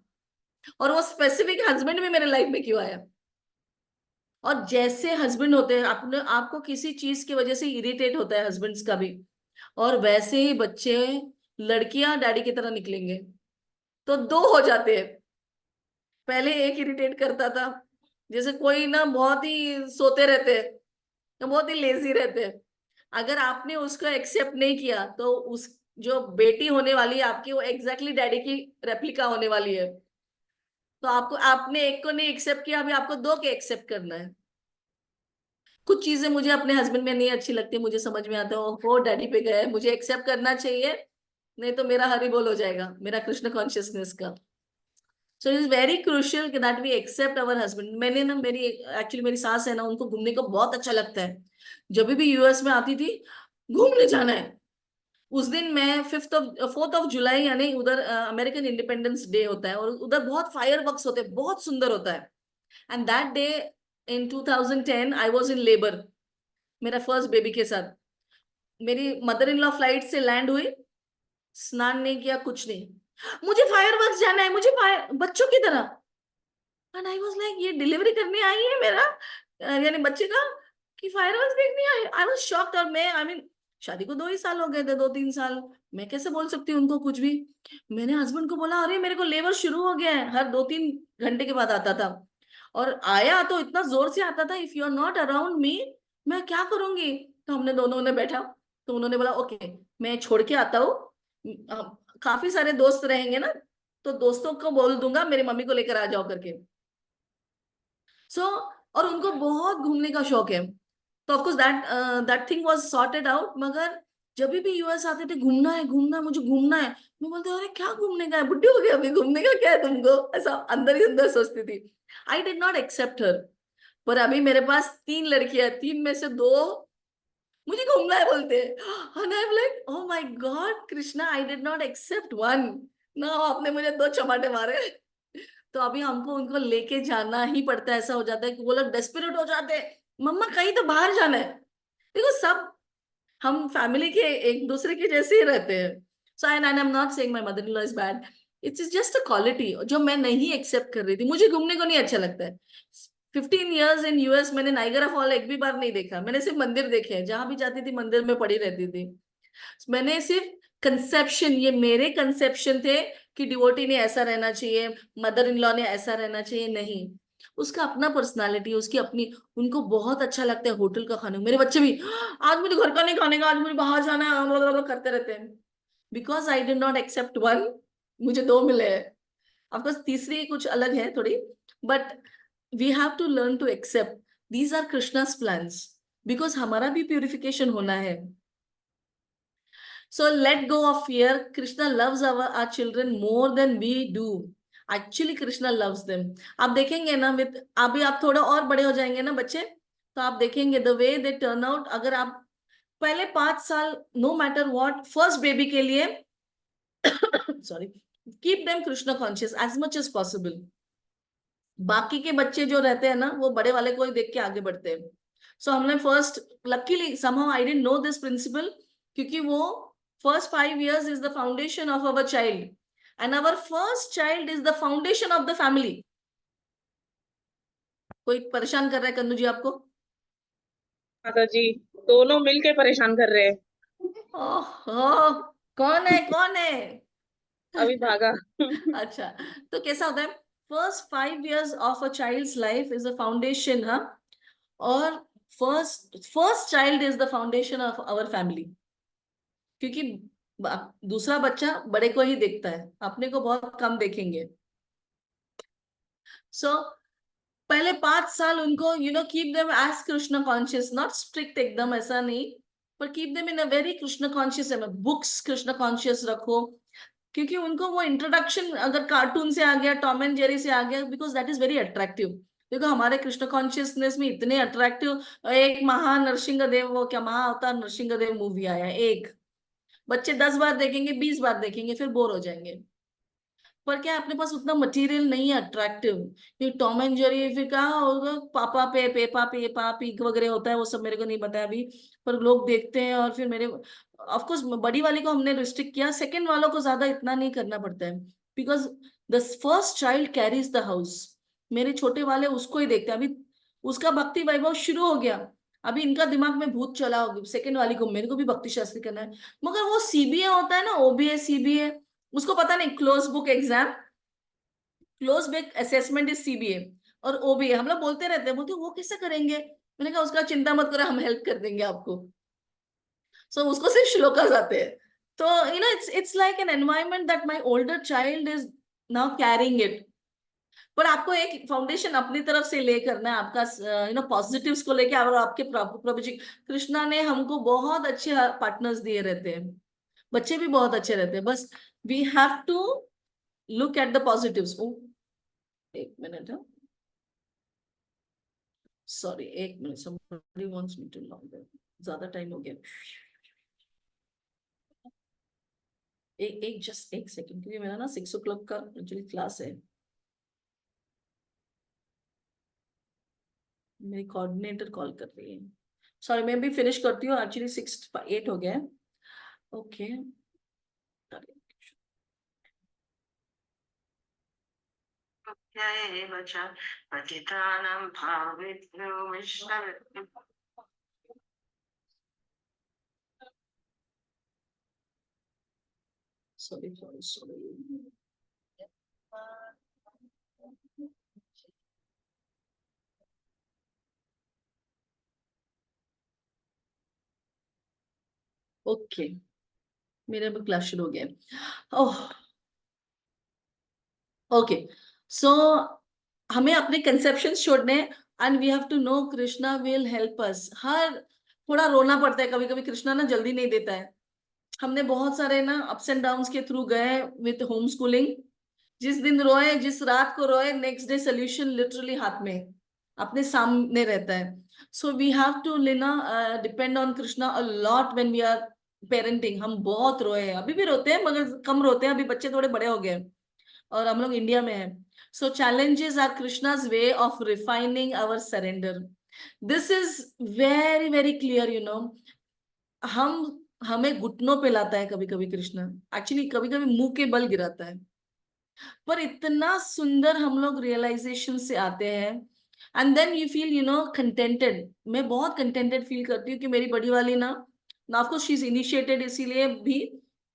और वो स्पेसिफिक हस्बैंड भी मेरे लाइफ में क्यों आया। और जैसे हस्बैंड होते हैं, आपने आपको किसी चीज की वजह से इरिटेट होता है हस्बैंड्स का भी, और वैसे ही बच्चे, लड़कियां डैडी की तरह निकलेंगे, तो दो हो जाते हैं। पहले एक इरिटेट करता था, जैसे कोई ना बहुत ही सोते रहते हैं, तो बहुत ही लेजी रहते हैं। अगर आपने उसको एक्सेप्ट नहीं किया तो उस जो बेटी होने वाली है आपकी, वो एग्जैक्टली डैडी की रेप्लिका होने वाली है। तो आपको, आपने एक को नहीं एक्सेप्ट किया, अभी आपको दो के एक्सेप्ट करना है। कुछ चीजें मुझे अपने हस्बैंड में नहीं अच्छी लगती, मुझे समझ में आता है वो डैडी पे गए, मुझे एक्सेप्ट करना चाहिए, नहीं तो मेरा हरि बोल हो जाएगा, मेरा कृष्ण कॉन्शियसनेस का। So it is very crucial कि that we accept our husband. मैंने ना, मेरी एक्चुअली मेरी सास है ना, उनको घूमने को बहुत अच्छा लगता है। जब भी यूएस में आती थी, घूमने जाना है। उस दिन मैं 4th of July, यानी उधर अमेरिकन इंडिपेंडेंस डे होता है, और उधर बहुत फायर वर्क्स होते हैं, बहुत सुंदर होता है। And that day in 2010 I was in labour, मेरा फर्स्ट बेबी के साथ। मेरी मदर इन लॉ फ्लाइट से लैंड हुई, स्नान नहीं किया, कुछ नहीं, मुझे फायर वर्क जाना है, मुझे फायर बच्चों की तरह। एंड आई वाज लाइक ये डिलीवरी करने आई है मेरा, यानी बच्चे का, कि फायर वर्क देखने आई। I was shocked. और मैं आई मीन शादी को 2 ही साल हो गए थे, 2-3 साल, मैं कैसे बोल सकती हूँ उनको कुछ भी। मैंने हस्बैंड को बोला अरे मेरे को लेबर शुरू हो गया है, हर 2-3 घंटे के बाद आता था, और आया तो इतना जोर से आता था, if you are not around me मैं क्या करूंगी। तो हमने दोनों ने बैठा, तो उन्होंने बोला ओके मैं छोड़ के आता हूँ, काफी सारे दोस्त रहेंगे ना, तो दोस्तों को बोल दूंगा मेरी मम्मी को लेकर आ जाओ करके। सो और उनको बहुत घूमने का शौक है, तो of course that that thing was sorted out. मगर जब भी यूएस आते थे, घूमना है घूमना है, मुझे घूमना है, मैं बोलती अरे क्या घूमने का है, बुढ़ी हो गई अभी, घूमने का क्या है तुमको, ऐसा अंदर ही अंदर सोचती थी। आई डिड नॉट एक्सेप्ट हर। पर अभी मेरे पास 3 लड़कियां, 3 में से 2 मुझे घूमना है बोलते हैं, and I am like oh my God Krishna, I did not except one, ना आपने मुझे 2 चमाटे मारे। तो अभी हमको उनको लेके जाना ही पड़ता है। ऐसा हो जाता है कि वो लोग डेस्परेट हो जाते हैं, मम्मा कहीं तो बाहर जाना है। देखो सब हम फैमिली के एक दूसरे के जैसे ही रहते हैं। So I am not saying my mother in law is bad, it's just a quality जो मैं नहीं एक्सेप्ट कर रही थी। मुझे घूमने को नहीं अच्छा लगता है। 15 years इन यूएस, मैंने नाइगरा फॉल एक भी बार नहीं देखा, मैंने सिर्फ मंदिर देखे हैं, जहां भी जाती थी मंदिर में पड़ी रहती थी। मैंने सिर्फ कंसेप्शन, ये मेरे कंसेप्शन थे कि डिवोटी ने ऐसा रहना चाहिए, मदर इन लॉ ने ऐसा रहना चाहिए, नहीं। उसका अपना पर्सनालिटी, उसकी अपनी, उनको बहुत अच्छा लगता है होटल का खाना। मेरे बच्चे भी आज मुझे घर का नहीं खाने का, आज मुझे बाहर जाना है, करते रहते हैं। Because I did not except one, मुझे 2 मिले हैं। ऑफकोर्स तीसरी कुछ अलग है थोड़ी, but we have to learn to accept these are Krishna's plans, because हमारा भी प्यूरिफिकेशन होना है. So let go of fear. Krishna loves our children more than we do. Actually, Krishna loves them. आप देखेंगे ना, विद अभी आप थोड़ा और बड़े हो जाएंगे ना बच्चे, तो आप देखेंगे the way they turn out. अगर आप पहले 5 साल no matter what first baby के लिए sorry, keep them Krishna conscious as much as possible. बाकी के बच्चे जो रहते हैं ना, वो बड़े वाले को ही देख के आगे बढ़ते हैं. सो हमने first, luckily somehow I didn't know this principle, क्योंकि वो first 5 years is the foundation of our child, and our first child is the foundation of the family. कोई परेशान कर रहा है कन्नू जी आपको? माता जी, दोनों मिलके परेशान कर रहे हैं. ओहो, कौन है कौन है? अभी भागा. अच्छा, तो कैसा होता है, first 5 years of a child's life is a foundation. हाँ, और first child is the foundation of our family. क्योंकि दूसरा बच्चा बड़े को ही देखता है, अपने को बहुत कम देखेंगे. सो पहले 5 साल उनको keep them as Krishna conscious, not strict एकदम ऐसा नहीं, पर keep them in a very Krishna conscious. Books Krishna conscious रखो, क्योंकि उनको वो इंट्रोडक्शन अगर कार्टून से आ गया, टॉम एंड जेरी से आ गया, because that is very attractive. देखो हमारे कृष्ण कॉन्शियसनेस में इतने अट्रैक्टिव, एक नरसिंह देव, वो क्या महाअवतार नरसिंह देव मूवी आया, एक बच्चे 10 बार देखेंगे, 20 बार देखेंगे, फिर बोर हो जाएंगे. पर क्या अपने पास उतना मटेरियल नहीं है अट्रैक्टिव. ये टॉम एंड जेरी फिर कहा होगा, पापा पे पेपा पे पापी वगैरह होता है, वो सब मेरे को नहीं पता है अभी, पर लोग देखते हैं. और फिर मेरे ऑफ कोर्स बड़ी वाली को हमने रिस्ट्रिक्ट किया, सेकंड वालों को ज्यादा इतना नहीं करना पड़ता है, because the first child carries the house. मेरे छोटे वाले उसको ही देखते हैं अभी, उसका भक्ति वैभव शुरू हो गया. अभी इनका दिमाग में भूत चला होगा, सेकंड वाली को मेरे को भी भक्ति शास्त्री करना है. मगर वो सीबीए होता है ना, ओबीए सीबीए, उसको पता नहीं close book exam, close book assessment is CBA और ओबीए. हम लोग बोलते रहते हैं, बोलते वो कैसे करेंगे, मैंने कहा उसका चिंता मत करो, हम हेल्प कर देंगे आपको. सो उसको सिर्फ श्लोकास आते हैं. तो it's like an environment that my older child is now carrying it. पर आपको एक फाउंडेशन अपनी तरफ से ले करना है, आपका पॉजिटिव्स को लेके. और आपके प्रभु जी कृष्णा ने हमको बहुत अच्छे पार्टनर्स दिए रहते हैं, बच्चे भी बहुत अच्छे रहते हैं. बस we have to look at the positives. एक मिनट है, सॉरी, एक minute, somebody wants me to log in. ज्यादा टाइम हो गया. एक जस्ट एक सेकंड, क्योंकि मेरा ना 6 o'clock का एक्चुअली क्लास है. मेरी कोऑर्डिनेटर कॉल कर रही है. सॉरी, मैं भी फिनिश करती हूँ, एक्चुअली 6:08 हो गया है. Okay. Sorry sorry sorry. Okay, मेरा भी क्लास शुरू हो गया. ओह, ओके. सो हमें अपने कंसेप्शन छोड़ने, and we have to know Krishna will help us. हर थोड़ा रोना पड़ता है कभी कभी, कृष्णा ना जल्दी नहीं देता है. हमने बहुत सारे ना अप्स एंड डाउन्स के थ्रू गए विथ होम स्कूलिंग. जिस दिन रोए, जिस रात को रोए, नेक्स्ट डे सोल्यूशन लिटरली हाथ में अपने सामने रहता है. सो वी हैव टू लेना depend on Krishna a lot when we are parenting. हम बहुत रोए हैं, अभी भी रोते हैं मगर कम रोते हैं, अभी बच्चे थोड़े बड़े हो गए और हम लोग इंडिया में हैं. सो challenges are Krishna's way of refining our surrender. This is very very clear, हम हमें घुटनों पे लाता है कभी कभी कृष्ण, एक्चुअली कभी कभी मुंह के बल गिराता है, पर इतना सुंदर हम लोग रियलाइजेशन से आते हैं. And then you feel contented. मैं बहुत कंटेंटेड फील करती हूँ कि मेरी बड़ी वाली ना, of course she is initiated इसीलिए भी,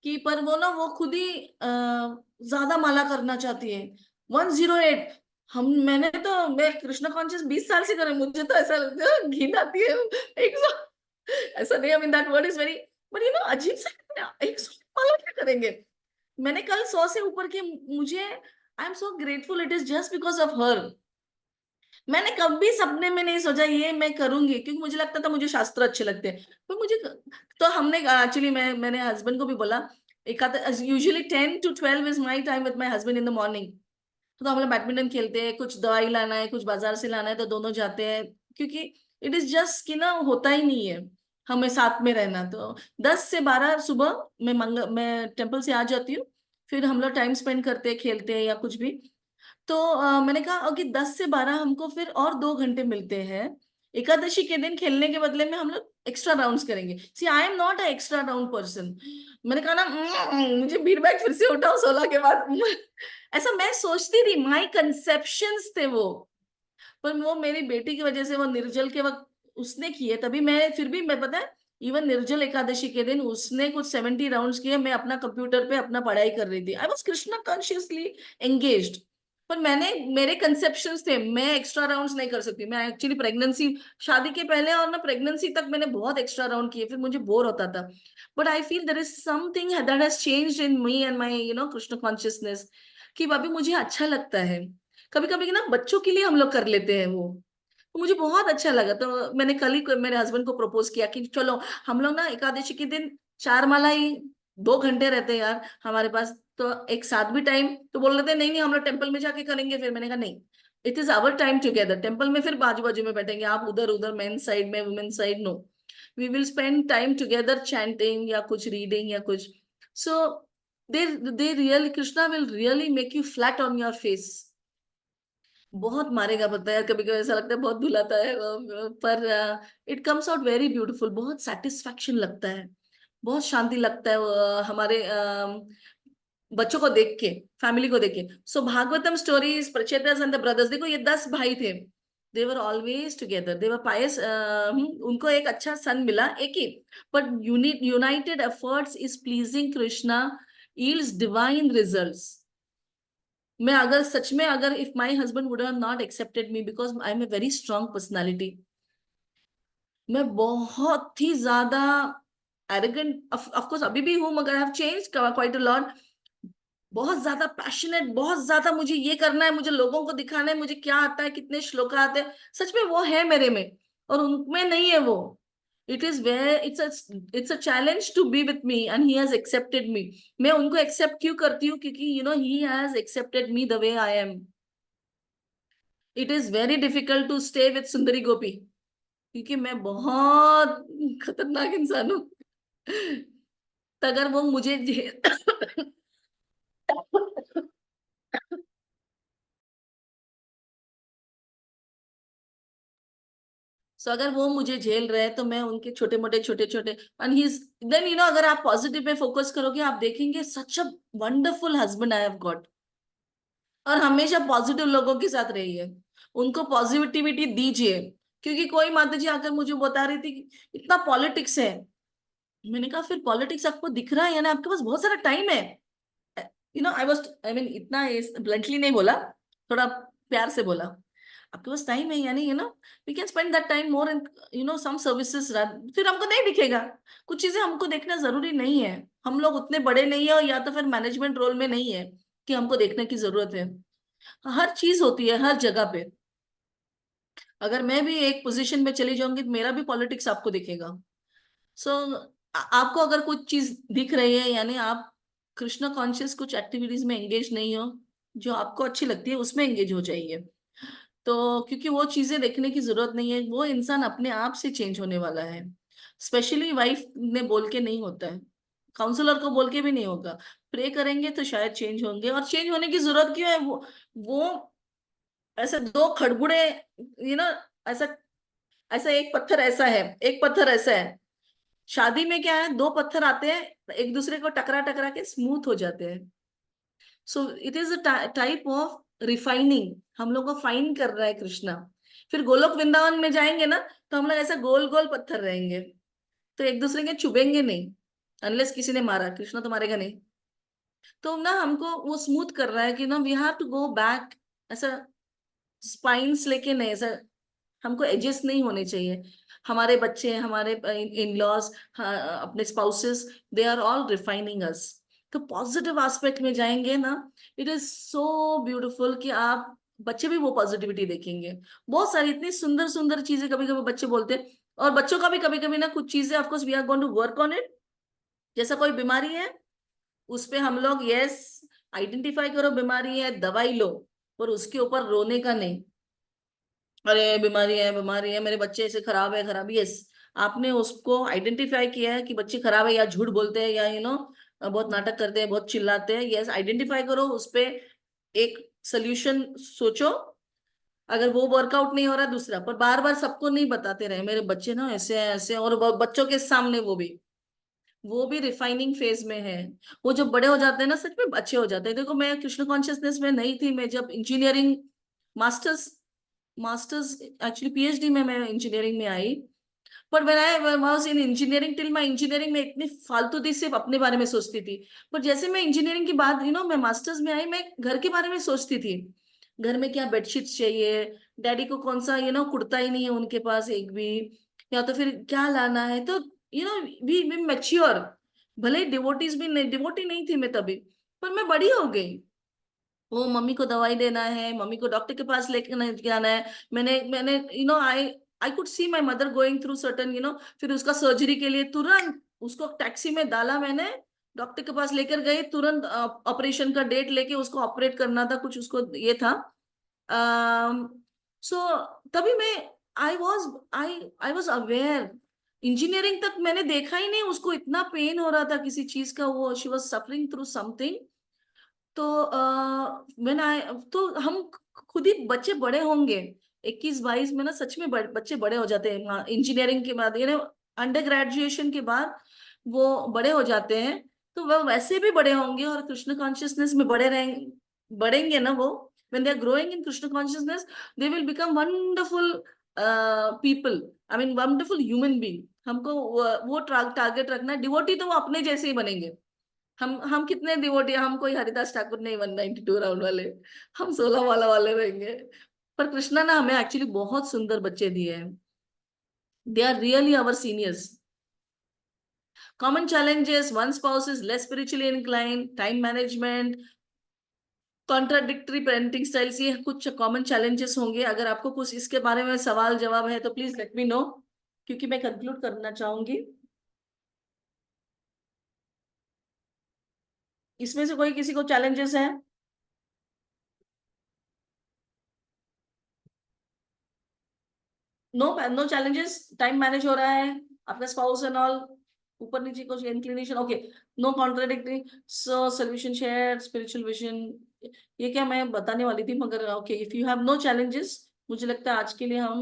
कि पर वो ना वो खुद ही ज्यादा माला करना चाहती है. 108. मैं कृष्ण कॉन्शियस 20 साल से कर रही हूँ, मुझे तो ऐसा लगता है घिन आती है. एक ऐसा नहीं, I mean that word is very, but अजीब सा, 100 माला क्या करेंगे. मैंने कल 100 से ऊपर के, मुझे I am so grateful, it is just because of her. मैंने कभी सपने में नहीं सोचा ये मैं करूंगी, क्योंकि मुझे लगता था मुझे शास्त्र अच्छे लगते हैं, तो मुझे, तो हमने एक्चुअली मैंने हस्बैंड को भी बोला, एक आधा, usually 10 to 12 is my time with my husband in the morning. तो हम लोग बैडमिंटन खेलते हैं, कुछ दवाई लाना है, कुछ बाजार से लाना है, तो दोनों जाते हैं, क्योंकि इट इज जस्ट कि ना होता ही नहीं है हमें साथ में रहना। तो 10 से 12 सुबह मैं टेम्पल से आ जाती हूँ, फिर हम लोग टाइम स्पेंड करते हैं, खेलते हैं या कुछ भी। तो मैंने कहा कि 10 से 12 हमको फिर और 2 घंटे मिलते हैं, एकादशी के दिन खेलने के बदले में हम लोग एक्स्ट्रा राउंड्स करेंगे। See I am not a extra round person. मैंने कहा ना, मुझे बीट बैग फिर से उठाओ 16 के बाद। ऐसा मैं सोचती थी, माई कंसेप्शंस थे वो। पर वो मेरी बेटी की वजह से, वो निर्जल के वक्त उसने किए, तभी मैं, फिर भी मैं, पता है, इवन निर्जल एकादशी के दिन उसने कुछ 70 राउंड्स किए, मैं अपना कंप्यूटर पे अपना पढ़ाई कर रही थी, I was Krishna consciously engaged. पर मैंने, मेरे कंसेप्शंस थे, मैं एक्स्ट्रा राउंड्स नहीं कर सकती। मैं एक्चुअली प्रेगनेंसी, शादी के पहले और ना प्रेगनेंसी तक मैंने बहुत एक्स्ट्रा राउंड किए, फिर मुझे बोर होता था। But I feel there is something that has changed in me and my Krishna consciousness, कि भाभी मुझे अच्छा लगता है। कभी कभी ना बच्चों के लिए हम लोग कर लेते हैं वो, तो मुझे बहुत अच्छा लगा। तो मैंने कल ही मेरे हस्बैंड को प्रपोज किया कि चलो हम लोग ना एकादशी के दिन 4 माला ही 2 घंटे रहते हैं यार हमारे पास, तो एक साथ भी टाइम, तो बोल रहे थे नहीं नहीं हम लोग टेम्पल में जाके करेंगे। फिर मैंने कहा नहीं, it is our time together. Temple में फिर बाजू बाजू में बैठेंगे, आप उधर उधर, मेन साइड में, women side, no, we will spend time together chanting या कुछ रीडिंग या कुछ। So they really, Krishna will really make you flat on your face. बहुत मारेगा पता है यार, कभी कभी ऐसा लगता है बहुत धुलाता है, पर it comes out very beautiful, बहुत सेटिस्फैक्शन लगता है, बहुत शांति लगता है हमारे बच्चों को देख के, फैमिली को देख के। So Bhagavatam stories, Prachetas and the brothers, देखो ये 10 भाई थे, दे वर ऑलवेज टुगेदर, दे वर पायस, उनको एक अच्छा सन मिला एक ही, but united efforts is pleasing Krishna, yields divine results. मैं अगर सच में, अगर if my husband would have not accepted me, because I am a very strong personality, मैं बहुत ही ज्यादा एरोगेंट, ऑफ कोर्स अभी भी हूं, मगर I have changed quite a lot. बहुत ज्यादा पैशनेट, बहुत ज्यादा मुझे ये करना है, मुझे लोगों को दिखाना है मुझे क्या आता है, कितने श्लोक आते हैं, सच में वो है मेरे में, और उनमें नहीं है वो। It is where it's a challenge to be with me and he has accepted me. मैं उनको एक्सेप्ट क्यों करती हूँ, क्योंकि he has accepted me the way I am. It is very difficult to stay with Sundari Gopi, क्योंकि मैं बहुत खतरनाक इंसान हूँ। तो अगर वो मुझे सो अगर वो मुझे झेल रहे हैं, तो मैं उनके छोटे छोटे, एंड ही इज, देन अगर आप पॉजिटिव पे फोकस करोगे, आप देखेंगे such a wonderful husband I have got. और हमेशा पॉजिटिव लोगों के साथ रहिए, उनको पॉजिटिविटी दीजिए। क्योंकि कोई माता जी आकर मुझे बता रही थी कि इतना पॉलिटिक्स है, मैंने कहा फिर पॉलिटिक्स आपको दिख रहा है, यानी आपके पास बहुत सारा टाइम है। आई वाज, आई मीन इतना ब्लंटली नहीं बोला, थोड़ा प्यार से बोला, आपके पास टाइम है, यानी we can spend that time more in some services. फिर हमको नहीं दिखेगा, कुछ चीजें हमको देखना जरूरी नहीं है, हम लोग उतने बड़े नहीं है, और या तो फिर मैनेजमेंट रोल में नहीं है कि हमको देखने की जरूरत है। हर चीज होती है हर जगह पे। अगर मैं भी एक पोजीशन में चली जाऊंगी, तो मेरा भी पॉलिटिक्स आपको दिखेगा। सो आपको अगर कुछ चीज दिख रही है, यानी आप कृष्ण कॉन्शियस कुछ एक्टिविटीज में एंगेज नहीं हो, जो आपको अच्छी लगती है उसमें एंगेज हो जाइए। तो क्योंकि वो चीजें देखने की जरूरत नहीं है, वो इंसान अपने आप से चेंज होने वाला है। स्पेशली वाइफ ने बोल के नहीं होता है, काउंसलर को बोल के भी नहीं होगा। प्रे करेंगे तो शायद चेंज होंगे, और चेंज होने की जरूरत क्यों है? वो ऐसे दो खड़बुड़े, यू नो ऐसा, ऐसा एक पत्थर ऐसा है, एक पत्थर ऐसा है। शादी में क्या है, दो पत्थर आते हैं, एक दूसरे को टकरा टकरा के स्मूथ हो जाते हैं। सो it is a type of refining, हम लोग को फाइन कर रहा है कृष्णा। फिर गोलोक वृंदावन में जाएंगे ना, तो हम लोग ऐसा गोल गोल पत्थर रहेंगे, तो एक दूसरे के चुभेंगे नहीं, अनलेस किसी ने मारा, कृष्णा तो मारेगा नहीं। तो ना हमको वो स्मूथ कर रहा है कि ना we have to go back, ऐसा स्पाइन्स लेके नहीं, ऐसा हमको एडजस्ट नहीं होने चाहिए। हमारे बच्चे, हमारे इन लॉज, अपने spouses, they are all refining us. तो पॉजिटिव एस्पेक्ट में जाएंगे ना, इट इज सो ब्यूटीफुल कि आप बच्चे भी वो पॉजिटिविटी देखेंगे। बहुत सारी इतनी सुंदर सुंदर चीजें कभी कभी बच्चे बोलते हैं, और बच्चों का भी कभी कभी ना कुछ चीजें, of course we are going to work on it. जैसा कोई बीमारी है, उस पे हम लोग यस आइडेंटिफाई करो बीमारी है, दवाई लो, पर उसके ऊपर रोने का नहीं। अरे बीमारी है, मेरे बच्चे ऐसे खराब है, खराब, यस आपने उसको आइडेंटिफाई किया है कि बच्चे खराब है, या झूठ बोलते हैं, या बहुत नाटक करते हैं, बहुत चिल्लाते हैं, यस आइडेंटिफाई करो, उस पे एक सोल्यूशन सोचो। अगर वो वर्कआउट नहीं हो रहा, दूसरा, पर बार बार सबको नहीं बताते रहे मेरे बच्चे ना ऐसे हैं ऐसे हैं, और बच्चों के सामने वो भी रिफाइनिंग फेज में है। वो जब बड़े हो जाते हैं ना, सच में अच्छे हो जाते हैं। देखो मैं कृष्ण कॉन्शियसनेस में नहीं थी, मैं जब engineering masters masters actually PhD में मैं इंजीनियरिंग में आई। पर when I was in engineering, till my engineering में इतनी फालतू सिर्फ अपने बारे में सोचती थी। पर जैसे मैं इंजीनियरिंग के बाद मैं मास्टर्स में आई, मैं घर के बारे में सोचती थी। घर में क्या बेडशीट्स चाहिए, डैडी को कौन सा कुर्ता ही नहीं है उनके पास एक भी, या तो फिर क्या लाना है, तो वी वी मैच्योर। भले डिवोटीज भी नहीं, डिवोटी नहीं थी मैं तभी, पर मैं बड़ी हो गई। वो मम्मी को दवाई देना है, मम्मी को डॉक्टर के पास लेके जाना है। मैंने मैंने I I could see my mother going through certain फिर उसका सर्जरी के लिए तुरंत उसको टैक्सी में डाला मैंने, डॉक्टर के पास लेकर गए, तुरंत ऑपरेशन का डेट लेके उसको ऑपरेट करना था, कुछ उसको ये था। सो तभी मैं आई वॉज अवेयर। इंजीनियरिंग तक मैंने देखा ही नहीं उसको इतना पेन हो रहा था किसी चीज का, वो she was suffering through something. तो व्हेन आई तो हम खुद ही बच्चे बड़े होंगे 21-22 में ना, सच में बच्चे बड़े हो जाते हैं इंजीनियरिंग के बाद, अंडर ग्रेजुएशन के बाद वो बड़े हो जाते हैं। तो वह वैसे भी बड़े होंगे और कृष्ण कॉन्शियसनेस में बड़े रहेंगे, बढ़ेंगे ना वो। when they are growing in krishna consciousness, they will become wonderful people, I mean wonderful human being। हमको वो टारगेट रखना है। डिवोटी तो वो अपने जैसे ही बनेंगे। हम कितने डिवोटी, हम कोई हरिदास ठाकुर नहीं, 192 राउंड वाले, हम 16 वाला वाले रहेंगे। पर कृष्णा ना हमें एक्चुअली बहुत सुंदर बच्चे दिए हैं। They are really our seniors. Common challenges: one spouse is less spiritually inclined, time management, contradictory parenting styles, ये कुछ कॉमन चैलेंजेस होंगे। अगर आपको कुछ इसके बारे में सवाल जवाब है तो प्लीज लेट मी नो, क्योंकि मैं कंक्लूड करना चाहूंगी। इसमें से कोई किसी को चैलेंजेस है? No no challenges, time manage हो रहा है, आपका स्पाउस एंड ऑल, ऊपर नीचे कुछ inclination, okay, no contradictory, so solution share, spiritual vision. ये क्या मैं बताने वाली थी, मगर okay, if you have no challenges, मुझे लगता है आज के लिए हम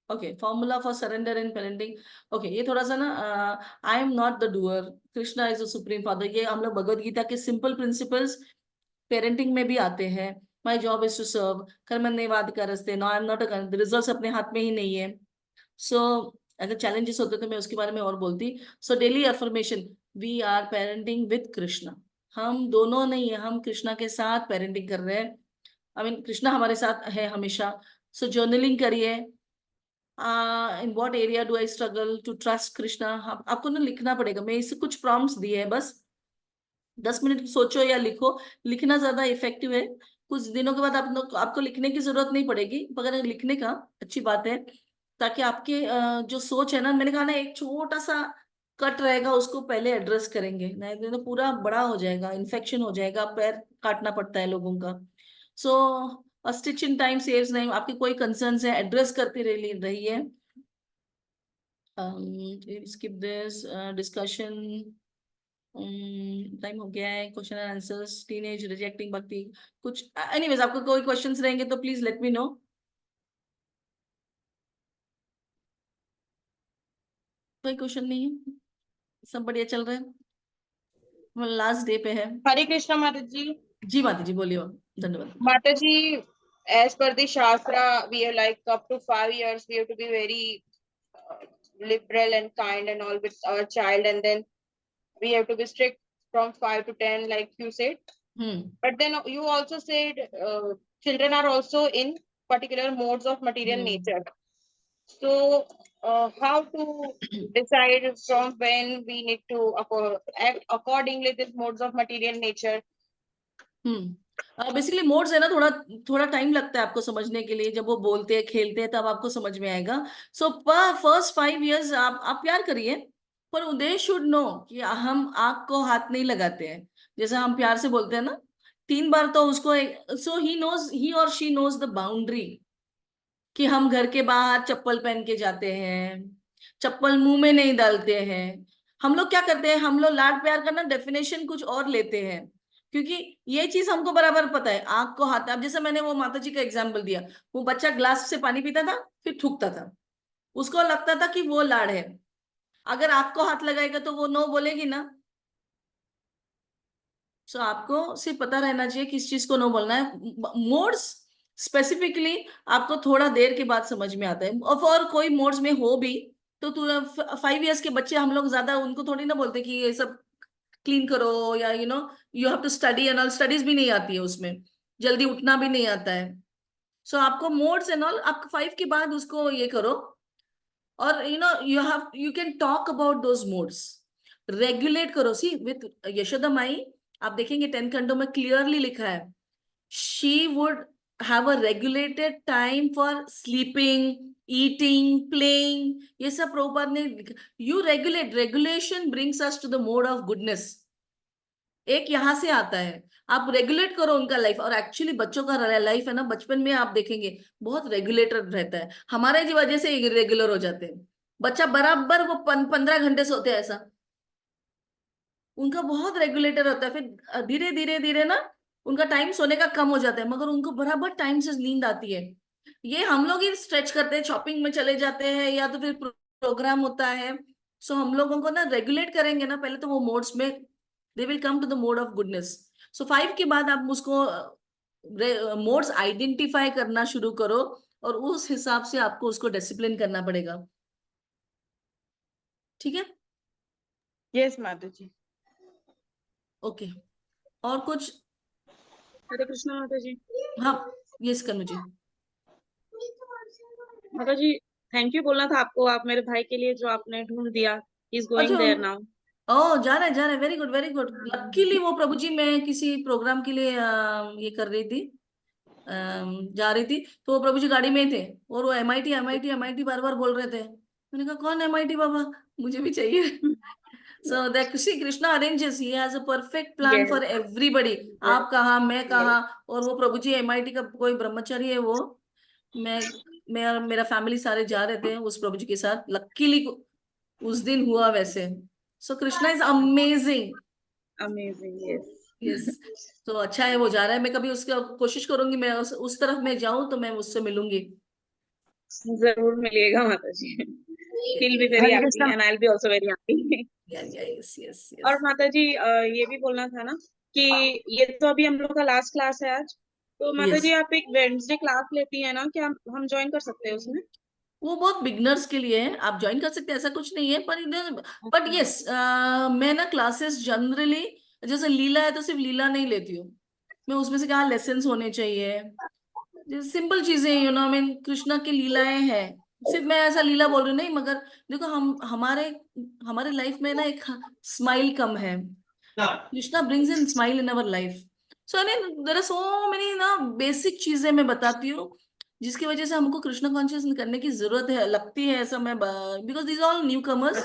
okay. Formula for surrender in parenting, okay, ये थोड़ा सा ना, I am not the doer, Krishna is the supreme father, ये हम लोग भगवत गीता के सिंपल प्रिंसिपल्स पेरेंटिंग में भी आते हैं। My job is to serve, कर्मण्येवाद कारस्ते, no I am not a, result अपने हाथ में ही नहीं है। सो अगर चैलेंजेस होते तो मैं उसके बारे में और बोलती। So daily affirmation, we are parenting with Krishna. हम दोनों नहीं है, हम कृष्णा के साथ पेरेंटिंग कर रहे हैं। आई मीन कृष्णा हमारे साथ है हमेशा। सो जर्नलिंग करिए। In what area do I struggle to trust Krishna, आपको ना लिखना पड़ेगा। मैं इसे कुछ प्रॉम्प्ट्स दिए हैं, बस 10 मिनट सोचो या लिखो। लिखना ज्यादा इफेक्टिव है। कुछ दिनों के बाद आपको लिखने की जरूरत नहीं पड़ेगी, मगर लिखने का अच्छी बात है, ताकि आपके जो सोच है ना, मैंने कहा ना, एक छोटा सा कट रहेगा, उसको पहले एड्रेस करेंगे, नहीं तो पूरा बड़ा हो जाएगा, इन्फेक्शन हो जाएगा, पैर काटना पड़ता है लोगों का। So stitch in time saves time. आपके कोई कंसर्न्स है, एड्रेस करते रहिए। स्किप दिस डिस्कशन, टाइम हो गया है। Question and answers, teenage rejecting भक्ति, कुछ एनीवेज, आपको कोई क्वेश्चंस रहेंगे तो प्लीज लेट मी नो। कोई क्वेश्चन नहीं है, सब बढ़िया चल रहा है, लास्ट डे पे है। हरे कृष्णा माता जी। जी माता जी, बोलिए मैम। धन्यवाद। माता जी, as per the shastra, we are like up to 5 years we have to be very liberal and kind and all with our child, and then we have to be strict from 5 to 10 like you said. Hmm. But then you also said children are also in particular modes of material hmm. nature. So how to decide from when we need to act accordingly these modes of material nature. Basically modes है ना, थोड़ा थोड़ा time लगता है आपको समझने के लिए। जब वो बोलते हैं खेलते हैं तब आपको समझ में आएगा। सो फर्स्ट 5 years आप प्यार करिए, पर दे शुड नो कि हम आग को हाथ नहीं लगाते हैं। जैसे हम प्यार से बोलते हैं ना, 3 बार तो उसको, सो ही और शी नोज द बाउंड्री कि हम घर के बाहर चप्पल पहन के जाते हैं, चप्पल मुंह में नहीं डालते हैं। हम लोग क्या करते हैं, हम लोग लाड प्यार का ना डेफिनेशन कुछ और लेते हैं, क्योंकि ये चीज हमको बराबर पता है। आंख को हाथ, अब जैसे मैंने वो माता जी का एग्जाम्पल दिया, वो बच्चा ग्लास से पानी पीता था फिर थूकता था, उसको लगता था कि वो लाड है। अगर आंख को हाथ लगाएगा तो वो नो बोलेगी ना। सो आपको सिर्फ पता रहना चाहिए किस चीज को नो बोलना है। मोड्स स्पेसिफिकली आपको थोड़ा देर के बाद समझ में आता है, और कोई मोड्स में हो भी तो 5 years के बच्चे हम लोग ज्यादा उनको थोड़ी ना बोलते कि ये सब क्लीन करो, या you have to study and all. Studies भी नहीं आती है उसमें, जल्दी उठना भी नहीं आता है। सो आपको मोड्स एंड ऑल, आप 5 के बाद उसको ये करो। और you can talk about those modes, regulate करो। सी विथ यशोदा माई, आप देखेंगे 10 खंडों में क्लियरली लिखा है, she would have a regulated time for sleeping, eating, playing। ये सब प्रभुपाद ने लिखा। You regulate, regulation brings us to the mode of goodness। एक यहां से आता है, आप रेगुलेट करो उनका लाइफ। और एक्चुअली बच्चों का लाइफ है ना, बचपन में आप देखेंगे बहुत रेगुलेटेड रहता है। हमारे जी वजह से इरेगुलर हो जाते हैं। बच्चा बराबर वो 15 घंटे सोते हैं ऐसा, उनका बहुत रेगुलेटर होता है। फिर धीरे धीरे धीरे ना उनका टाइम सोने का कम हो जाता है, मगर उनको बराबर टाइम से नींद आती है। ये हम लोग ही स्ट्रेच करते हैं, शॉपिंग में चले जाते हैं या तो फिर प्रोग्राम होता है। सो हम लोगों को ना रेगुलेट करेंगे ना पहले, तो वो मोड्स में they will come to the mode of goodness. So 5 के बाद आप उसको मोड्स आइडेंटिफाई करना शुरू करो, और उस हिसाब से आपको उसको डिसिप्लिन करना पड़ेगा। ठीक है। Yes, Mataji. ओके, और कुछ? हरे कृष्णा माता जी। हाँ, यस कनु जी। माता जी, थैंक यू बोलना था आपको, आप मेरे भाई के लिए जो आपने ढूंढ दिया। ही इज अच्छा, गोइंग देयर नाउ। ओ जा रहा है, very good very good. Luckily वो प्रभु जी, मैं किसी प्रोग्राम के लिए ये कर रही थी, जा रही थी, तो वो प्रभु जी गाड़ी में ही थे, और वो एमआईटी एमआईटी एमआईटी बार बार बोल रहे थे। मैंने कहा कौन एमआईटी बाबा, मुझे भी चाहिए। So that Shri Krishna arranges, he has a perfect plan yes. For everybody. आप कहाँ, मैं कहाँ, और वो प्रभु जी एमआईटी का कोई ब्रह्मचारी है वो। मैं मैं और मेरा फैमिली सारे जा रहे थे उस प्रभु जी के साथ। लकीली उस दिन हुआ वैसे। So Krishna is amazing. Amazing, yes. Yes. तो अच्छा है वो जा रहा है, मैं कभी उसका कोशिश करूंगी, मैं उस तरफ में जाऊं तो मैं उससे मिलूंगी। जरूर मिलिएगा माता जी। He'll be very Hare happy Krishna. and I'll be also very happy. Yes yes और यस। माता जी, ये भी बोलना था ना कि ये तो अभी हम लोग का लास्ट क्लास है आज, तो माता यस, जी आप एक वेडनेसडे क्लास लेती है ना, क्या हम ज्वाइन कर सकते हैं उसमें? वो बहुत बिगनर्स के लिए है, आप ज्वाइन कर सकते हैं, ऐसा कुछ नहीं है। पर बट अच्छा। यस, मैं ना क्लासेस जनरली, जैसे लीला है तो सिर्फ लीला नहीं लेती हूँ मैं, उसमें से क्या लेसन्स होने चाहिए, सिंपल चीजें, आई मीन कृष्णा की लीलाएं हैं। सिर्फ मैं ऐसा लीला बोल रही हूँ नहीं, मगर देखो हम हमारे हमारे लाइफ में ना एक स्माइल कम है। Krishna brings in smile in our life. So there are so many ना बेसिक चीजें मैं बताती हूँ, जिसकी वजह से हमको कृष्णा कॉन्शियस करने की जरूरत है, लगती है ऐसा। मैं because these all newcomers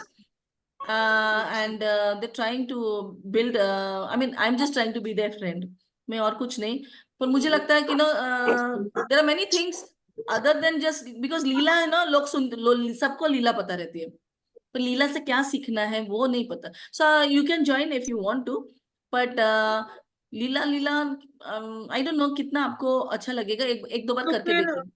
and they trying to build, I mean I am just trying to be their friend, मैं और कुछ नहीं। पर मुझे लगता है कि there are many things other than just because लीला है ना, लोग सबको लीला पता रहती है, पर लीला से क्या सीखना है वो नहीं पता। So you can join if you want to, but लीला लीला आई डोंट नो कितना आपको अच्छा लगेगा, एक दो बार तो करके फिर देखिए।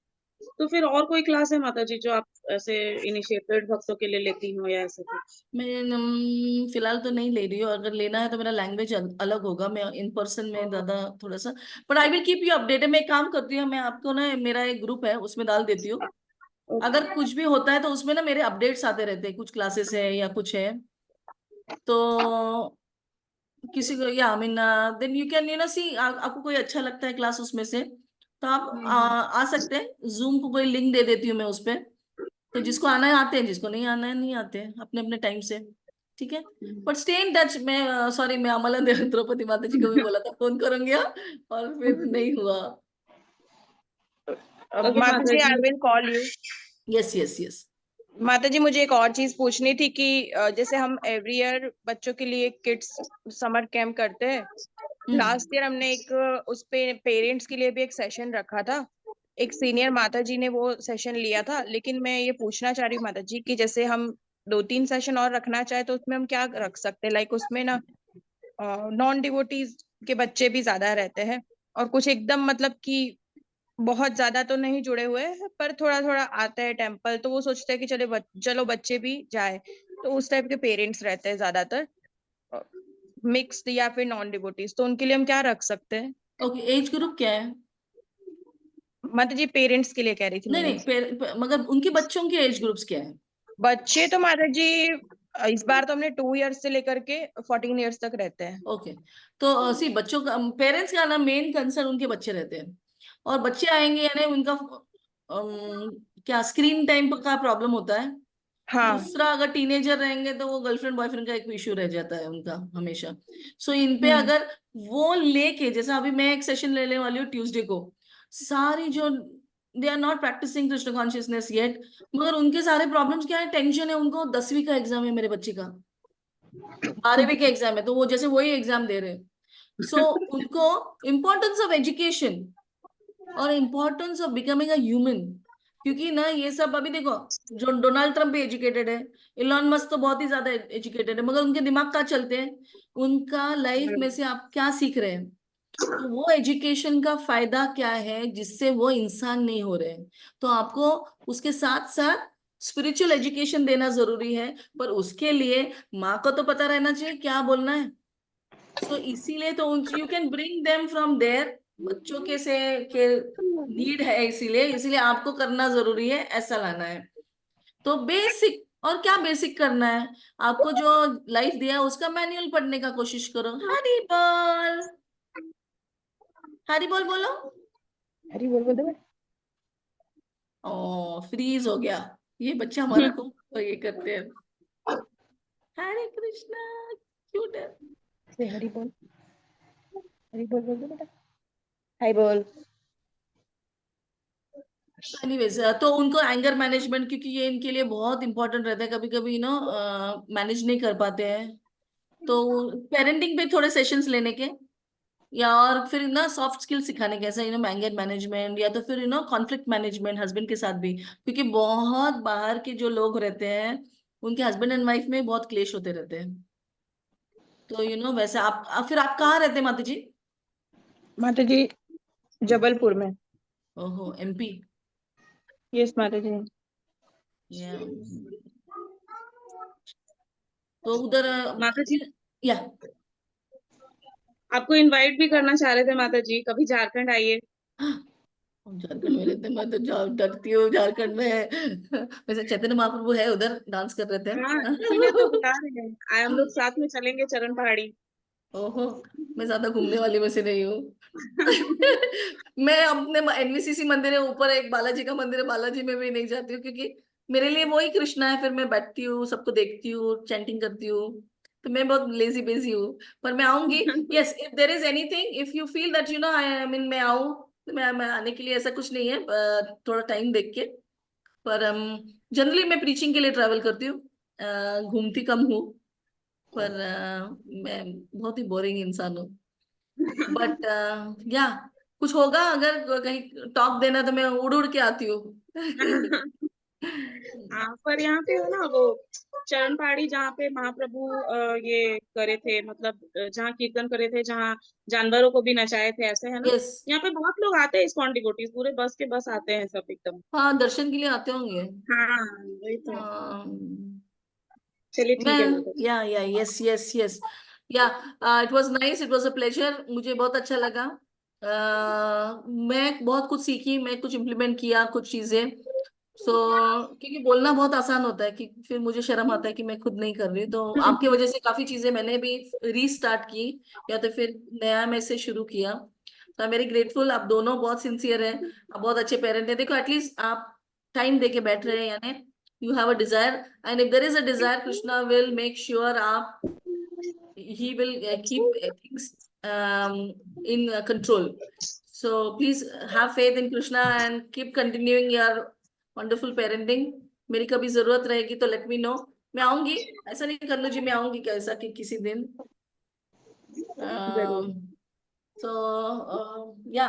तो फिर और कोई क्लास है माता जी जो आप ऐसे इनिशिएटेड भक्तों के लिए लेती हो या ऐसे कुछ? मैं फिलहाल तो नहीं ले रही हूँ, अगर लेना है तो मेरा लैंग्वेज अलग होगा, मैं इन पर्सन में ज्यादा थोड़ा सा। But I will keep you updated. मैं एक काम करती हूँ, मैं आपको ना मेरा एक ग्रुप है उसमें डाल देती हूँ। ओके। अगर कुछ भी होता है तो उसमें ना मेरे अपडेट्स आते रहते हैं, कुछ क्लासेस है या कुछ है तो किसी को, या I mean then you can see, आपको कोई अच्छा लगता है क्लास उसमें से, तो आप हम्म। आ सकते हैं। जूम को कोई लिंक दे देती हूँ मैं उस पे, तो जिसको आना है आते हैं, जिसको नहीं आना है नहीं आते हैं, अपने अपने टाइम से। ठीक है। But stay in touch. मैं सॉरी, मैं अमला द्रौपदी माता जी को भी बोला था फोन करूंगी, और फिर नहीं हुआ। ओके माता माता जी, जी। I will call you. Yes yes yes. माता जी, मुझे एक और चीज पूछनी थी कि जैसे हम एवरी ईयर बच्चों के लिए किड्स समर कैंप करते हैं। लास्ट ईयर हमने एक उस पे पेरेंट्स के लिए भी एक सेशन रखा था। एक सीनियर माता जी ने वो सेशन लिया था, लेकिन मैं ये पूछना चाह रही हूँ माता जी कि जैसे हम 2-3 सेशन और रखना चाहे तो उसमें हम क्या रख सकते हैं? लाइक उसमें ना नॉन डिवोटीज के बच्चे भी ज्यादा रहते हैं, और कुछ एकदम मतलब कि बहुत ज्यादा तो नहीं जुड़े हुए हैं, पर थोड़ा थोड़ा आता है टेम्पल, तो वो सोचते हैं कि चलो बच्चे भी जाए। तो उस टाइप के पेरेंट्स रहते हैं ज्यादातर, मिक्स्ड या फिर नॉन डिवोटीज, तो उनके लिए हम क्या रख सकते हैं? ओके, एज ग्रुप क्या है? माता जी, पेरेंट्स के लिए कह रही थी नहीं मैं। नहीं, मगर उनके बच्चों के एज ग्रुप्स क्या है? बच्चे तो माता जी इस बार तो हमने 2 ईयर्स से लेकर के 14 ईयर्स तक रहते हैं। ओके। तो सी बच्चों का, पेरेंट्स का ना मेन कंसर्न उनके बच्चे रहते हैं। और बच्चे आएंगे यानी उनका क्या स्क्रीन टाइम का प्रॉब्लम होता है। हाँ। दूसरा, अगर टीनेजर रहेंगे तो वो गर्लफ्रेंड बॉयफ्रेंड का एक इश्यू रह जाता है उनका हमेशा। सो इन पे हम्म। अगर वो लेके, जैसे अभी मैं एक सेशन लेने वाली हूँ ट्यूसडे को, सारी जो they are not practicing Krishna consciousness yet, मगर उनके सारे प्रॉब्लम्स क्या है, टेंशन है उनको, 10वीं का एग्जाम है मेरे बच्चे का, 12वीं का एग्जाम है, तो वो जैसे वही एग्जाम दे रहे हैं। सो उनको इम्पोर्टेंस ऑफ एजुकेशन और importance of becoming a human, क्योंकि ना ये सब अभी देखो, जो डोनाल्ड ट्रम्प भी एजुकेटेड है, इलॉन मस्क तो बहुत ही ज्यादा एजुकेटेड है, मगर उनके दिमाग कहाँ चलते हैं, उनका लाइफ में से आप क्या सीख रहे हैं, तो वो एजुकेशन का फायदा क्या है जिससे वो इंसान नहीं हो रहे हैं। तो आपको उसके साथ साथ स्पिरिचुअल एजुकेशन देना जरूरी है, पर उसके लिए माँ को तो पता रहना चाहिए क्या बोलना है। सो इसीलिए तो you can bring them from there, बच्चों के नीड है, इसीलिए इसीलिए आपको करना जरूरी है, ऐसा लाना है। तो बेसिक, और क्या बेसिक करना है, आपको जो लाइफ दिया है उसका मैनुअल पढ़ने का कोशिश करो। हरी बोल, हरी बोल बोलो। अरे बोल बोल दे। ओ फ्रीज हो गया, ये बच्चा हमारा को तो ये करते हैं। हरे कृष्णा, क्यूट है। से हरी बोल, हरी बोल बोल दे बेटा। हाय बोल। एनीवेज, तो उनको एंगर मैनेजमेंट, क्योंकि ये इनके लिए बहुत इंपॉर्टेंट रहता है, कभी कभी नो मैनेज नहीं कर पाते हैं, तो पेरेंटिंग पे थोड़े सेशंस लेने के, या और फिर ना सॉफ्ट स्किल सिखाने के, ऐसा एंगर मैनेजमेंट, या तो फिर कॉन्फ्लिक्ट मैनेजमेंट हस्बैंड के साथ भी, क्योंकि बहुत बाहर के जो लोग रहते हैं उनके हस्बैंड एंड वाइफ में बहुत क्लेश होते रहते हैं। तो वैसे फिर आप कहाँ रहते हैं माता जी? माता जी, जबलपुर में। ओहो, MP। यस माता जी। या तो उधर माता जी, या आपको इनवाइट भी करना चाह रहे थे माता जी, कभी झारखंड आइए। हम झारखंड में रहते हैं, मैं तो डरती हूँ झारखंड में। वैसे चैतन्य महाप्रभु है उधर, डांस कर रहे थे। हाँ, इसीलिए तो बुला रहे हैं, आए हम लोग साथ में चलेंगे चरण पहाड़ी। ओहो, मैं ज्यादा घूमने वाली में से नहीं हूँ। मैं अपने NVCC मंदिर है ऊपर, एक बालाजी का मंदिर है, बालाजी में भी नहीं जाती हूँ, क्योंकि मेरे लिए वही कृष्णा है। फिर मैं बैठती हूँ, सबको देखती हूँ, चैंटिंग करती हूँ, तो मैं बहुत लेजी बेजी हूँ। पर मैं आऊंगी। Yes, if there is anything, if you feel that I mean मैं आऊँ, तो मैं आने के लिए, ऐसा कुछ नहीं है, थोड़ा टाइम देख के। पर जनरली मैं प्रीचिंग के लिए ट्रैवल करती हूँ, घूमती कम हूँ। पर मैं बहुत ही बोरिंग इंसान हूँ। बट या कुछ होगा, अगर कहीं टॉक देना तो मैं उड़ उड़ के आती हूँ। हाँ, पर यहाँ पे हो ना वो चरण पहाड़ी, जहाँ पे महाप्रभु ये करे थे, मतलब जहाँ कीर्तन करे थे, जहाँ जानवरों को भी नचाए थे, ऐसे है ना। यस। यहाँ पे बहुत लोग आते हैं, इस्कॉन डिवोटीज पूरे बस के बस आते हैं सब एकदम। हाँ, दर्शन के लिए आते होंगे। हाँ, वही तो। हाँ। चलिए मैं ठीक है माता जी। या यस यस यस। या it was nice, it was a pleasure, मुझे बहुत अच्छा लगा। मैं बहुत कुछ सीखी, मैं कुछ इम्प्लीमेंट किया कुछ चीजें। सो क्योंकि बोलना बहुत आसान होता है, कि फिर मुझे शर्म आता है कि मैं खुद नहीं कर रही, तो आपकी वजह से काफी चीजें मैंने भी रीस्टार्ट की, या तो फिर नया में से शुरू किया। तो आई एम वेरी ग्रेटफुल, आप दोनों बहुत सिंसियर हैं, आप बहुत अच्छे पेरेंट हैं। देखो एटलीस्ट आप टाइम दे के बैठ रहे हैं, यानी you have a desire, and if there is a desire, Krishna will make sure he will keep things in control. So please have faith in Krishna and keep continuing your wonderful parenting. मेरी कभी जरूरत रहेगी तो let me know. मैं आऊंगी, ऐसा नहीं कर लो जी, मैं आऊंगी कैसा कि किसी दिन. जरूर. तो या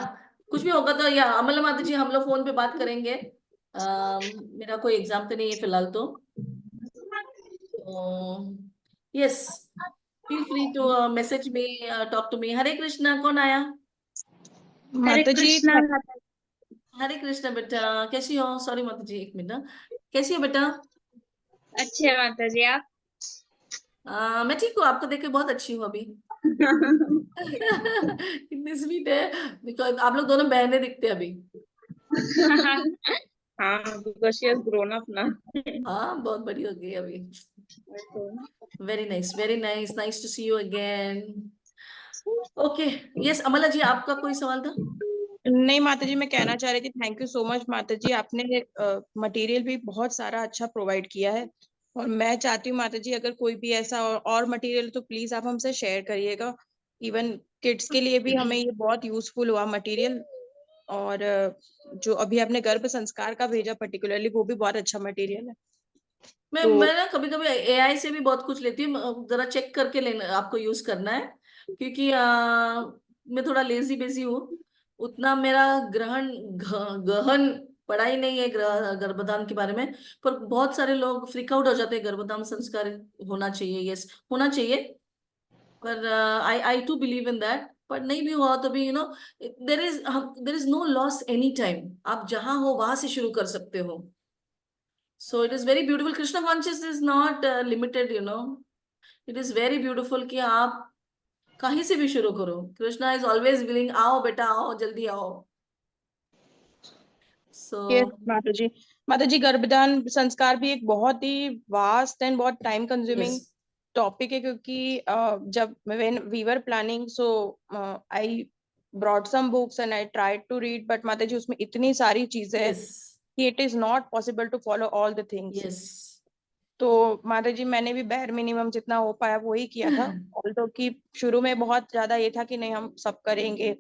कुछ भी होगा तो या अमल माता जी हम लोग फोन पे बात करेंगे. मेरा कोई एग्जाम तो नहीं है फिलहाल तो. Yes, feel free to message me, talk to me. Hare Krishna. कौन आया? माता जी हरे कृष्णा बेटा, कैसी हो? सॉरी माता जी, एक मिनट. कैसी हो बेटा? अच्छे माता जी, आप? मैं ठीक हूँ, आपको देख के बहुत अच्छी हूँ अभी. कितनी स्वीट है, बिकॉज आप लोग दोनों बहनें दिखते हैं अभी. हाँ, because she has grown up ना. हाँ, बहुत बड़ी हो गई अभी. Very nice, very nice, nice to see you again. Okay, yes Amla ji, आपका कोई सवाल था? नहीं माता जी, मैं कहना चाह रही थी, थैंक यू सो मच माता जी, आपने मटेरियल भी बहुत सारा अच्छा प्रोवाइड किया है. और मैं चाहती हूँ माता जी, अगर कोई भी ऐसा और मटेरियल तो प्लीज आप हमसे शेयर करिएगा. इवन किड्स के लिए भी हमें ये बहुत यूजफुल हुआ मटेरियल. और जो अभी आपने गर्भ संस्कार का भेजा पर्टिकुलरली, वो भी बहुत अच्छा मटेरियल है. मैं ना कभी कभी एआई से भी बहुत कुछ लेती हूँ, जरा चेक करके लेना, आपको यूज करना है. क्योंकि मैं थोड़ा लेजी बेजी हूँ, उतना मेरा गहन पढ़ाई नहीं है गर्भधान के बारे में. पर बहुत सारे लोग फ्रीक आउट हो जाते हैं, गर्भधान संस्कार होना चाहिए, यस होना चाहिए. पर I too believe in that. पर नहीं भी हुआ तो भी there is no loss any time. आप जहां हो वहां से शुरू कर सकते हो. So it is very beautiful. Krishna conscious is not limited, you know. It is very beautiful कि आप कहीं से भी शुरू करो. Krishna is always willing. आओ बेटा, आओ जल्दी आओ. So yes, माता जी गर्भधान संस्कार भी एक बहुत ही वास्ट एंड बहुत टाइम कंज्यूमिंग yes, टॉपिक है. क्योंकि जब when we were planning, so I brought some books and I tried to read, but माता जी उसमें इतनी सारी चीजें हैं yes, कि it is not possible to follow all the things. yes. तो माता जी मैंने भी bare मिनिमम जितना हो पाया वही किया था. ऑल्दो कि शुरू में बहुत ज्यादा ये था कि नहीं हम सब करेंगे.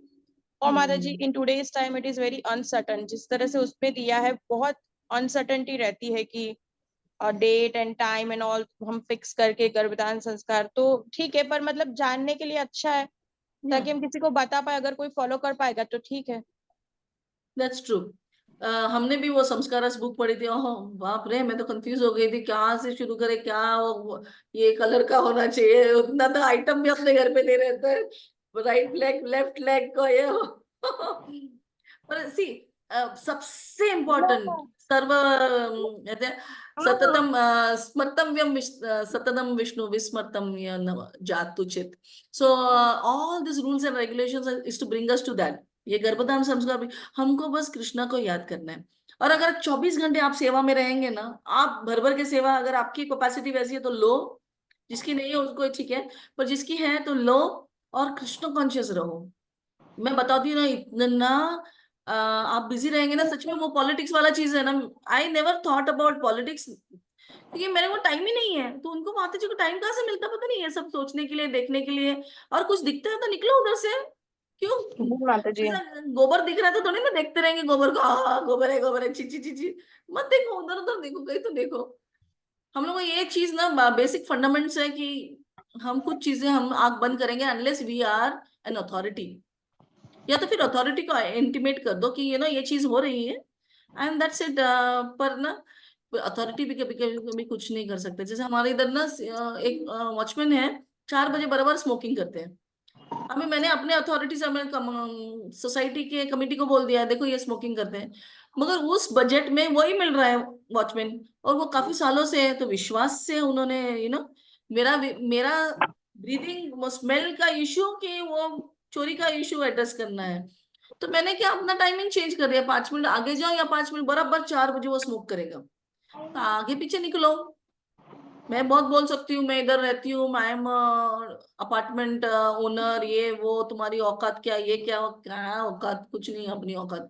और माता जी in today's time it is very uncertain. जिस तरह से उसमें दिया है, बहुत अनसर्टनिटी रहती है कि date and time and all हम फिक्स करके गर्भधान संस्कार तो ठीक है, पर मतलब जानने के लिए अच्छा है ताकि हम किसी को बता पाए. अगर कोई फॉलो कर पाएगा तो ठीक है. That's true. हमने भी वो संस्कारस बुक पढ़ी थी. ओह बाप रे, मैं तो कंफ्यूज हो गई थी, कहाँ से शुरू करें, क्या ये कलर का होना चाहिए. उतना तो आइटम भी अपने घर पे नहीं रहता है. राइट लेग, लेफ्ट लेग को ये हो. पर सी, सबसे इम्पोर्टेंट सर्व कहते हैं सततम सततम विष्णु विस्मृतम जातुचित. So all this rules and regulations is to bring us to that. ये गर्भधान संस्कार भी हमको बस कृष्णा को याद करना है. और अगर 24 घंटे आप सेवा में रहेंगे ना, आप भर भर के सेवा, अगर आपकी कैपेसिटी वैसी है तो लो, जिसकी नहीं है उसको ठीक है, पर जिसकी है तो लो. और कृष्ण कॉन्शियस रहो. मैं बताती हूँ ना, इतना आप बिजी रहेंगे ना, सच में वो पॉलिटिक्स वाला चीज है ना. I never thought about politics, क्योंकि मेरे को टाइम ही नहीं है. तो उनको माता जी को टाइम कहाँ से मिलता पता नहीं है, सब सोचने के लिए, देखने के लिए. और कुछ दिखता है तो निकलो उधर से. क्यों? माता जी ऐसा गोबर दिख रहा है तो थोड़ी ना देखते रहेंगे गोबर को, हाँ गोबर है, गोबर है, ची ची ची ची. मत देखो उधर उधर, देखो कहीं तो देखो. हम लोग को ये चीज ना बेसिक फंडामेंट्स है कि हम कुछ चीजें हम आंख बंद करेंगे unless we are an authority. या तो फिर अथॉरिटी को इंटीमेट कर दो कि ये चीज हो रही है, एंड दैट्स इट. पर ना अथॉरिटी भी कभी कभी कभी कुछ नहीं कर सकते. जैसे हमारे इधर ना एक वॉचमैन है, 4 बजे बराबर स्मोकिंग करते हैं. अभी मैंने अपने अथॉरिटी से, सोसाइटी के कमेटी को बोल दिया है, देखो ये स्मोकिंग करते हैं, मगर उस बजट में वही मिल रहा है वॉचमैन. और वो काफी सालों से है, तो विश्वास से उन्होंने मेरा मेरा ब्रीदिंग स्मेल का इशू कि वो चोरी का इशू एड्रेस करना है. तो मैंने क्या अपना टाइमिंग चेंज कर दिया, 5 मिनट आगे जाओ या 5 मिनट बराबर 4 बजे वो स्मोक करेगा. तो आगे पीछे निकलो. मैं बहुत बोल सकती हूँ, मैं इधर रहती हूँ, आई एम अपार्टमेंट ओनर, ये वो, तुम्हारी औकात क्या, ये क्या औकात, कुछ नहीं अपनी औकात.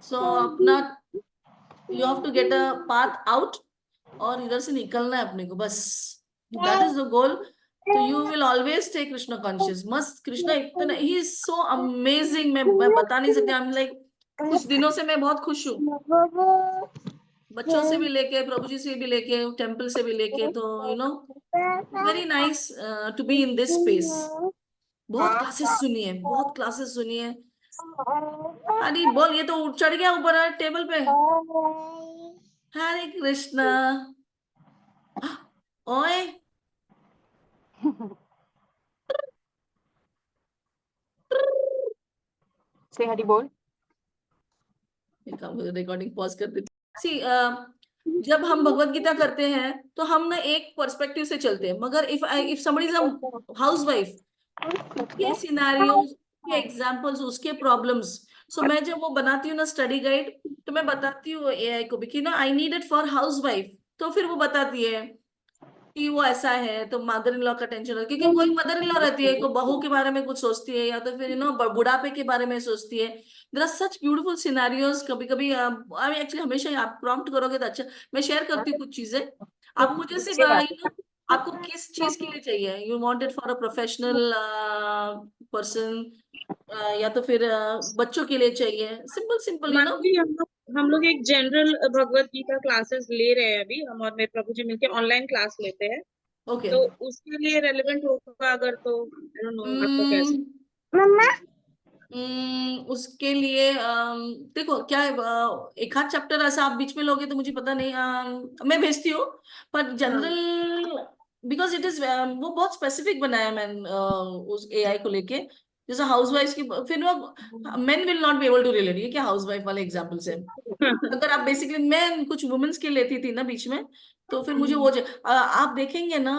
सो अपना you have to get a path out और इधर से निकलना है अपने को, बस दैट इज द गोल। तो you will always stay Krishna conscious. मस्त कृष्णा इतना, ही इज सो अमेजिंग, मैं बता नहीं सकती। आई एम लाइक, कुछ दिनों से मैं बहुत खुश हूँ, बच्चों से भी लेके, प्रभु जी से भी लेके, टेम्पल से भी लेके, तो very nice to be in this space. बहुत क्लासेस सुनी है, बहुत क्लासेस सुनी है। अरे बोल, ये तो चढ़ गया ऊपर टेबल पे। हरे कृष्णा। ओए, से हरी बोल। रिकॉर्डिंग पॉज कर देती। सी, जब हम भगवत गीता करते हैं तो हम ना एक पर्सपेक्टिव से चलते हैं, मगर if somebody is a housewife, उसके सिनेरियोज, उसके एग्जांपल्स, उसके प्रॉब्लम्स, सो मैं जब वो बनाती हूँ ना स्टडी गाइड, तो मैं बताती हूँ एआई को भी कि ना I need it for housewife. तो फिर वो बताती है कि वो ऐसा है, तो मदर इन लॉ का टेंशन है, क्योंकि कोई मदर इन लॉ रहती है, कोई बहू के बारे में कुछ सोचती है, या तो फिर बुढ़ापे के बारे में सोचती है। There are such beautiful scenarios. कभी कभी एक्चुअली हमेशा ही आप प्रॉम्प्ट करोगे तो अच्छा, मैं शेयर करती हूँ कुछ चीजें। आप मुझे सिर्फ अच्छी बात है। आपको किस चीज के लिए चाहिए, you want it for a professional person, या तो फिर बच्चों के लिए चाहिए, सिंपल सिंपल माधुरी, हम लोग एक जनरल भगवत गीता क्लासेस ले रहे हैं अभी, हम और मेरे प्रभु जी मिलके ऑनलाइन क्लास लेते हैं, ओके। तो उसके लिए रेलेवेंट होगा अगर, तो आई डोंट नो आपको कैसे। उसके लिए देखो क्या है, एक आध चैप्टर ऐसा आप बीच में लोगे तो मुझे पता नहीं, मैं भेजती हूँ। पर हाँ, जनरल, बिकॉज इट इज वो बहुत स्पेसिफिक बनाया मैंने उस एआई को लेके। जैसे हाउसवाइफ की, फिर वो men will not be able to relate, ये क्या हाउसवाइफ वाले एग्जाम्पल है। अगर आप बेसिकली, मैं कुछ वुमेन्स के लेती थी ना बीच में, तो फिर मुझे वो आप देखेंगे ना,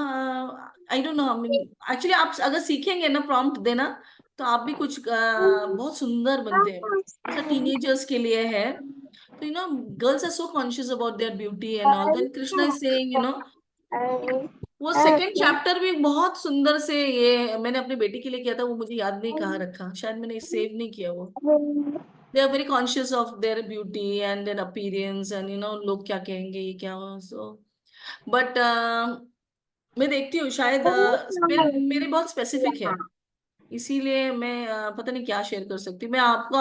आई डोंट नो, एक्चुअली आप अगर सीखेंगे ना प्रॉम्प्ट देना, तो आप भी कुछ बहुत सुंदर बनते हैं। जैसा टीनेजर्स के लिए है, तो girls are so conscious about their beauty and all, then Krishna is saying वो सेकंड चैप्टर भी बहुत सुंदर से, ये मैंने अपनी बेटी के लिए किया था, वो मुझे याद नहीं कहाँ रखा, शायद मैंने सेव नहीं किया वो। They are very conscious of their beauty and their appearance, and लोग क्या कहेंगे, ये क्या हो, सो बट मैं देखती हूँ शायद मेरे बहुत स्पेसिफिक है, इसीलिए मैं पता नहीं क्या शेयर कर सकती हूँ। मैं आपको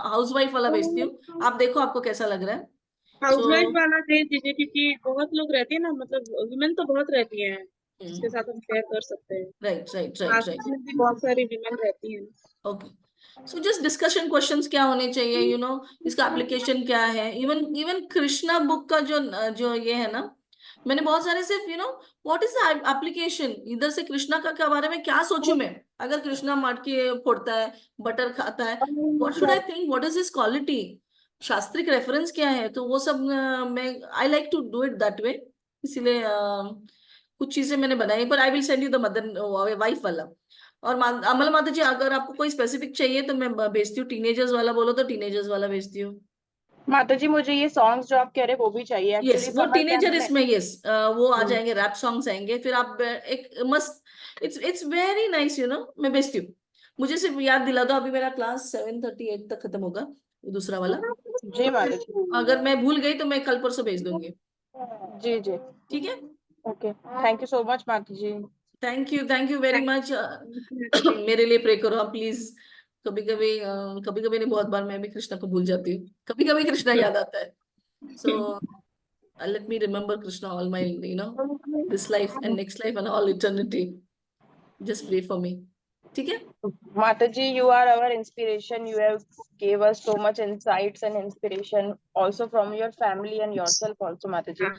हाउसवाइफ वाला भेजती हूँ, आप देखो आपको कैसा लग रहा है। हाउसवाइफ सो वाला भेज दीजिए, क्योंकि बहुत लोग रहते हैं ना, मतलब वुमेन तो बहुत रहती हैं जिसके साथ हम शेयर कर सकते हैं। Right right right right. Classes में भी बहुत सारी विमेन रहती हैं। Okay, so just discussion questions क्या होने चाहिए, इसका एप्लीकेशन क्या है। इवन इवन कृष्णा बुक का जो जो ये है ना, मैंने बहुत सारे सिर्फ व्हाट इज द एप्लीकेशन, इधर से कृष्णा का बारे में क्या सोचूं मैं, अगर कृष्णा मटकी फोड़ता है, बटर खाता है, what should I think, what is his quality, शास्त्रिक रेफरेंस क्या है, तो वो सब मैं I like to do it that way. इसीलिए कुछ चीजें मैंने बनाई, पर I will send you the mother wife वाला। और अमल माता जी, अगर आपको कोई स्पेसिफिक चाहिए तो मैं भेजती हूँ, टीनेजर्स वाला बोलो तो टीनेजर्स वाला भेजती हूँ। माता जी, मुझे ये सॉन्ग्स जो आप कह रहे हैं वो भी चाहिए यस, एक्चुअली वो समर कैंप टीनेजर में। इसमें, यस, वो आ जाएंगे, रैप सॉन्ग्स आएंगे, फिर आप एक मस्त, इट्स वेरी नाइस, मैं भेजती हूँ। मुझे सिर्फ याद दिला दो, अभी मेरा क्लास 7:38 तक खत्म होगा, दूसरा वाला। जी तो माता जी। अगर मैं भूल गई तो मैं कल परसों भेज दूंगी। जी जी। ठीक है, okay, thank you so much माता जी। Thank you very much. मेरे लिए प्रे करो आप प्लीज। कभी कभी नहीं, बहुत बार मैं भी कृष्णा को भूल जाती हूँ, कभी कभी कृष्णा याद आता है। सो let me remember Krishna all my, this life and next life and all eternity. Just pray for me. ठीक है? Mataji, you are our inspiration. You have gave us so much insights and inspiration also from your family and yourself also, Mataji.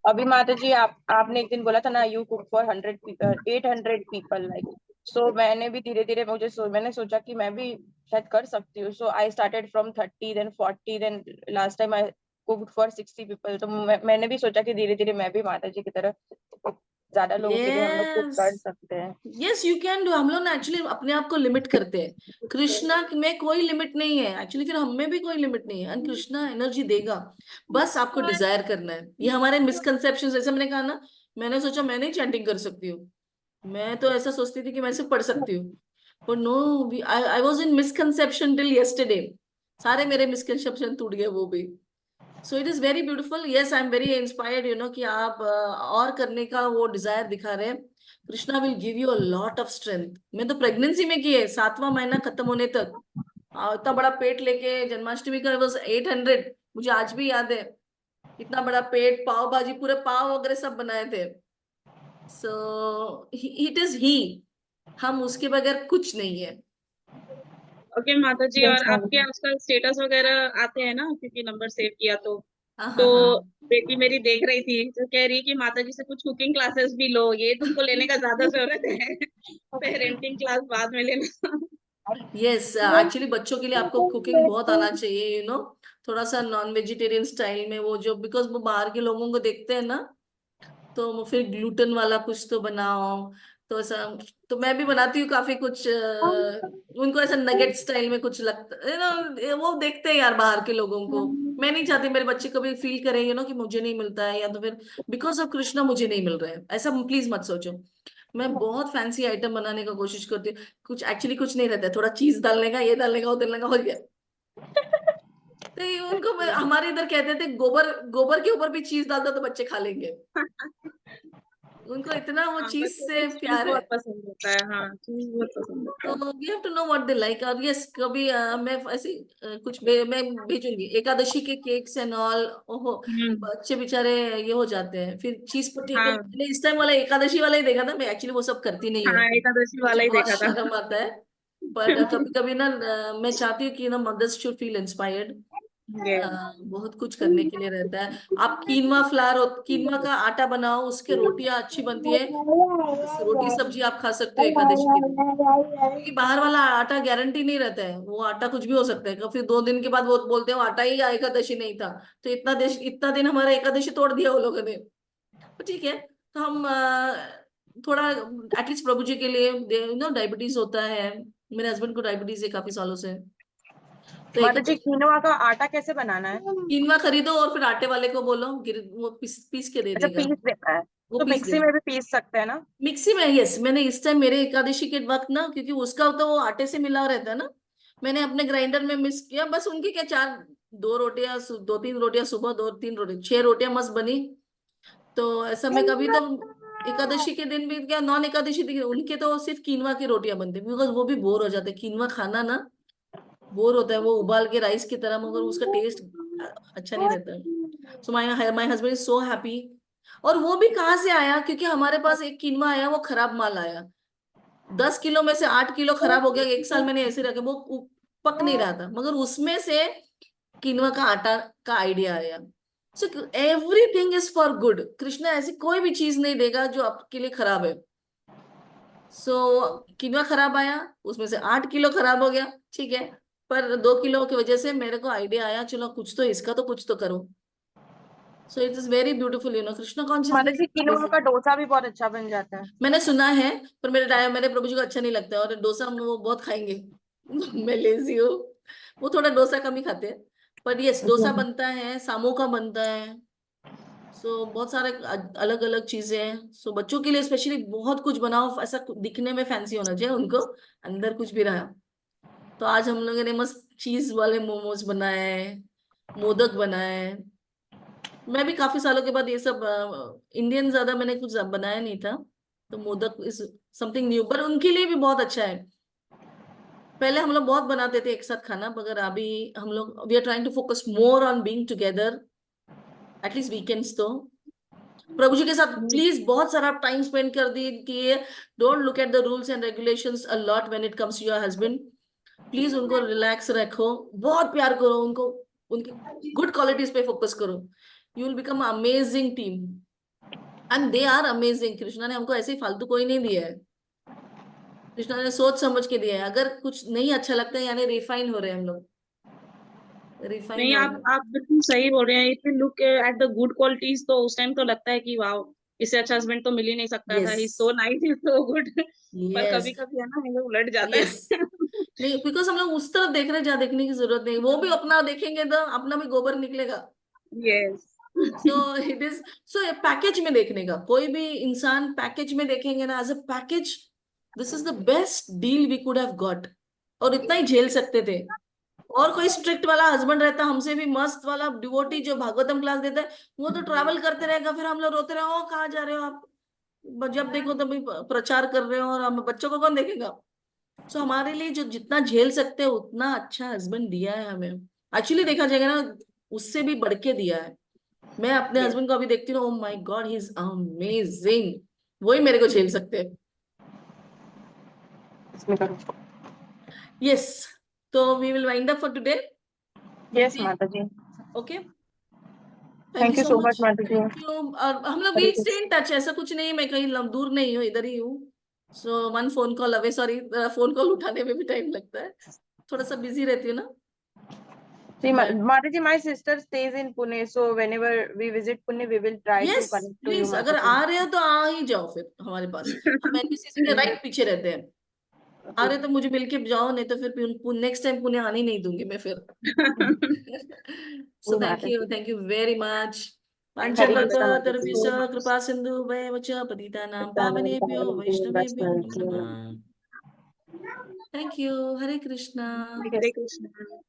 अभी Mataji, आपने एक दिन बोला था ना, you cook for 800 people like. So मैंने भी धीरे धीरे मैंने सोचा कि मैं भी शायद कर सकती हूँ. So I started from 30, then 40, then last time I cooked for 60 people. तो मैंने भी सोचा कि धीरे धीरे मैं भी माताजी की तरह ज्यादा लोगों के लिए हम लोग कुक Yes. कर सकते हैं. Yes you can do. हम लोग ना एक्चुअली अपने आप को लिमिट करते हैं, कृष्णा में कोई लिमिट नहीं है एक्चुअली, फिर हम में भी कोई लिमिट नहीं है, एंड कृष्णा एनर्जी देगा, बस आपको डिजायर करना है। ये हमारे मिसकंसेप्शन, जैसे मैंने कहा ना, मैंने सोचा मैं नहीं चैंटिंग कर सकती हूँ, मैं तो ऐसा सोचती थी कि मैं सिर्फ पढ़ सकती हूँ, पर no, I was in misconception till yesterday, सारे मेरे मिसकंसेप्शन टूट गए वो भी। So it is very beautiful. Yes, I am very inspired कि आप और करने का वो डिजायर दिखा रहे हैं. Krishna will give you a lot of strength. मैं तो प्रेगनेंसी में की है, 7वां महीना खत्म होने तक इतना बड़ा पेट लेके जन्माष्टमी का बस 800, मुझे आज भी याद है. इतना बड़ा पेट, पाव भाजी, पूरे पाव वगैरह सब बनाए थे. सो इट इज ही. हम उसके बगैर कुछ नहीं है. ओके माता जी, Yes, और आपके ma'am. आजकल स्टेटस वगैरह आते हैं ना, क्योंकि नंबर सेव किया तो हाँ तो हाँ हाँ. बेटी मेरी देख रही थी तो कह रही कि माता जी से कुछ कुकिंग क्लासेस भी लो, ये तुमको लेने का ज्यादा जरूरत है, पेरेंटिंग क्लास बाद में लेना। यस, एक्चुअली बच्चों के लिए आपको कुकिंग बहुत आना चाहिए. थोड़ा सा नॉन वेजिटेरियन स्टाइल में, वो जो बिकॉज वो बाहर के लोगों को देखते हैं ना, तो वो फिर ग्लूटेन वाला कुछ तो बनाओ. तो ऐसा, तो मैं भी बनाती हूँ काफी कुछ. उनको ऐसा नगेट स्टाइल में कुछ लगता है ना, वो देखते हैं यार बाहर के लोगों को. मैं नहीं चाहती मेरे बच्चे कभी फील करें कि मुझे नहीं मिलता है, या तो फिर बिकॉज ऑफ कृष्णा मुझे नहीं मिल रहा है, ऐसा प्लीज मत सोचो. मैं बहुत फैंसी आइटम बनाने का कोशिश करती हूँ. कुछ एक्चुअली कुछ नहीं रहता है, थोड़ा चीज डालने का, ये डालने का, वो डालने का, हो गया. तो ये उनको हमारे इधर कहते थे, गोबर गोबर के ऊपर भी चीज डाल दो तो बच्चे खा लेंगे. उनको इतना वो हाँ, चीज बच्चों को से चीज प्यार है. बहुत पसंद होता है, हाँ चीज बहुत पसंद होता तो है। We have to know what they like. और यस, कभी मैं ऐसी मैं भेजूंगी एकादशी के केक्स एंड ऑल. ओहो, हम्म। बच्चे बेचारे ये हो जाते हैं. फिर चीज पट्टी के हाँ मैंने इस टाइम वाला एकादशी वाला ही देखा था. मैं एक्चुअली वो सब करती नहीं हूँ, हाँ, एकादशी मुझे वाला ही बहुत देखा था। शर्म आता है. पर कभी कभी ना मैं चाहती हूँ कि मदर्स शुड फील इंस्पायर्ड. ये बहुत कुछ करने के लिए रहता है. आप कीनवा फ्लावर, कीनवा का आटा बनाओ, उसके रोटियां अच्छी बनती है. रोटी सब्जी आप खा सकते हो एकादशी के दिन. क्योंकि बाहर वाला आटा गारंटी नहीं रहता है, वो आटा कुछ भी हो सकता है. फिर 2 दिन के बाद वो बोलते हैं वो आटा ही एकादशी नहीं था. तो इतना दिन हमारा एकादशी तोड़ दिया वो लोगों ने. तो ठीक है, तो हम थोड़ा एटलीस्ट प्रभु जी के लिए, डायबिटीज होता है. मेरे हस्बैंड को डायबिटीज है काफी सालों से. तो माता जी, एकादशी, क्विनोआ का आटा कैसे बनाना है? कीनवा खरीदो और फिर आटे वाले को बोलो, वो पीस पीस के दे अच्छा, देगा. पीस देना है? वो तो पीस मिक्सी देगा में भी पीस सकते हैं ना? मिक्सी में. यस, मैंने इस टाइम मेरे एकादशी के वक्त ना, क्योंकि उसका तो वो आटे से मिला रहता है ना, मैंने अपने ग्राइंडर में मिक्स किया. बस उनकी क्या, 2 रोटियां, 2-3 रोटियां सुबह, 2-3 रोटियां, 6 रोटियां मस्त बनी. तो ऐसा मैं कभी तो एकादशी के दिन भी क्या, नॉन एकादशी दिन उनके तो सिर्फ कीनवा की रोटियां बनती, बिकॉज वो भी बोर हो जाते हैं. कीनवा खाना ना बोर होता है, वो उबाल के राइस की तरह, मगर उसका टेस्ट अच्छा नहीं रहता है. So my husband is so happy. और वो भी कहाँ से आया, क्योंकि हमारे पास एक किनवा आया, वो खराब माल आया. 10 किलो में से 8 किलो खराब हो गया. 1 साल मैंने ऐसे रखे, वो पक नहीं रहा था, मगर उसमें से किनवा का आटा का आइडिया आया. So everything is for good. Krishna ऐसी कोई भी चीज नहीं देगा जो आपके लिए खराब है. सो किनवा खराब आया, उसमें से 8 किलो खराब हो गया, ठीक है. पर 2 किलो की वजह से मेरे को आइडिया आया, चलो कुछ तो इसका तो कुछ तो करो. सो it is very beautiful. Krishna माता कॉन्शियसनेस. जी, क्विनोआ का डोसा भी बहुत अच्छा बन जाता है। मैंने सुना है, पर मेरे प्रभु जी को अच्छा नहीं लगता है, और डोसा वो बहुत खाएंगे. मैं लेजी हूँ, वो थोड़ा डोसा कम ही खाते हैं. पर यस, डोसा बनता है, सामोका बनता है. सो बहुत सारे अलग अलग चीजें हैं. सो बच्चों के लिए स्पेशली बहुत कुछ बनाओ, ऐसा दिखने में फैंसी होना चाहिए उनको, अंदर कुछ भी रहा. तो आज हम लोगों ने मस्त चीज वाले मोमोज बनाए, मोदक बनाए. मैं भी काफी सालों के बाद ये सब, इंडियन ज्यादा मैंने कुछ बनाया नहीं था. तो मोदक इज समथिंग न्यू, पर उनके लिए भी बहुत अच्छा है. पहले हम लोग बहुत बनाते थे एक साथ खाना, मगर अभी हम लोग we are trying to focus more on being together, at least weekends तो प्रभु जी के साथ. प्लीज बहुत सारा टाइम स्पेंड कर दीजिए. Don't look at the rules and regulations a lot when it comes to your husband. Please उनको रिलैक्स रखो, बहुत प्यार करो उनको, उनकी गुड क्वालिटीज पे फोकस करो. You will become amazing team. And they are amazing. Krishna ने हमको ऐसे ही फालतू कोई नहीं दिया है. कृष्णा ने सोच समझ के दिया है. अगर कुछ नहीं अच्छा लगता है, यानी रिफाइन हो रहे हैं हम लोग, रिफाइन नहीं, हो रहे हैं. आप बिल्कुल सही बोल रहे हैं। If you look at the good qualities तो उस टाइम तो लगता है कि वाह, इससे अच्छा हस्बैंड तो मिल ही नहीं सकता था, यस, ही सो नाइस, ही सो गुड। पर यस, कभी कभी है ना, हम लोग उलट जाता यस. है। नहीं, बिकॉज हम लोग उस तरफ देख रहे हैं जहाँ देखने की जरूरत नहीं. वो भी अपना देखेंगे तो अपना भी गोबर निकलेगा. Yes. So it is, so package में देखने का, कोई भी इंसान पैकेज में देखेंगे ना, as a package, this is the best deal we could have got. और इतना ही झेल सकते थे. और कोई स्ट्रिक्ट वाला हस्बैंड रहता हमसे भी मस्त वाला डिवोटी जो भागवतम क्लास देता है, वो तो ट्रैवल करते रहेगा, फिर हम लोग रोते रहे, ओ कहाँ जा रहे हो आप, जब देखो तभी प्रचार कर रहे हो, और हम बच्चों को कौन देखेगा। सो हमारे लिए जो जितना झेल सकते हैं उतना अच्छा हस्बैंड दिया है हमें। एक्चुअली देखा जाएगा ना, उससे भी बढ़ के दिया है। मैं अपने Yes. हस्बैंड को अभी देखती हूँ, ओ my god he is amazing, वही मेरे को झेल सकते हैं। इसमें करो। यस, तो we will wind up for today. Yes, माता जी। Okay, thank you Thank you so so much, much, माता जी। Thank you. और हम लोग Hare will stay Krishna. In touch, ऐसा कुछ नहीं, मैं कहीं दूर नहीं हूँ, इधर ही हूँ। So one phone call away, sorry phone call उठाने में भी टाइम लगता है, थोड़ा सा बिजी रहती हूँ ना। See, बट माता जी, my sister stays in Pune, so whenever we visit Pune, we will try to yes connect to you, please, माता अगर जी। आ रहे हो तो आ ही जाओ फिर हमारे पास, हम एनबीसीसी के राइट पीछे रहते हैं। आ रहे तो मुझे मिलके जाओ, नहीं तो फिर नेक्स्ट टाइम पुणे आने ही नहीं दूंगी मैं फिर। सो जी माता जी। Thank you very much. Hare Krishna माता जी। पंचकल्पतरुभ्यश्च कृपा सिंधु वैवच पतितानां पावनेभ्यो वैष्णवेभ्यो नमः। Thank you, Hare Krishna. Hare Krishna.